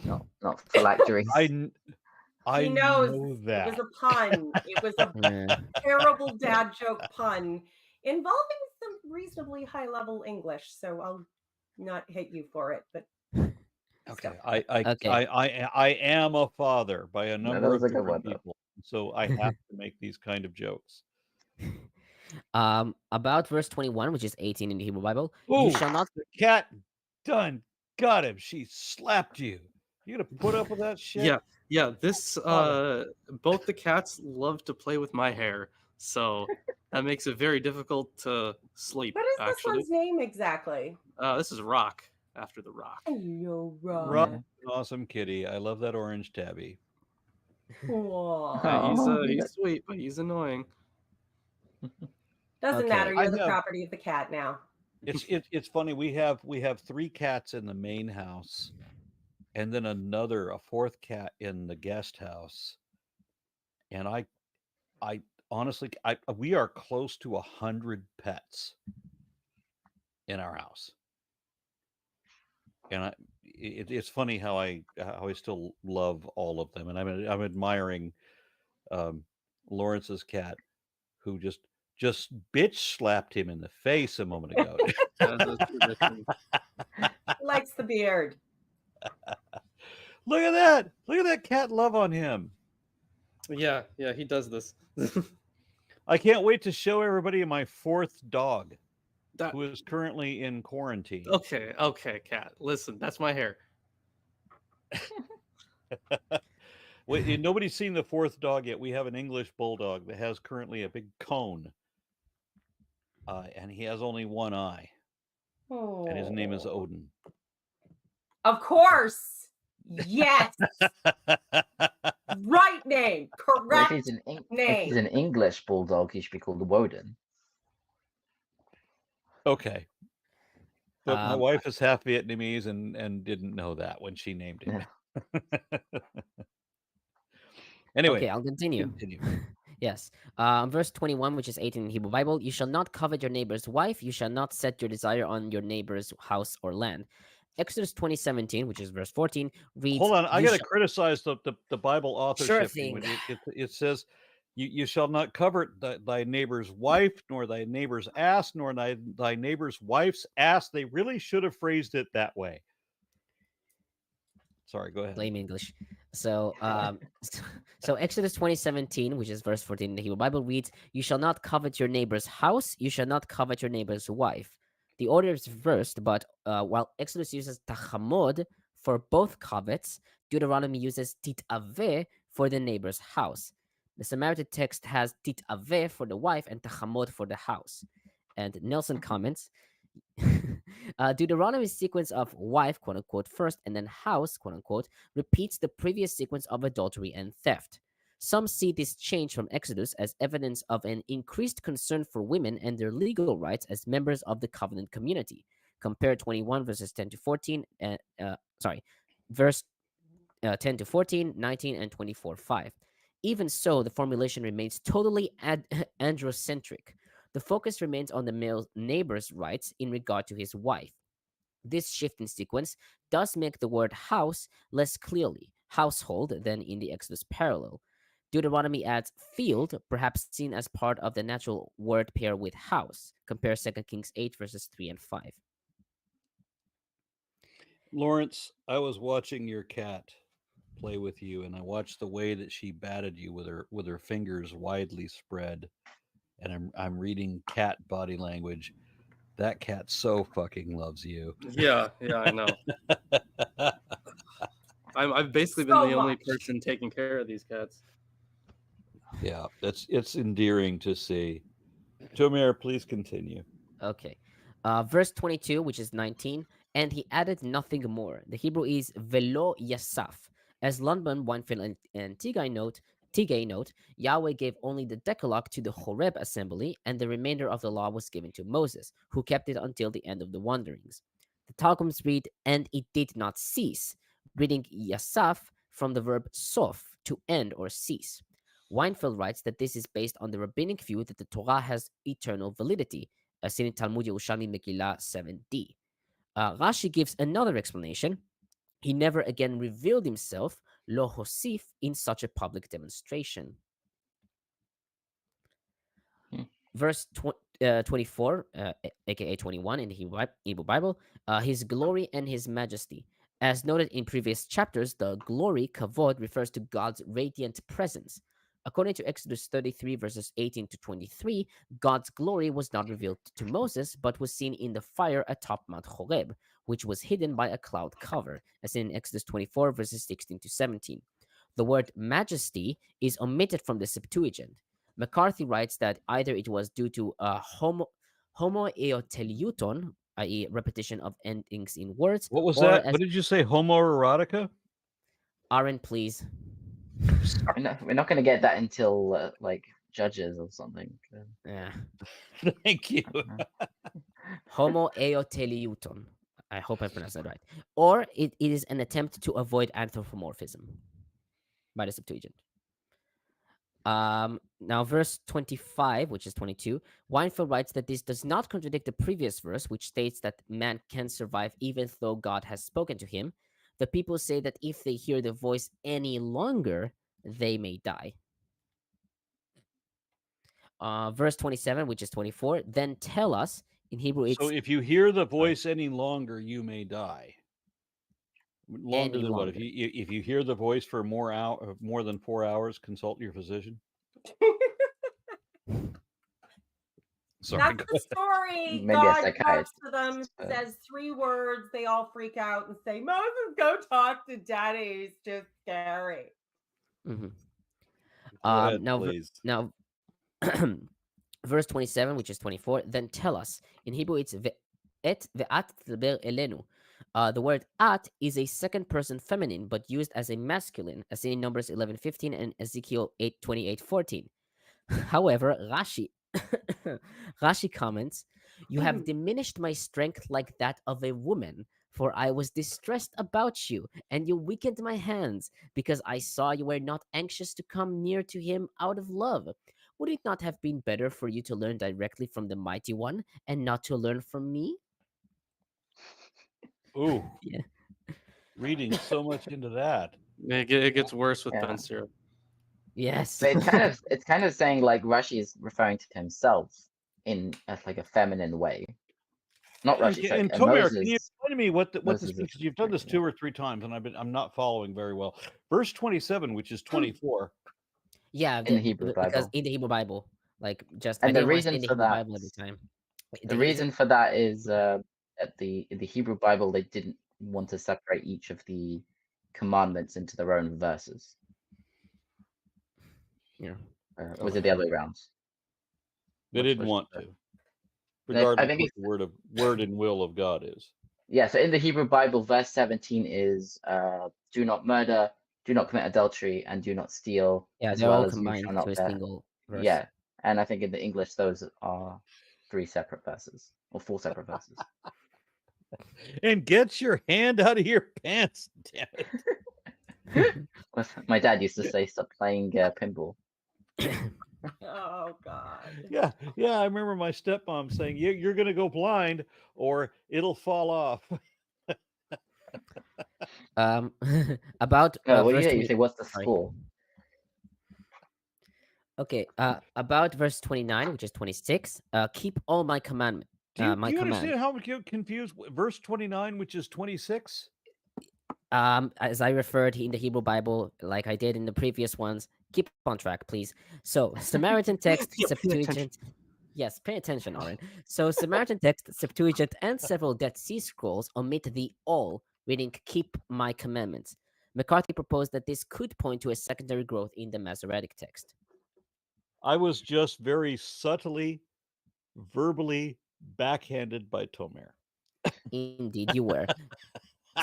not phylacteries. I know that. It was a pun. It was a terrible dad joke pun involving some reasonably high-level English. So I'll not hate you for it, but okay. I am a father by a number of different people, so I have to make these kind of jokes. About verse 21, which is 18 in the Hebrew Bible, you shall not. The cat done got him. She slapped you. You gonna put up with that shit? Yeah. This both the cats love to play with my hair, so that makes it very difficult to sleep. What is this one's name exactly? This is Rock, after the Rock. Hello, Rock. Rock, awesome kitty. I love that orange tabby. He's sweet, but he's annoying. Doesn't matter. You're the property of the cat now. It's funny. We have 3 cats in the main house, and then a 4th cat in the guest house. And I honestly, we are close to 100 pets in our house. And it's funny how I still love all of them. And I'm admiring Lawrence's cat, who just bitch slapped him in the face a moment ago. Likes the beard. Look at that! Look at that cat love on him. Yeah, he does this. I can't wait to show everybody my 4th dog, who is currently in quarantine. Okay, cat. Listen, that's my hair. Wait, nobody's seen the 4th dog yet. We have an English bulldog that has currently a big cone, and he has only one eye. And his name is Odin. Of course. Yes. Right name. Correct If name. he's an English bulldog, he should be called Woden. Okay. But my wife is half Vietnamese and didn't know that when she named him. Anyway. Okay, I'll continue. Yes. Verse 21, which is 18 in the Hebrew Bible, you shall not covet your neighbor's wife, you shall not set your desire on your neighbor's house or land. Exodus 20:17, which is verse 14, reads... Hold on, I got to criticize the Bible authorship. Sure thing. It says, you shall not covet thy neighbor's wife, nor thy neighbor's ass, nor thy neighbor's wife's ass. They really should have phrased it that way. Sorry, go ahead. Blame English. So Exodus 20:17, which is verse 14 in the Hebrew Bible, reads, you shall not covet your neighbor's house, you shall not covet your neighbor's wife. The order is reversed, but while Exodus uses tachamod for both covets, Deuteronomy uses titaveh for the neighbor's house. The Samaritan text has titaveh for the wife and tachamod for the house. And Nelson comments, Deuteronomy's sequence of wife, quote unquote, first, and then house, quote unquote, repeats the previous sequence of adultery and theft. Some see this change from Exodus as evidence of an increased concern for women and their legal rights as members of the covenant community. Compare 21 verses 10 to 14, verse 10 to 14, 19, and 24:5. Even so, the formulation remains totally androcentric. The focus remains on the male neighbor's rights in regard to his wife. This shift in sequence does make the word house less clearly household than in the Exodus parallel. Deuteronomy adds field, perhaps seen as part of the natural word pair with house. Compare 2 Kings 8 verses 3 and 5. Lawrence, I was watching your cat play with you, and I watched the way that she batted you with her fingers widely spread. And I'm reading cat body language. That cat so fucking loves you. Yeah, I know. I've basically been the only person taking care of these cats. Yeah, it's endearing to see. Tomer, please continue. Okay. Verse 22, which is 19, and he added nothing more. The Hebrew is velo yasaf. As Lundbom, Weinfeld, and Tigay note, Yahweh gave only the Decalogue to the Horeb assembly, and the remainder of the law was given to Moses, who kept it until the end of the wanderings. The Targums read, and it did not cease, reading yasaf from the verb sof, to end or cease. Weinfeld writes that this is based on the rabbinic view that the Torah has eternal validity, as seen in Talmud Yerushalmi Megillah 7d. Rashi gives another explanation. He never again revealed himself, lo hosif, in such a public demonstration. Verse 24, aka 21 in the Hebrew Bible, his glory and his majesty. As noted in previous chapters, the glory, kavod, refers to God's radiant presence. According to Exodus 33, verses 18 to 23, God's glory was not revealed to Moses, but was seen in the fire atop Mount Horeb, which was hidden by a cloud cover, as in Exodus 24, verses 16 to 17. The word majesty is omitted from the Septuagint. McCarthy writes that either it was due to a homoeoteliuton, i.e. repetition of endings in words. What was that? What did you say, homoerotica? Aaron, please. We're not going to get that until Judges or something. Yeah. Thank you. Homoeoteliuton. I hope I pronounced that right. Or it is an attempt to avoid anthropomorphism by the Septuagint. Now, verse 25, which is 22, Weinfeld writes that this does not contradict the previous verse, which states that man can survive even though God has spoken to him. The people say that if they hear the voice any longer, they may die. Verse 27, which is 24, then tell us, in Hebrew it's... So if you hear the voice any longer, you may die. Longer than what? If you hear the voice for more than 4 hours, consult your physician. Sorry, that's the story. Maybe God talks to them, says 3 words, they all freak out and say, Moses, go talk to daddy. It's just scary. Mm-hmm. Ahead, now, verse 27, which is 24, then tell us. In Hebrew, it's ve'et ve'at tdaber elenu. The word at is a second person feminine, but used as a masculine, as seen in Numbers 11:15 and Ezekiel 8:28-14. However, Rashi comments, "You have diminished my strength like that of a woman, for I was distressed about you, and you weakened my hands, because I saw you were not anxious to come near to him out of love. Would it not have been better for you to learn directly from the Mighty One, and not to learn from me?" Ooh, Yeah. reading so much into that. It gets worse with Yeah. Ben Sira. Yes. But it's kind of saying like Rashi is referring to himself in like a feminine way. Not Rashi, sorry. And And Tomer, can you Moses. explain to me what this Moses means? is Because you've done this referring, 2 or 3 times, and I'm not following very well. Verse 27, which is 24. Yeah, in the Hebrew because Bible. in the Hebrew Bible, like just And I the didn't want to say reason in the for Hebrew that, Bible every time. the reason for that is that in the Hebrew Bible they didn't want to separate each of the commandments into their own verses. Yeah. Was it the other way around? They Which- didn't which want was to, it? regardless I think of what the word and will of God is. Yeah, so in the Hebrew Bible, verse 17 is do not murder, do not commit adultery, and do not steal, Yeah, as they're well all as you combined shall into not a bear. single verse. Yeah, and I think in the English those are 3 separate verses, or 4 separate verses. And get your hand out of your pants, damn it. My dad used to say, stop playing pinball. Oh God. Yeah, I remember my stepmom saying, "You're going to go blind, or it'll fall off." About No, what do verse you say? You 20 say, what's the sorry. score? Okay, about verse 29, which is 26. Keep all my commandment. Do you my command. understand how much you confused verse 29, which is 26? As I referred in the Hebrew Bible, like I did in the previous ones, keep on track, please. So, Samaritan text, Yeah, pay attention. Septuagint. Yes, pay attention, Oren. So, Samaritan text, Septuagint, and several Dead Sea Scrolls omit the all, reading "keep my commandments." McCarthy proposed that this could point to a secondary growth in the Masoretic text. I was just very subtly, verbally backhanded by Tomer. Indeed, you were.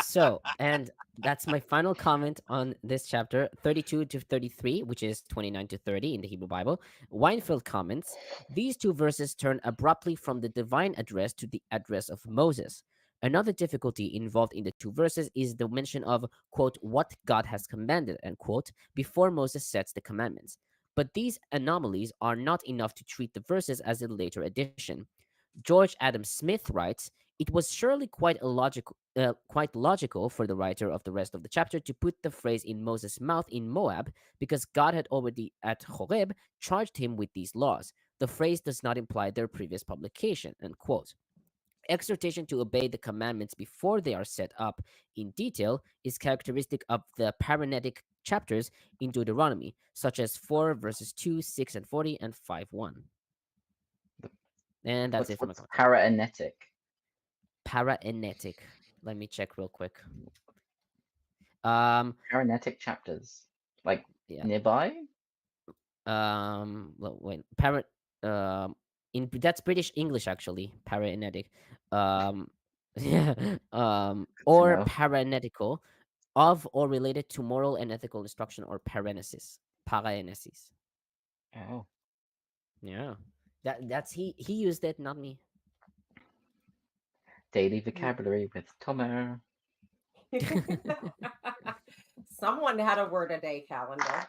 So, and that's my final comment on this chapter 32 to 33, which is 29 to 30 in the Hebrew Bible. Weinfeld comments, these 2 verses turn abruptly from the divine address to the address of Moses. Another difficulty involved in the 2 verses is the mention of, quote, what God has commanded, end quote, before Moses sets the commandments. But these anomalies are not enough to treat the verses as a later addition. George Adam Smith writes, it was surely quite logical for the writer of the rest of the chapter to put the phrase in Moses' mouth in Moab, because God had already at Horeb charged him with these laws. The phrase does not imply their previous publication, end quote. Exhortation to obey the commandments before they are set up in detail is characteristic of the parenetic chapters in Deuteronomy, such as 4 verses 2, 6, and 40, and 5:1. And that's it for my comment. Paraenetic? Paraenetic. Let me check real quick. Paraenetic chapters, like nearby. Well, wait. That's British English actually. Paraenetic. Yeah. Or paranetical, of or related to moral and ethical instruction, or paraenesis. Paraenesis. Oh. Yeah. That's he used it, not me. Daily vocabulary with Tomer. Someone had a word a day calendar.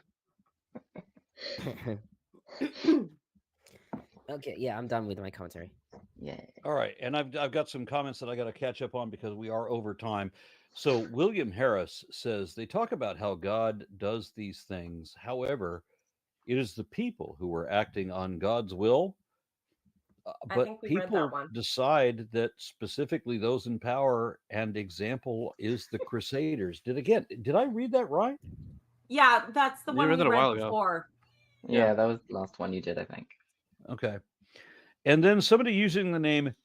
Okay, yeah, I'm done with my commentary. Yeah. All right, and I've got some comments that I got to catch up on because we are over time. So William Harris says they talk about how God does these things. However, it is the people who are acting on God's will. But people decide that specifically those in power and example is the Crusaders. Did I read that right? Yeah, that's the one we read before. Yeah, that was the last one you did, I think. Okay. And then somebody using the name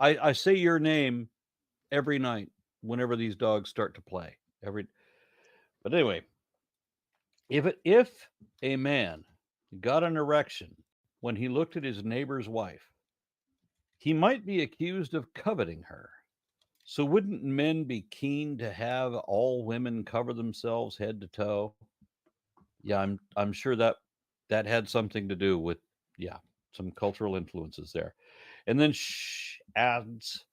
I say your name every night whenever these dogs start to play. But anyway, if a man got an erection when he looked at his neighbor's wife, he might be accused of coveting her. So wouldn't men be keen to have all women cover themselves head to toe? Yeah, I'm sure that had something to do with some cultural influences there. And then adds,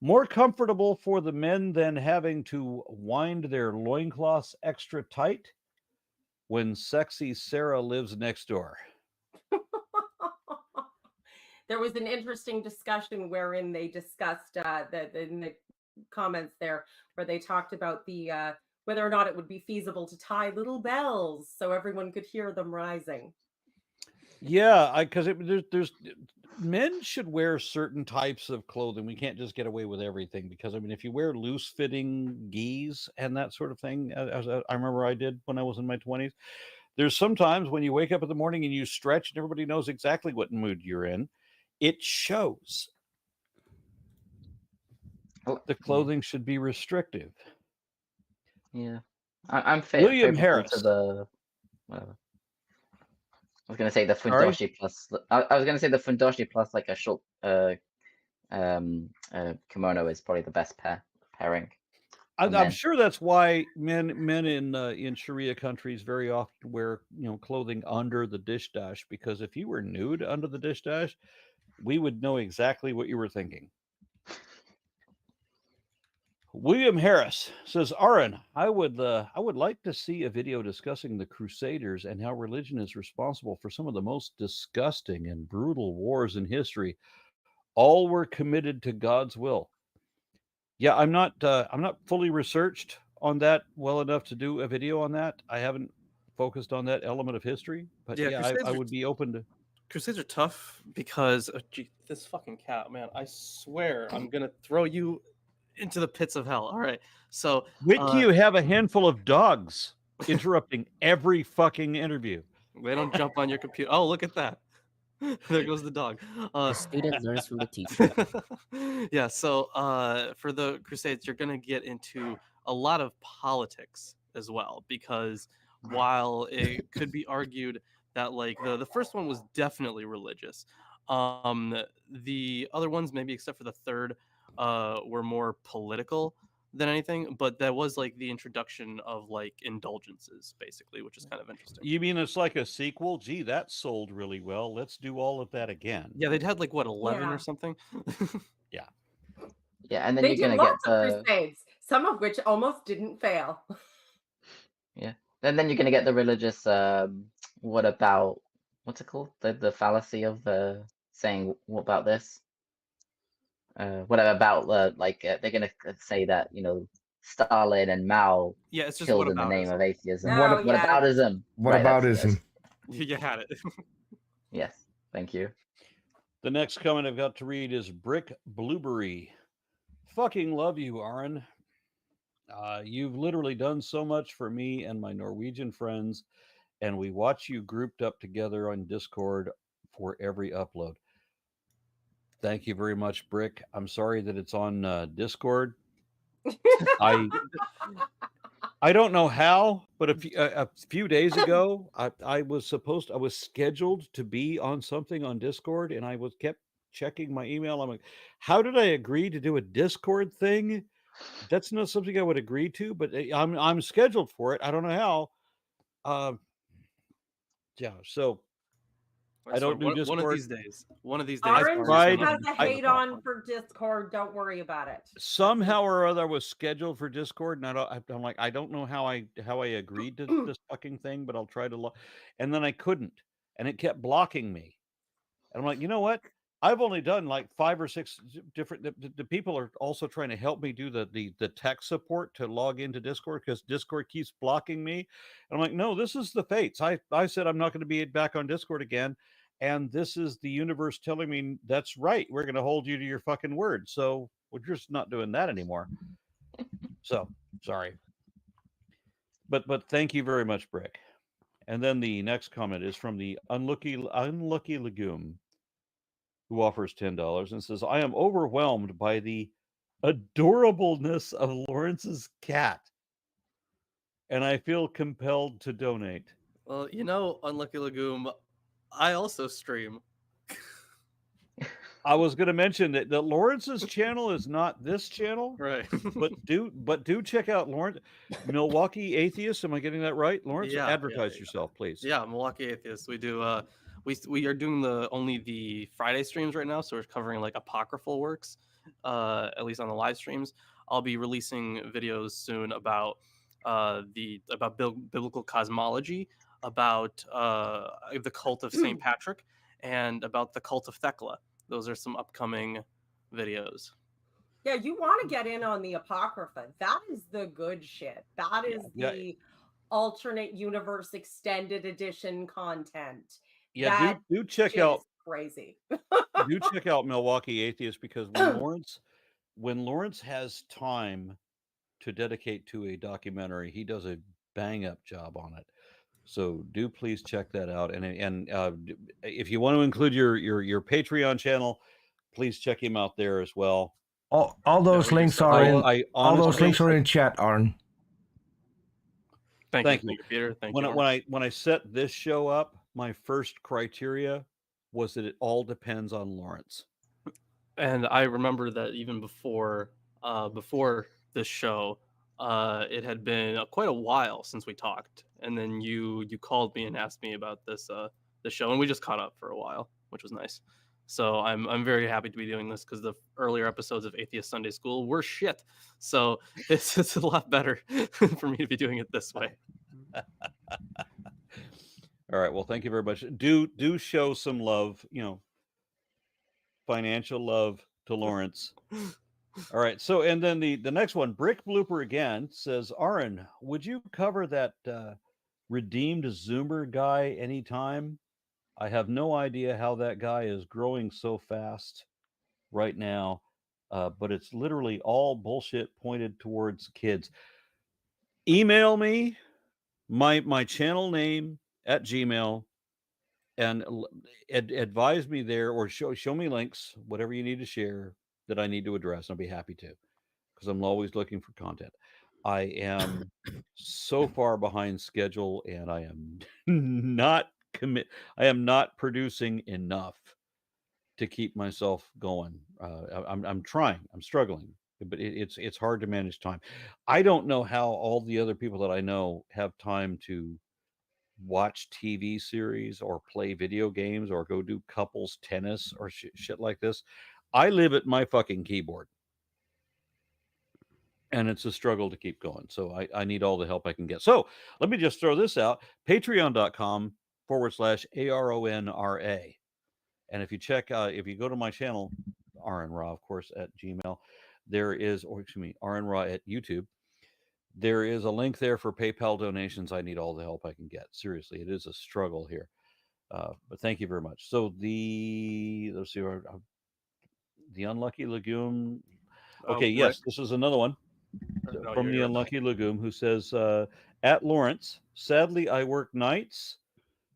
more comfortable for the men than having to wind their loincloths extra tight when sexy Sarah lives next door. There was an interesting discussion wherein they discussed in the comments there, where they talked about the whether or not it would be feasible to tie little bells so everyone could hear them rising. Yeah, because there's men should wear certain types of clothing. We can't just get away with everything, because I mean, if you wear loose fitting gis and that sort of thing, as I remember I did when I was in my 20s, there's sometimes when you wake up in the morning and you stretch and everybody knows exactly what mood you're in. It shows. The clothing should be restrictive. Yeah, I'm William favorable Harris. to the. Whatever. I was gonna say the fundoshi plus. I was gonna say the fundoshi plus like a short kimono is probably the best pairing. I'm sure that's why men in Sharia countries very often wear clothing under the dish dash, because if you were nude under the dish dash, we would know exactly what you were thinking. William Harris says, Aaron, I would like to see a video discussing the Crusaders and how religion is responsible for some of the most disgusting and brutal wars in history. All were committed to God's will. Yeah, I'm not fully researched on that well enough to do a video on that. I haven't focused on that element of history, but I would be open to. Crusades are tough because this fucking cat, man, I swear I'm gonna throw you into the pits of hell. All right, so You have a handful of dogs interrupting every fucking interview. They don't jump on your computer. Oh, look at that. There goes the dog. The student learns from the teacher. Yeah, so for the Crusades, you're going to get into a lot of politics as well, because while it could be argued that like the first one was definitely religious, the other ones, maybe except for the third, were more political than anything, but that was like the introduction of like indulgences, basically, which is kind of interesting. You mean it's like a sequel? Gee, that sold really well. Let's do all of that again. Yeah, they'd had like what, 11 or something. Yeah, and then they you're gonna did lots get of Crusades, some of which almost didn't fail. Yeah, and then you're gonna get the religious. What about what's it called? The fallacy of saying what about this? Whatever about they're gonna say that Stalin and Mao it's just killed in the name of atheism. Oh, What aboutism? What aboutism? You had it. Yes, thank you. The next comment I've got to read is Brick Blueberry. Fucking love you, Aaron. You've literally done so much for me and my Norwegian friends, and we watch you grouped up together on Discord for every upload. Thank you very much, Brick. I'm sorry that it's on Discord. I don't know how, but a few days ago, I was scheduled to be on something on Discord, and I kept checking my email. I'm like, how did I agree to do a Discord thing? That's not something I would agree to, but I'm scheduled for it. I don't know how. Yeah, so I don't do Discord. One of these days. Orange has a hate on for Discord. Don't worry about it. Somehow or other, I was scheduled for Discord, and I'm like, I don't know how I agreed to this fucking thing, but I'll try to and then I couldn't, and it kept blocking me. And I'm like, you know what? I've only done like 5 or 6 different. The people are also trying to help me do the tech support to log into Discord, because Discord keeps blocking me. And I'm like, no, this is the fates. I said I'm not going to be back on Discord again, and this is the universe telling me that's right. We're going to hold you to your fucking word. So we're just not doing that anymore. So sorry, but thank you very much, Brick. And then the next comment is from the unlucky legume, who offers $10 and says, I am overwhelmed by the adorableness of Lawrence's cat, and I feel compelled to donate. Well, Unlucky Legume, I also stream. I was going to mention that Lawrence's channel is not this channel, Right? but do check out Lawrence, Milwaukee Atheist. Am I getting that right, Lawrence? Yeah, Advertise yourself, please. Yeah, Milwaukee Atheist. We do. We are doing only the Friday streams right now, so we're covering like apocryphal works, at least on the live streams. I'll be releasing videos soon about biblical cosmology, about the cult of Saint Patrick, and about the cult of Thecla. Those are some upcoming videos. Yeah, you want to get in on the Apocrypha. That is the good shit. That is the alternate universe extended edition content. Yeah, do check out crazy. do check out Milwaukee Atheist, because when Lawrence has time to dedicate to a documentary, he does a bang up job on it. So do please check that out. And if you want to include your Patreon channel, please check him out there as well. All those links are in chat, Aaron. Thank you, Peter. Thank you. When I set this show up, my first criteria was that it all depends on Lawrence. And I remember that even before this show, it had been quite a while since we talked, and then you called me and asked me about this show, and we just caught up for a while, which was nice. So I'm very happy to be doing this, because the earlier episodes of Atheist Sunday School were shit. So it's a lot better for me to be doing it this way. All right. Well, thank you very much. Do show some love, financial love to Lawrence. All right. So, and then the next one, Brick Blooper again says, Aaron, would you cover that redeemed Zoomer guy anytime? I have no idea how that guy is growing so fast right now, but it's literally all bullshit pointed towards kids. Email me my channel name at Gmail and advise me there, or show me links, whatever you need to share that I need to address. I'll be happy to, because I'm always looking for content. I am so far behind schedule, and I am not producing enough to keep myself going. I'm trying. I'm struggling, but it's hard to manage time. I don't know how all the other people that I know have time to watch TV series or play video games or go do couples tennis or shit like this. I live at my fucking keyboard, and it's a struggle to keep going. So I need all the help I can get. So let me just throw this out: patreon.com/ARONRA. And if you if you go to my channel, RNRaw, of course, at Gmail, there is, or excuse me, RNRaw at YouTube, there is a link there for PayPal donations. I need all the help I can get. Seriously, it is a struggle here. But thank you very much. So let's see, the Unlucky Legume. Okay, yes, this is another one from the Unlucky Legume, who says, at Lawrence, sadly, I work nights,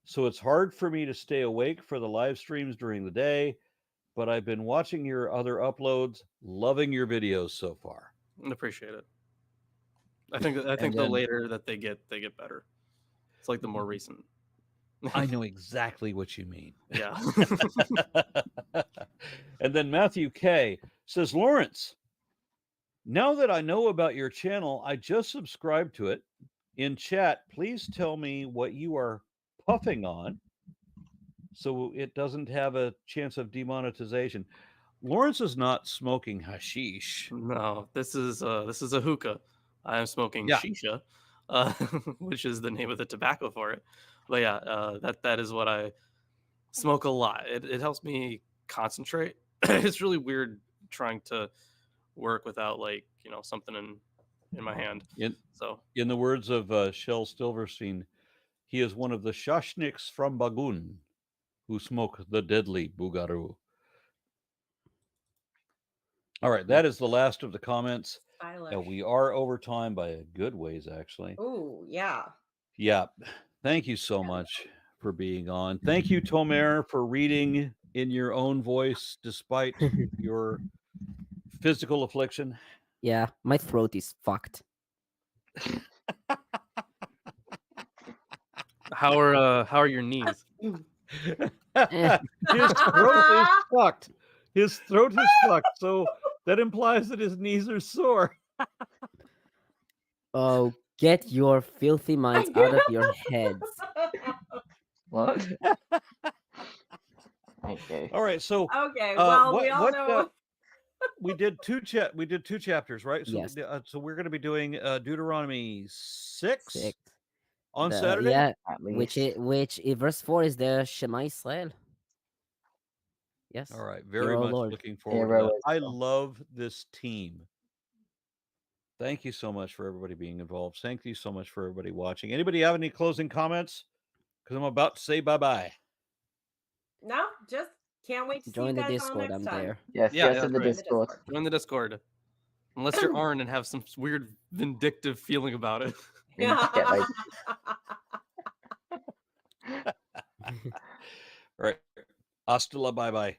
so it's hard for me to stay awake for the live streams during the day, but I've been watching your other uploads, loving your videos so far. Appreciate it. I think the later that they get better. It's like the more recent. I know exactly what you mean. Yeah. And then Matthew K says, Lawrence, now that I know about your channel, I just subscribed to it. In chat, please tell me what you are puffing on so it doesn't have a chance of demonetization. Lawrence is not smoking hashish. No, this is a hookah. I am smoking shisha, which is the name of the tobacco for it. But yeah, that is what I smoke a lot. It helps me concentrate. It's really weird trying to work without something in my hand. In the words of Shel Silverstein, he is one of the Shashniks from Bagun who smoke the deadly Bugaru. All right, that is the last of the comments. We are over time by a good ways, actually. Oh, yeah. Yeah. Thank you so much for being on. Thank you, Tomer, for reading in your own voice despite your physical affliction. Yeah, my throat is fucked. How are your knees? His throat is fucked. his throat is fucked, so that implies that his knees are sore. Oh, get your filthy minds out of your heads. What? Okay. All right, so Okay, well, we all know. We did two chapters, right? So Yes. so we're going to be doing Deuteronomy 6 on The- Saturday. Yeah, At which least. verse 4 is the Shema Israel. Yes. All right, Hear, very O much Lord. looking forward to Hear, O that. I Israel. love this team. Thank you so much for everybody being involved. Thank you so much for everybody watching. Anybody have any closing comments? Because I'm about to say bye-bye. No, just can't wait to Join see the you guys all Discord. next I'm time. there. Yes, Yeah, yes, yeah, in the right. Discord. Join the Discord. Unless you're Arn and have some weird vindictive feeling about it. We need to get like All right. Hasta la bye-bye.